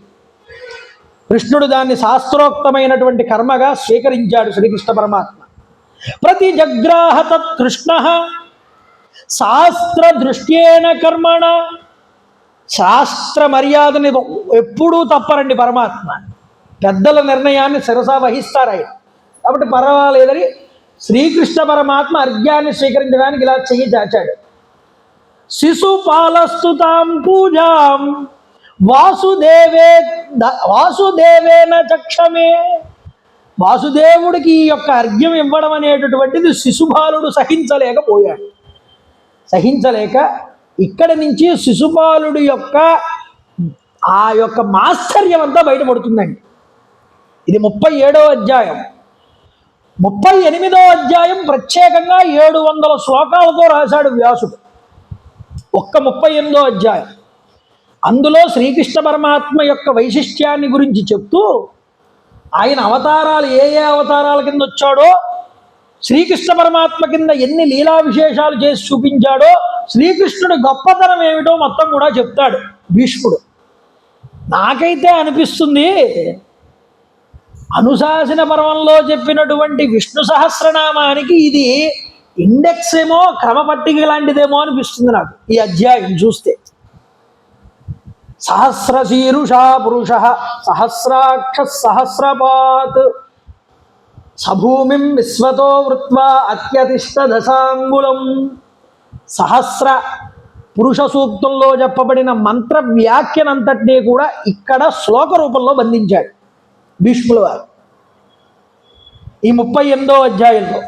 కృష్ణుడు దాన్ని శాస్త్రోక్తమైనటువంటి కర్మగా స్వీకరించాడు. శ్రీకృష్ణ పరమాత్మ ప్రతి జగ్రాహ తత్ కృష్ణ శాస్త్ర దృష్ట్యేన కర్మణ. శాస్త్ర మర్యాదని ఎప్పుడూ తప్పరండి పరమాత్మ, పెద్దల నిర్ణయాన్ని శిరసా వహిస్తారు ఆయన. కాబట్టి పర్వాలేదని శ్రీకృష్ణ పరమాత్మ అర్ఘ్యాన్ని స్వీకరించడానికి ఇలా చెయ్యి చాచాడు. శిశుపాలస్తుతాం పూజాం వాసుదేవేన చక్షమే. వాసుదేవుడికి ఈ యొక్క అర్ఘ్యం ఇవ్వడం అనేటటువంటిది శిశుపాలుడు సహించలేకపోయాడు. సహించలేక ఇక్కడి నుంచి శిశుపాలుడి యొక్క ఆ యొక్క మాత్సర్యం అంతా బయటపడుతుందండి. ఇది 37వ అధ్యాయం. 38వ అధ్యాయం ప్రత్యేకంగా 700 శ్లోకాలతో రాశాడు వ్యాసుడు. ఒక్క 38వ అధ్యాయం అందులో శ్రీకృష్ణ పరమాత్మ యొక్క వైశిష్ట్యాన్ని గురించి చెప్తూ, ఆయన అవతారాలు ఏ అవతారాల కింద వచ్చాడో, శ్రీకృష్ణ పరమాత్మ కింద ఎన్ని లీలా విశేషాలు చేసి చూపించాడో, శ్రీకృష్ణుడి గొప్పతనం ఏమిటో మొత్తం కూడా చెప్తాడు భీష్ముడు. నాకైతే అనిపిస్తుంది అనుశాసన పర్వంలో చెప్పినటువంటి విష్ణు సహస్రనామానికి ఇది ఇండెక్స్ ఏమో, క్రమపట్టిక లాంటిదేమో అనిపిస్తుంది నాకు ఈ అధ్యాయం చూస్తే. సహస్రశీరుషా పురుష సహస్రాక్ష సహస్రపాత్ సభూమిం విశ్వతో వృత్వా అత్యతిష్ట దశాంగులం. సహస్ర పురుష సూక్తంలో చెప్పబడిన మంత్ర వ్యాఖ్యనంతటినీ కూడా ఇక్కడ శ్లోక రూపంలో బంధించాడు భీష్ముల వారు ఈ 38వ అధ్యాయంలో.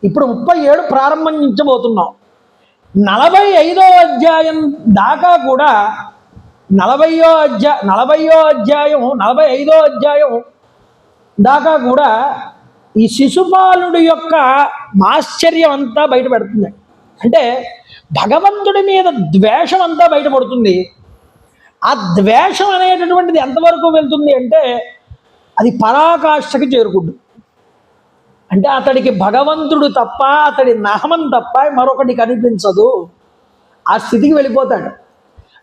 ఇప్పుడు 37 ప్రారంభించబోతున్నాం. 45వ అధ్యాయం దాకా కూడా 45వ అధ్యాయం దాకా కూడా ఈ శిశుపాలుడి యొక్క మాశ్చర్యం అంతా బయటపడుతుంది. అంటే భగవంతుడి మీద ద్వేషం అంతా బయటపడుతుంది. ఆ ద్వేషం అనేటటువంటిది ఎంతవరకు వెళ్తుంది అంటే అది పరాకాష్ఠకి చేరుకుంటుంది. అంటే అతడికి భగవంతుడు తప్ప, అతడి నామం తప్ప మరొకటి కనిపించదు. ఆ స్థితికి వెళ్ళిపోతాడు.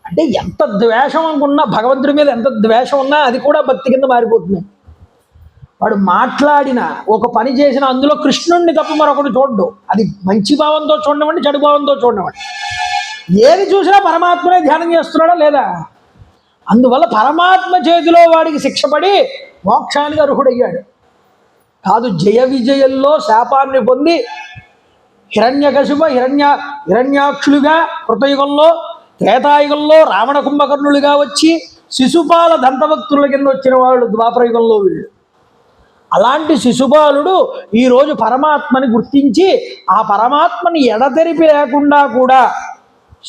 అంటే ఎంత ద్వేషం అనుకున్నా, భగవంతుడి మీద ఎంత ద్వేషం ఉన్నా అది కూడా భక్తి కింద మారిపోతుంది. వాడు మాట్లాడిన ఒక పని చేసిన అందులో కృష్ణుడిని తప్ప మరొకటి చూడడు. అది మంచి భావంతో చూడనివ్వండి, చెడు భావంతో చూడనివ్వండి, ఏది చూసినా పరమాత్మనే ధ్యానం చేస్తున్నాడా లేదా. అందువల్ల పరమాత్మ చేతిలో వాడికి శిక్ష పడి మోక్షానికి అర్హుడయ్యాడు. కాదు, జయ విజయంలో శాపాన్ని పొంది హిరణ్యకశిప హిరణ్యాక్షులుగా కృతయుగంలో, త్రేతాయుగంలో రావణ కుంభకర్ణులుగా వచ్చి శిశుపాల దంతభక్తుల కింద వచ్చిన వాళ్ళు ద్వాపరయుగంలో వీళ్ళు. అలాంటి శిశుపాలుడు ఈరోజు పరమాత్మని గుర్తించి ఆ పరమాత్మని ఎడతెరిపి లేకుండా కూడా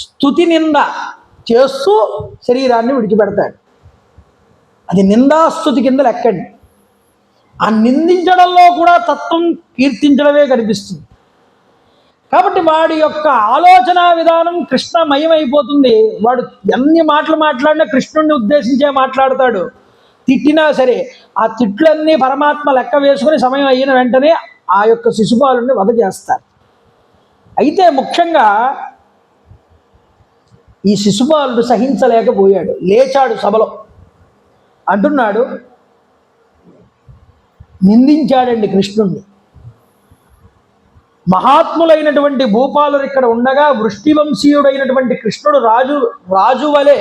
స్తుతి నింద చేస్తూ శరీరాన్ని విడిచిపెడతాడు. అది నిందాస్తుతి కింద లెక్కండి. ఆ నిందించడంలో కూడా తత్వం కీర్తించడమే కనిపిస్తుంది. కాబట్టి వాడి యొక్క ఆలోచన విధానం కృష్ణమయమైపోతుంది. వాడు ఎన్ని మాటలు మాట్లాడినా కృష్ణుడిని ఉద్దేశించే మాట్లాడతాడు. తిట్టినా సరే ఆ తిట్లన్నీ పరమాత్మ లెక్క వేసుకుని సమయం అయిన వెంటనే ఆ యొక్క శిశుపాలుని వధ చేస్తారు. అయితే ముఖ్యంగా ఈ శిశుపాలుడు సహించలేకపోయాడు, లేచాడు సభలో. అంటున్నాడు, నిందించాడండి కృష్ణుణ్ణి. మహాత్ములైనటువంటి భూపాలురు ఇక్కడ ఉండగా వృష్టివంశీయుడైనటువంటి కృష్ణుడు రాజు వలె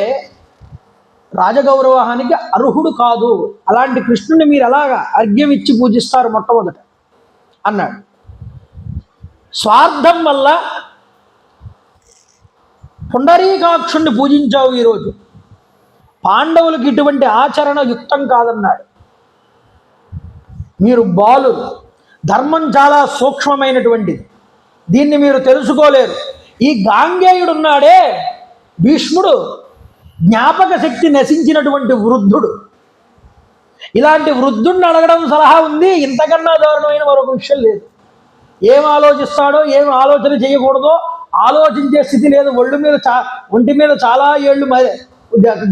రాజగౌరవానికి అర్హుడు కాదు. అలాంటి కృష్ణుని మీరు ఎలాగా అర్ఘ్యం ఇచ్చి పూజిస్తారు మొట్టమొదట అన్నాడు. స్వార్థం వల్ల పుండరీకాక్షుణ్ణి పూజించావు ఈరోజు, పాండవులకు ఇటువంటి ఆచరణ యుక్తం కాదన్నాడు. మీరు బాలురు, ధర్మం చాలా సూక్ష్మమైనటువంటిది, దీన్ని మీరు తెలుసుకోలేరు. ఈ గాంగేయుడున్నాడే భీష్ముడు, జ్ఞాపక శక్తి నశించినటువంటి వృద్ధుడు. ఇలాంటి వృద్ధుడిని అడగడం సలహా ఉంది, ఇంతకన్నా దారుణమైన మరొక విషయం లేదు. ఏం ఆలోచిస్తాడో, ఏం ఆలోచన చేయకూడదో ఆలోచించే స్థితి లేదు. ఒంటి మీద చాలా ఏళ్ళు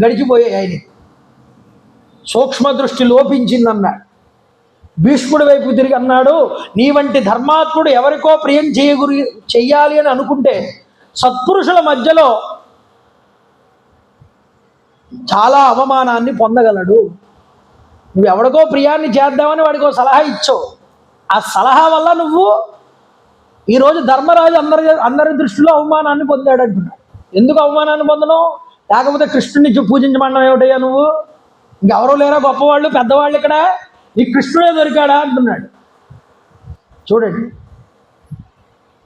గడిచిపోయాయి. ఆయనకి సూక్ష్మ దృష్టి లోపించిందన్నాడు. భీష్ముడి వైపు తిరిగి అన్నాడు, నీ వంటి ధర్మాత్ముడు ఎవరికో ప్రియం చెయ్యాలి అని అనుకుంటే సత్పురుషుల మధ్యలో చాలా అవమానాన్ని పొందగలడు. నువ్వు ఎవరికో ప్రియాన్ని చేద్దామని వాడికో సలహా ఇచ్చావు. ఆ సలహా వల్ల నువ్వు ఈరోజు ధర్మరాజు అందరి దృష్టిలో అవమానాన్ని పొందాడు అంటున్నాడు. ఎందుకు అవమానాన్ని పొందడం? లేకపోతే కృష్ణుడిని పూజించమన్నాం ఏమిటయ్యా నువ్వు? ఇంకెవరూ లేరా గొప్పవాళ్ళు పెద్దవాళ్ళు ఇక్కడ? ఈ కృష్ణుడే దొరికాడా అంటున్నాడు. చూడండి,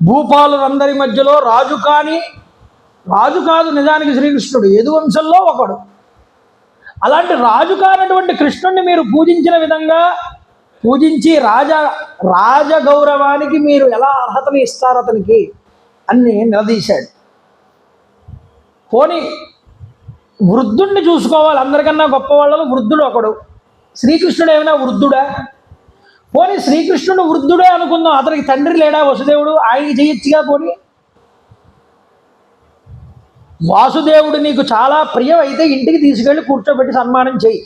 భూపాలురందరి మధ్యలో రాజు కాదు నిజానికి శ్రీకృష్ణుడు, యదువంశంలో ఒకడు. అలాంటి రాజు కానటువంటి కృష్ణుడిని మీరు పూజించిన విధంగా పూజించి రాజగౌరవానికి మీరు ఎలా అర్హతని ఇస్తారు అతనికి అని నిలదీశాడు. పోనీ వృద్ధుణ్ణి చూసుకోవాలి, అందరికన్నా గొప్ప వాళ్ళలో వృద్ధుడు ఒకడు. శ్రీకృష్ణుడు ఏమైనా వృద్ధుడా? పోనీ శ్రీకృష్ణుడు వృద్ధుడే అనుకుందాం, అతనికి తండ్రి లేడా వసుదేవుడు? ఆయనకి చేయొచ్చుగా. పోనీ వాసుదేవుడు నీకు చాలా ప్రియం అయితే ఇంటికి తీసుకెళ్ళి కూర్చోబెట్టి సన్మానం చేయి.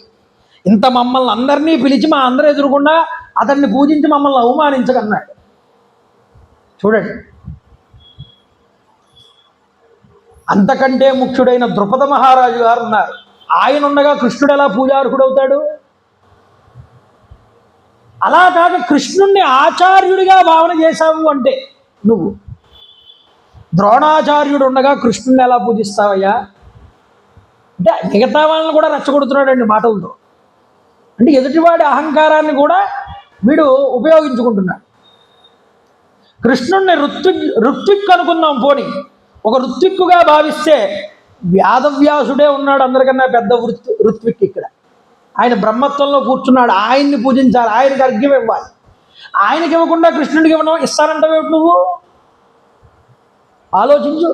ఇంత మమ్మల్ని అందరినీ పిలిచి మా అందరూ ఎదురుకుండా అతన్ని పూజించి మమ్మల్ని అవమానించకన్నాడు. చూడండి, అంతకంటే ముఖ్యుడైన ద్రుపద మహారాజు గారు ఉన్నారు. ఆయన ఉండగా కృష్ణుడు ఎలా పూజార్హుడు అవుతాడు? అలా కాక కృష్ణుణ్ణి ఆచార్యుడిగా భావన చేశావు అంటే నువ్వు ద్రోణాచార్యుడు ఉండగా కృష్ణుని ఎలా పూజిస్తావయ్యా అంటే మిగతా వాళ్ళని కూడా రెచ్చగొడుతున్నాడండి మాటలతో. అంటే ఎదుటివాడి అహంకారాన్ని కూడా వీడు ఉపయోగించుకుంటున్నాడు. కృష్ణుణ్ణి ఋత్విక్ అనుకుందాం. పోని ఒక ఋత్విక్కుగా భావిస్తే వ్యాధవ్యాసుడే ఉన్నాడు, అందరికన్నా పెద్ద ఋత్విక్. ఇక్కడ ఆయన బ్రహ్మత్వంలో కూర్చున్నాడు, ఆయన్ని పూజించాలి, ఆయనకి అర్ఘ్యం ఇవ్వాలి. ఆయనకి ఇవ్వకుండా కృష్ణుడికి ఇస్తానంటావేమిటి నువ్వు? ఆలోచించు.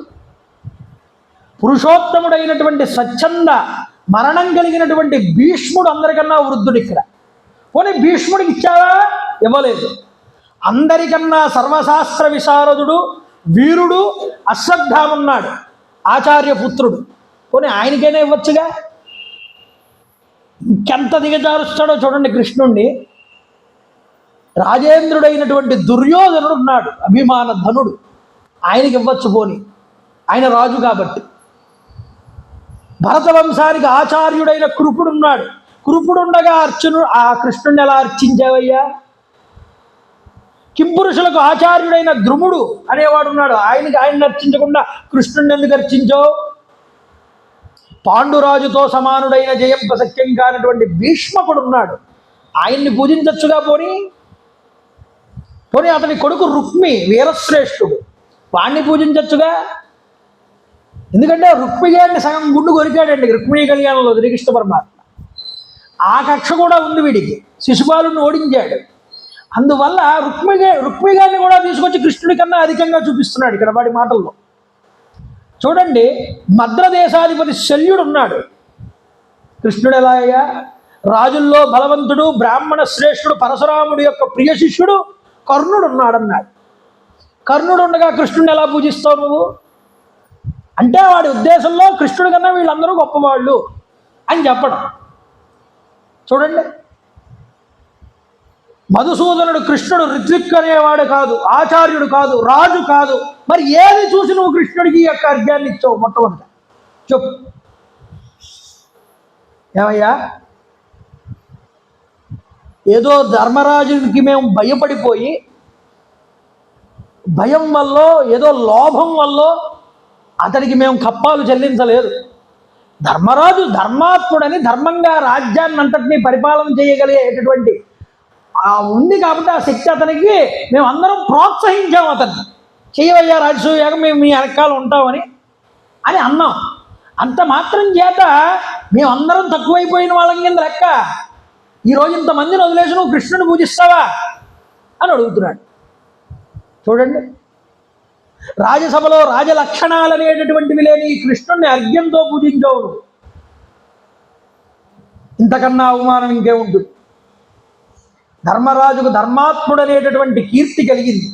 పురుషోత్తముడైనటువంటి స్వచ్ఛంద మరణం కలిగినటువంటి భీష్ముడు అందరికన్నా వృద్ధుడు. ఇక్కడ పోనీ భీష్ముడికి ఇచ్చావా? ఇవ్వలేదు. అందరికన్నా సర్వశాస్త్ర విశారదుడు, వీరుడు అశ్వత్థామన్నాడు, ఆచార్యపుత్రుడు. పోనీ ఆయనకైనా ఇవ్వచ్చుగా. ఇంకెంత దిగజారుస్తాడో చూడండి కృష్ణుణ్ణి. రాజేంద్రుడైనటువంటి దుర్యోధనుడు ఉన్నాడు, అభిమాన ధనుడు, ఆయనకి ఇవ్వచ్చు. పోని ఆయన రాజు కాబట్టి. భరతవంశానికి ఆచార్యుడైన కృపుడు ఉన్నాడు, కృపుడుండగా ఆ కృష్ణుడిని ఎలా అర్చించావయ్యా? కింపురుషులకు ఆచార్యుడైన ద్రుముడు అనేవాడు ఉన్నాడు, ఆయన్ని అర్చించకుండా కృష్ణుడిని ఎందుకు అర్చించావు? పాండురాజుతో సమానుడైన జయంప సఖ్యం కానటువంటి భీష్మకుడు ఉన్నాడు, ఆయన్ని పూజించచ్చుగా. పోనీ అతని కొడుకు రుక్మి వీరశ్రేష్ఠుడు, వాణ్ణి పూజించచ్చుగా. ఎందుకంటే రుక్మిగాడిని సగం గుండు కొరికాడండి రుక్మిణీ కళ్యాణంలో శ్రీకృష్ణ పరమాత్మ. ఆ కక్ష కూడా ఉంది వీడికి, శిశుపాలుని ఓడించాడు. అందువల్ల రుక్మిగాడిని కూడా తీసుకొచ్చి కృష్ణుడి కన్నా అధికంగా చూపిస్తున్నాడు ఇక్కడ వాడి మాటల్లో. చూడండి, మద్రదేశాధిపతి శల్యుడు ఉన్నాడు. కృష్ణుడు ఎలా అయ్యా? రాజుల్లో బలవంతుడు, బ్రాహ్మణ శ్రేష్ఠుడు, పరశురాముడి యొక్క ప్రియ శిష్యుడు కర్ణుడు ఉన్నాడన్నాడు. కర్ణుడు ఉండగా కృష్ణుడిని ఎలా పూజిస్తావు నువ్వు? అంటే వాడి ఉద్దేశంలో కృష్ణుడి కన్నా వీళ్ళందరూ గొప్పవాళ్ళు అని చెప్పడం. చూడండి, మధుసూదనుడు కృష్ణుడు ఋత్విక్ అనేవాడు కాదు, ఆచార్యుడు కాదు, రాజు కాదు. మరి ఏది చూసి నువ్వు కృష్ణుడికి యొక్క అర్ఘ్యాన్ని ఇచ్చావు? మొట్టమొదట చెప్పు. ఏమయ్యా? ఏదో ధర్మరాజుకి మేము భయపడిపోయి, భయం వల్ల, ఏదో లోభం వల్ల అతడికి మేము కప్పాలు చెల్లించలేదు. ధర్మరాజు ధర్మాత్ముడని, ధర్మంగా రాజ్యాన్ని అంతటినీ పరిపాలన చేయగలిగేటటువంటి ఉంది కాబట్టి ఆ శక్తి అతనికి మేము అందరం ప్రోత్సహించాము. అతన్ని చేయవయ్యా రాజసూయాగం, మేము మీ వెనకాల ఉంటామని అని అన్నాం. అంత మాత్రం చేత మేమందరం తక్కువైపోయిన వాళ్ళం కింద లెక్క. ఈరోజు ఇంతమందిని వదిలేసి నువ్వు కృష్ణుని పూజిస్తావా అని అడుగుతున్నాడు. చూడండి, రాజసభలో రాజలక్షణాలు అనేటటువంటివి లేని ఈ కృష్ణుణ్ణి అర్ఘ్యంతో పూజించవు. ఇంతకన్నా అవమానం ఇంకేముంటుంది? ధర్మరాజుకు ధర్మాత్ముడు అనేటటువంటి కీర్తి కలిగింది.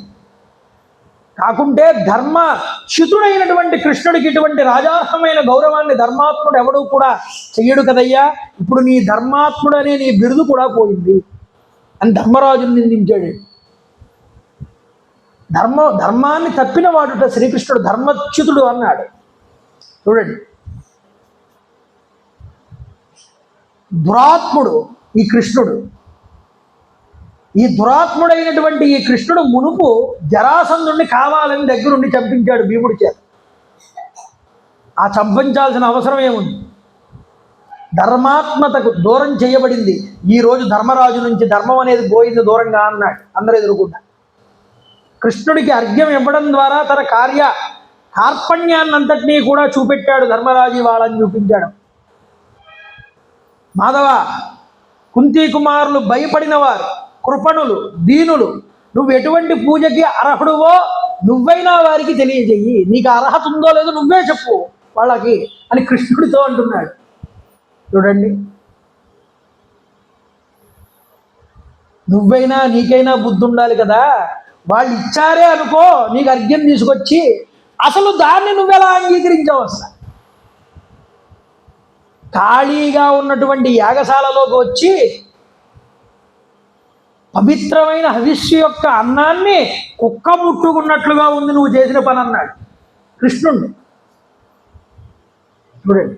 కాకుంటే ధర్మచ్యుతుడైనటువంటి కృష్ణుడికి ఇటువంటి రాజార్హమైన గౌరవాన్ని ధర్మాత్ముడు ఎవడూ కూడా చెయ్యడు కదయ్యా. ఇప్పుడు నీ ధర్మాత్ముడు అనే నీ బిరుదు కూడా పోయింది అని ధర్మరాజుని నిందించాడు. ధర్మాన్ని తప్పిన వాడుట శ్రీకృష్ణుడు ధర్మచ్యుతుడు అన్నాడు. చూడండి, దురాత్ముడు ఈ కృష్ణుడు. ఈ దురాత్ముడైనటువంటి ఈ కృష్ణుడు మునుపు జరాసంధుడిని కావాలని దగ్గరుండి చంపించాడు భీముడి చేత. ఆ చంపించాల్సిన అవసరం ఏముంది? ధర్మాత్మతకు దూరం చేయబడింది. ఈరోజు ధర్మరాజు నుంచి ధర్మం అనేది పోయింది దూరంగా అన్నాడు అందరూ ఎదురుకుండా. కృష్ణుడికి అర్ఘ్యం ఇవ్వడం ద్వారా తన కార్పణ్యాన్నంతటినీ కూడా చూపెట్టాడు. ధర్మరాజు వాళ్ళని చూపించాడు. మాధవ, కుంతీ కుమారులు భయపడిన వారు, కృపణులు, దీనులు, నువ్వు ఎటువంటి పూజకి అర్హుడువో నువ్వైనా వారికి తెలియజేయి. నీకు అర్హత ఉందో లేదో నువ్వే చెప్పు వాళ్ళకి అని కృష్ణుడితో అంటున్నాడు. చూడండి, నువ్వైనా నీకైనా బుద్ధి ఉండాలి కదా. వాళ్ళు ఇచ్చారే అనుకో, నీకు అర్ఘ్యం తీసుకొచ్చి అసలు దాన్ని నువ్వెలా అంగీకరించావు? అసలు ఖాళీగా ఉన్నటువంటి యాగశాలలోకి వచ్చి పవిత్రమైన హవిస్సు యొక్క అన్నాన్ని కుక్క ముట్టుకున్నట్లుగా ఉంది నువ్వు చేసిన పని అన్నాడు కృష్ణుణ్ణి. చూడండి,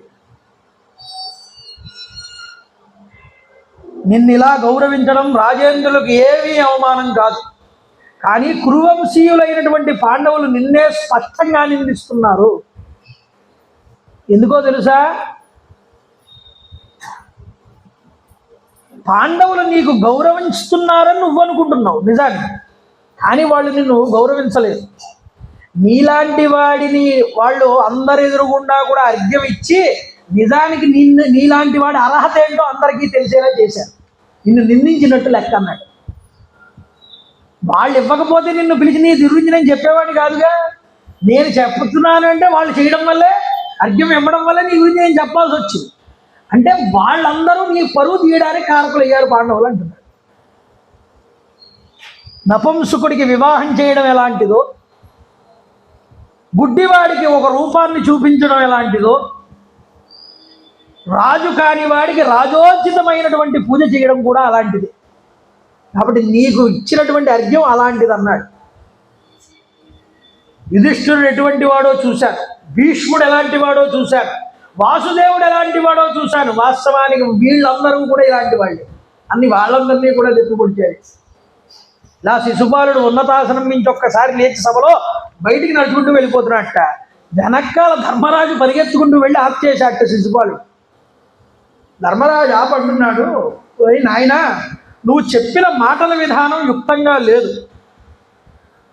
నిన్ను ఇలా గౌరవించడం రాజేంద్రులకు ఏమీ అవమానం కాదు. కానీ కురువంశీయులైనటువంటి పాండవులు నిన్నే స్పష్టంగా నిందిస్తున్నారు. ఎందుకో తెలుసా? పాండవులు నీకు గౌరవిస్తున్నారని నువ్వు అనుకుంటున్నావు నిజాన్ని, కానీ వాళ్ళు నిన్ను గౌరవించలేదు. నీలాంటి వాడిని వాళ్ళు అందరి ఎదురుగుండా కూడా అర్ఘ్యం ఇచ్చి నిజానికి నీలాంటి వాడి అర్హత ఏంటో అందరికీ తెలిసేలా చేశారు. నిన్ను నిందించినట్టు లెక్క అన్నాడు. వాళ్ళు ఇవ్వకపోతే నిన్ను పిలిచి నీ గురించి నేను చెప్పేవాడిని కాదుగా. నేను చెప్తున్నాను అంటే వాళ్ళు చేయడం వల్లే, అర్ఘ్యం ఇవ్వడం వల్లే నీ గురించి నేను చెప్పాల్సి వచ్చింది. అంటే వాళ్ళందరూ నీ పరువు తీయడానికి కారకులు అయ్యారు పాండవులు అంటున్నాడు. నపుంసకుడికి వివాహం చేయడం ఎలాంటిదో, గుడ్డివాడికి ఒక రూపాన్ని చూపించడం ఎలాంటిదో, రాజు కాని వాడికి రాజోచితమైనటువంటి పూజ చేయడం కూడా అలాంటిది. కాబట్టి నీకు ఇచ్చినటువంటి అర్ఘ్యం అలాంటిది అన్నాడు. యుధిష్ఠిరుడు ఎటువంటి వాడో చూశాను, భీష్ముడు ఎలాంటి వాడో చూశాను, వాసుదేవుడు ఎలాంటి వాడో చూశాను. వాస్తవానికి వీళ్ళందరూ కూడా ఇలాంటి వాళ్ళు. వాళ్ళందరినీ కూడా తెప్పుకొచ్చాడు. ఇలా శిశుపాలుడు ఉన్నతాసనం నుంచి ఒక్కసారి లేచి సభలో బయటికి నడుచుకుంటూ వెళ్ళిపోతున్నట్ట. వెనకాల ధర్మరాజు పరిగెత్తుకుంటూ వెళ్ళి ఆప్ చేశాట శిశుపాలుడు. ధర్మరాజు ఆపంటున్నాడు, నాయనా, నువ్వు చెప్పిన మాటల విధానం యుక్తంగా లేదు.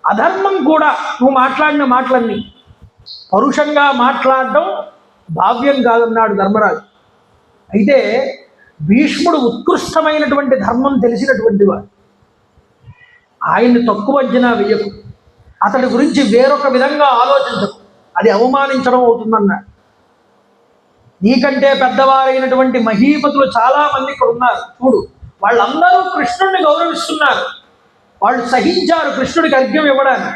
అధర్మం కూడా నువ్వు మాట్లాడిన మాటలన్నీ. పరుషంగా మాట్లాడడం భావ్యం కాదన్నాడు ధర్మరాజు. అయితే భీష్ముడు ఉత్కృష్టమైనటువంటి ధర్మం తెలిసినటువంటి వాడు. ఆయన్ని తక్కువ అంచనా వేయకు, అతడి గురించి వేరొక విధంగా ఆలోచించకు, అది అవమానించడం అవుతుందన్నాడు. నీకంటే పెద్దవారైనటువంటి మహీపతులు చాలామంది ఇక్కడ ఉన్నారు చూడు. వాళ్ళందరూ కృష్ణుడిని గౌరవిస్తున్నారు. వాళ్ళు సహించారు కృష్ణుడికి అర్ఘ్యం ఇవ్వడానికి.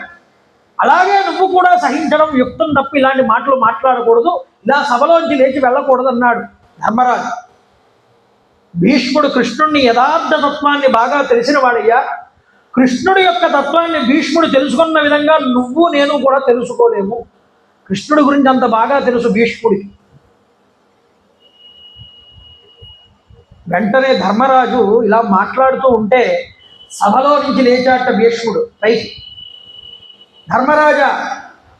అలాగే నువ్వు కూడా సహించడం యుక్తం తప్ప ఇలాంటి మాటలు మాట్లాడకూడదు, ఇలా సభలోంచి లేచి వెళ్ళకూడదు అన్నాడు ధర్మరాజు. భీష్ముడు కృష్ణుడిని యథార్థ తత్వాన్ని బాగా తెలిసిన వాడయ్యా. కృష్ణుడి యొక్క తత్వాన్ని భీష్ముడు తెలుసుకున్న విధంగా నువ్వు నేను కూడా తెలుసుకోలేము. కృష్ణుడి గురించి అంత బాగా తెలుసు భీష్ముడికి. వెంటనే ధర్మరాజు ఇలా మాట్లాడుతూ ఉంటే సభలో నుంచి లేచాట భీష్ముడు పైకి. ధర్మరాజా,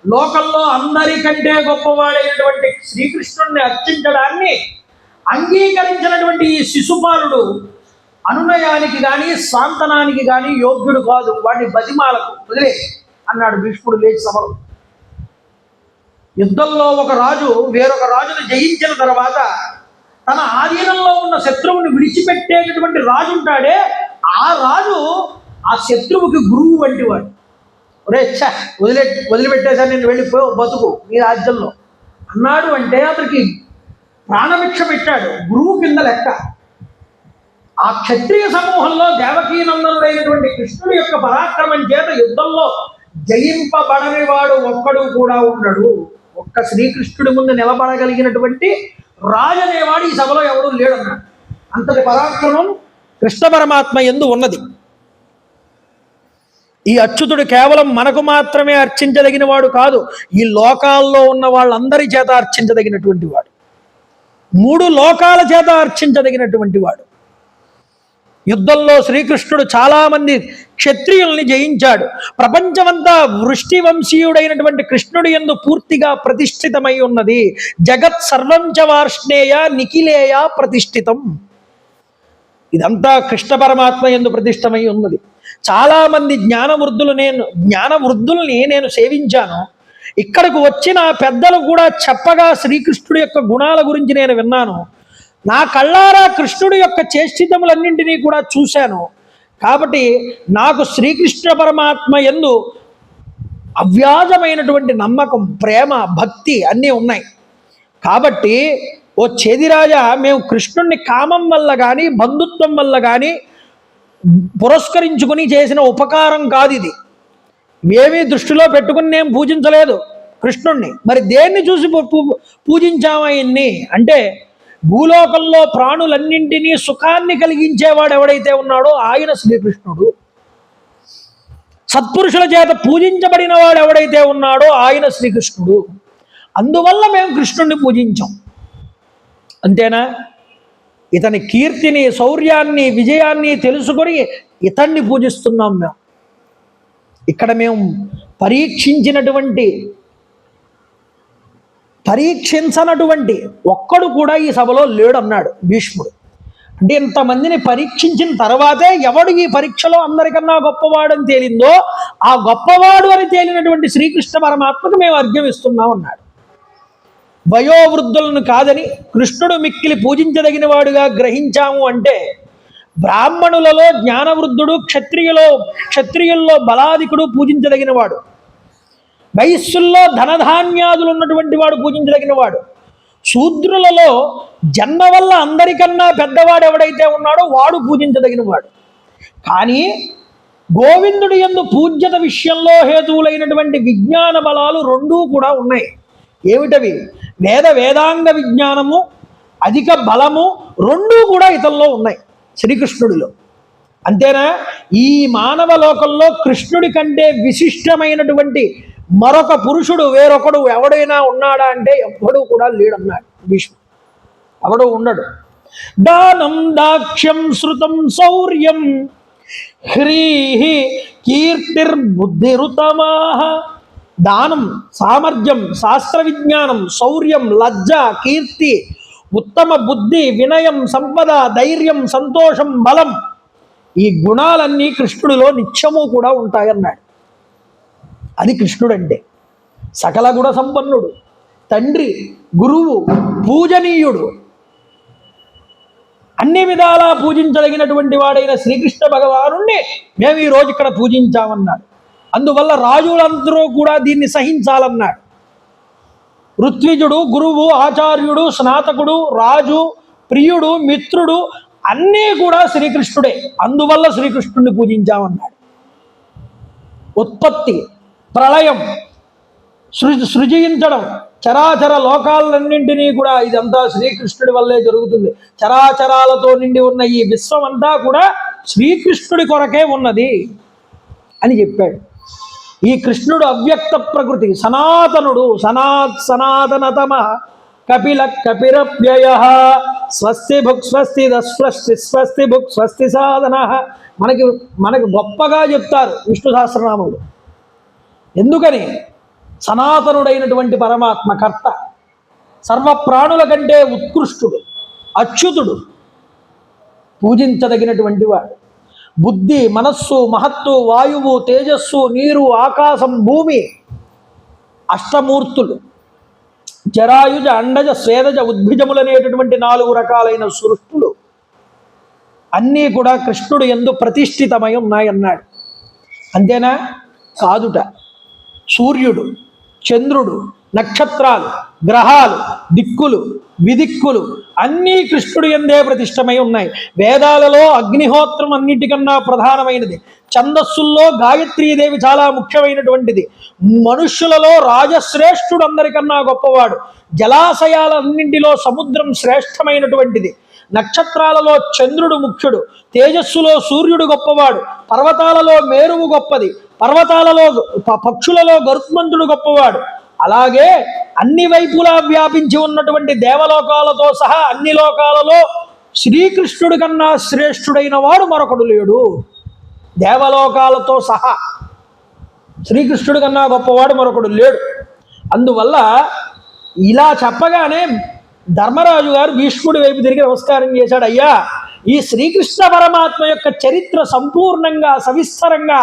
లోకంలో అందరికంటే గొప్పవాడైనటువంటి శ్రీకృష్ణుడిని అర్చించడాన్ని అంగీకరించినటువంటి ఈ శిశుపాలుడు అనునయానికి కానీ సాంతనానికి కానీ యోగ్యుడు కాదు. వాడిని బతిమాలకు వదిలే అన్నాడు భీష్ముడు లేచి సభలో. యుద్ధంలో ఒక రాజు వేరొక రాజును జయించిన తర్వాత తన ఆధీనంలో ఉన్న శత్రువుని విడిచిపెట్టేటటువంటి రాజు ఉంటాడే, ఆ రాజు ఆ శత్రువుకి గురువు వంటి వాడు. ఒరే వదిలిపెట్టేశాను, నేను వెళ్ళిపో బతుకు నీ రాజ్యంలో అన్నాడు అంటే అతనికి ప్రాణభిక్ష పెట్టాడు, గురువు కింద లెక్క. ఆ క్షత్రియ సమూహంలో దేవకీనందనుడైనటువంటి కృష్ణుడి యొక్క పరాక్రమం చేత యుద్ధంలో జయింపబడని వాడు ఒక్కడు కూడా ఉండడు. ఒక్క శ్రీకృష్ణుడి ముందు నిలబడగలిగినటువంటి రాజు అనేవాడు ఈ సభలో ఎవడూ లేడన్నాడు. అంతటి పరాక్రమం కృష్ణ పరమాత్మ యందు ఉన్నది. ఈ అచ్యుతుడు కేవలం మనకు మాత్రమే అర్చించదగిన వాడు కాదు, ఈ లోకాల్లో ఉన్న వాళ్ళందరి చేత అర్చించదగినటువంటి వాడు, 3 లోకాల చేత అర్చించదగినటువంటి వాడు. యుద్ధంలో శ్రీకృష్ణుడు చాలామంది క్షత్రియుల్ని జయించాడు. ప్రపంచమంతా వృష్టి వంశీయుడైనటువంటి కృష్ణుడి యందు పూర్తిగా ప్రతిష్ఠితమై ఉన్నది. జగత్ సర్వం చ వార్ష్ణేయ నిఖిలేయ ప్రతిష్ఠితం. ఇదంతా కృష్ణ పరమాత్మ యందు ప్రతిష్టమై ఉన్నది. చాలామంది జ్ఞానవృద్ధుల్ని నేను సేవించాను. ఇక్కడకు వచ్చిన పెద్దలు కూడా చెప్పగా శ్రీకృష్ణుడి యొక్క గుణాల గురించి నేను విన్నాను. నా కళ్ళారా కృష్ణుడి యొక్క చేష్టితములన్నింటినీ కూడా చూశాను. కాబట్టి నాకు శ్రీకృష్ణ పరమాత్మ యందు అవ్యాజమైనటువంటి నమ్మకం, ప్రేమ, భక్తి అన్నీ ఉన్నాయి. కాబట్టి ఓ చేదిరాజా, మేము కృష్ణుడిని కామం వల్ల కానీ బంధుత్వం వల్ల కానీ పురస్కరించుకుని చేసిన ఉపకారం కాదు ఇది. ఏమీ దృష్టిలో పెట్టుకుని నేను పూజించలేదు కృష్ణుణ్ణి. మరి దేన్ని చూసి పూజించాము ఆయన్ని అంటే, భూలోకంలో ప్రాణులన్నింటినీ సుఖాన్ని కలిగించేవాడు ఎవడైతే ఉన్నాడో ఆయన శ్రీకృష్ణుడు. సత్పురుషుల చేత పూజించబడిన వాడు ఎవడైతే ఉన్నాడో ఆయన శ్రీకృష్ణుడు. అందువల్ల మేము కృష్ణుడిని పూజించాం. అంతేనా? ఇతని కీర్తిని, శౌర్యాన్ని, విజయాన్ని తెలుసుకొని ఇతన్ని పూజిస్తున్నాం మేము. ఇక్కడ మేము పరీక్షించనటువంటి ఒక్కడు కూడా ఈ సభలో లేడు అన్నాడు భీష్ముడు. అంటే ఇంతమందిని పరీక్షించిన తర్వాతే ఎవడు ఈ పరీక్షలో అందరికన్నా గొప్పవాడు అని తేలిందో, ఆ గొప్పవాడు అని తేలినటువంటి శ్రీకృష్ణ పరమాత్మకు మేము అర్ఘ్యం ఇస్తున్నాం అన్నాడు. వయోవృద్ధులను కాదని కృష్ణుడు మిక్కిలి పూజించదగిన వాడుగా గ్రహించాము అంటే, బ్రాహ్మణులలో జ్ఞానవృద్ధుడు, క్షత్రియుల్లో బలాధికుడు పూజించదగిన వాడు, వైశ్యుల్లో ధనధాన్యాదులు ఉన్నటువంటి వాడు పూజించదగిన వాడు, శూద్రులలో జన్మ వల్ల అందరికన్నా పెద్దవాడు ఎవడైతే ఉన్నాడో వాడు పూజించదగిన వాడు. కానీ గోవిందుడి యందు పూజ్యత విషయంలో హేతువులైనటువంటి విజ్ఞాన బలాలు 2 కూడా ఉన్నాయి. ఏమిటవి? వేదాంగ విజ్ఞానము, అధిక బలము 2 కూడా ఇతనిలో ఉన్నాయి శ్రీకృష్ణుడిలో. అంతేనా? ఈ మానవ లోకంలో కృష్ణుడి కంటే విశిష్టమైనటువంటి మరొక పురుషుడు వేరొకడు ఎవడైనా ఉన్నాడా అంటే ఎవ్వడూ కూడా లేడన్నాడు భీష్ముడు. ఎవడూ ఉండడు. దానం దాక్ష్యం శృతం శౌర్యం హ్రీహి కీర్తిర్బుద్ధిరుతమాః. దానం, సామర్థ్యం, శాస్త్ర విజ్ఞానం, శౌర్యం, లజ్జ, కీర్తి, ఉత్తమ బుద్ధి, వినయం, సంపద, ధైర్యం, సంతోషం, బలం, ఈ గుణాలన్నీ కృష్ణుడిలో నిత్యము కూడా ఉంటాయన్నాడు. అది కృష్ణుడంటే. సకల గుణ సంపన్నుడు, తండ్రి, గురువు, పూజనీయుడు, అన్ని విధాలా పూజించదగినటువంటి వాడైన శ్రీకృష్ణ భగవానుణ్ణి మేము ఈరోజు ఇక్కడ పూజించామన్నాడు. అందువల్ల రాజులందరూ కూడా దీన్ని సహించాలన్నాడు. ఋత్విజుడు, గురువు, ఆచార్యుడు, స్నాతకుడు, రాజు, ప్రియుడు, మిత్రుడు అన్నీ కూడా శ్రీకృష్ణుడే. అందువల్ల శ్రీకృష్ణుడిని పూజించామన్నాడు. ఉత్పత్తి, ప్రళయం, సృజించడం, చరాచర లోకాలన్నింటినీ కూడా ఇదంతా శ్రీకృష్ణుడి వల్లే జరుగుతుంది. చరాచరాలతో నిండి ఉన్న ఈ విశ్వం అంతా కూడా శ్రీకృష్ణుడి కొరకే ఉన్నది అని చెప్పాడు. ఈ కృష్ణుడు అవ్యక్త ప్రకృతి, సనాతనుడు, సనాతనతమ కపిల కపిరవ్యయ స్వస్తి భుక్ స్వస్తి దస్వస్తి స్వస్తి భుక్ స్వస్తి సాధన. మనకి గొప్పగా చెప్తారు విష్ణు సహస్రనామములు. ఎందుకని? సనాతనుడైనటువంటి పరమాత్మ కర్త, సర్వప్రాణుల కంటే ఉత్కృష్టుడు, అచ్యుతుడు, పూజించదగినటువంటి వాడు. బుద్ధి, మనస్సు, మహత్తు, వాయువు, తేజస్సు, నీరు, ఆకాశం, భూమి, అష్టమూర్తులు, జరాయుజ అండజ స్వేదజ ఉద్భిజములు అనేటటువంటి 4 రకాలైన సృష్టులు అన్నీ కూడా కృష్ణుడు యందు ప్రతిష్ఠితమై ఉన్నాయన్నాడు. అంతేనా? కాదుట. సూర్యుడు, చంద్రుడు, నక్షత్రాలు, గ్రహాలు, దిక్కులు, విదిక్కులు అన్నీ కృష్ణుడు యందే ప్రతిష్టమై ఉన్నాయి. వేదాలలో అగ్నిహోత్రం అన్నిటికన్నా ప్రధానమైనది. ఛందస్సుల్లో గాయత్రీదేవి చాలా ముఖ్యమైనటువంటిది. మనుష్యులలో రాజశ్రేష్ఠుడు అందరికన్నా గొప్పవాడు. జలాశయాలన్నింటిలో సముద్రం శ్రేష్టమైనటువంటిది. నక్షత్రాలలో చంద్రుడు ముఖ్యుడు. తేజస్సులో సూర్యుడు గొప్పవాడు. పర్వతాలలో మేరువు గొప్పది. పర్వతాలలో పక్షులలో గరుత్మంతుడు గొప్పవాడు. అలాగే అన్ని వైపులా వ్యాపించి ఉన్నటువంటి దేవలోకాలతో సహా అన్ని లోకాలలో శ్రీకృష్ణుడి కన్నా శ్రేష్ఠుడైన వాడు మరొకడు లేడు. దేవలోకాలతో సహా శ్రీకృష్ణుడి కన్నా గొప్పవాడు మరొకడు లేడు. అందువల్ల ఇలా చెప్పగానే ధర్మరాజు గారు భీష్ముడి వైపు తిరిగి నమస్కారం చేశాడు. అయ్యా, ఈ శ్రీకృష్ణ పరమాత్మ యొక్క చరిత్ర సంపూర్ణంగా సవిస్తరంగా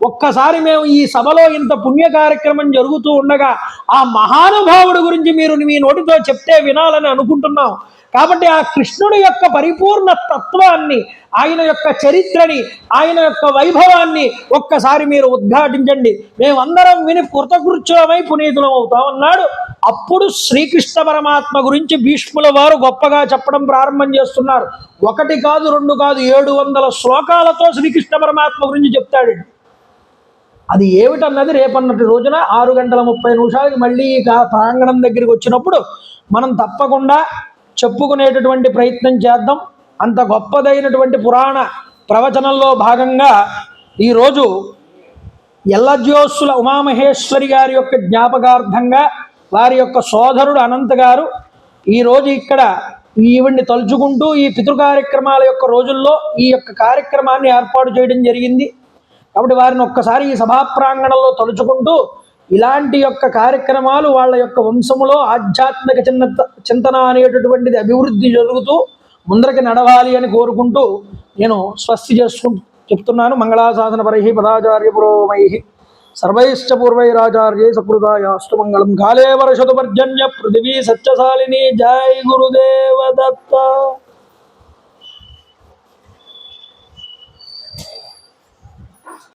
ఒక్కసారి మేము ఈ సభలో ఇంత పుణ్య కార్యక్రమం జరుగుతూ ఉండగా ఆ మహానుభావుడి గురించి మీరు మీ నోటితో చెప్తే వినాలని అనుకుంటున్నాం. కాబట్టి ఆ కృష్ణుడి యొక్క పరిపూర్ణ తత్వాన్ని, ఆయన యొక్క చరిత్రని, ఆయన యొక్క వైభవాన్ని ఒక్కసారి మీరు ఉద్ఘాటించండి, మేమందరం విని కృతకృత్యులమై పునీతులం అవుతామన్నాడు. అప్పుడు శ్రీకృష్ణ పరమాత్మ గురించి భీష్ముల వారు గొప్పగా చెప్పడం ప్రారంభం చేస్తున్నారు. 1 కాదు 2 కాదు 700 శ్లోకాలతో శ్రీకృష్ణ పరమాత్మ గురించి చెప్తాడండి. అది ఏమిటన్నది రేపన్నటి రోజున 6:30 మళ్ళీ ప్రాంగణం దగ్గరికి వచ్చినప్పుడు మనం తప్పకుండా చెప్పుకునేటటువంటి ప్రయత్నం చేద్దాం. అంత గొప్పదైనటువంటి పురాణ ప్రవచనంలో భాగంగా ఈరోజు ఎల్లజ్యోత్సుల ఉమామహేశ్వరి గారి యొక్క జ్ఞాపకార్థంగా వారి యొక్క సోదరుడు అనంత్ గారు ఈరోజు ఇక్కడ ఈవిడ్ని తలుచుకుంటూ ఈ పితృ కార్యక్రమాల యొక్క రోజుల్లో ఈ యొక్క కార్యక్రమాన్ని ఏర్పాటు చేయడం జరిగింది. కాబట్టి వారిని ఒక్కసారి ఈ సభా ప్రాంగణంలో తలుచుకుంటూ ఇలాంటి యొక్క కార్యక్రమాలు వాళ్ళ యొక్క వంశములో ఆధ్యాత్మిక చింతన అనేటటువంటిది అభివృద్ధి జరుగుతూ ముందరికి నడవాలి అని కోరుకుంటూ నేను స్వస్తి చెప్తున్నాను. మంగళాసాధన పరై పదాచార్య పురోమై సర్వైశ్చ పూర్వైరాచార్యై సకృతాయాస్తు మంగళం. కాలే వర్షతు పర్జన్య పృథివీ సత్యశాలిని. జై గురుదేవ దత్త.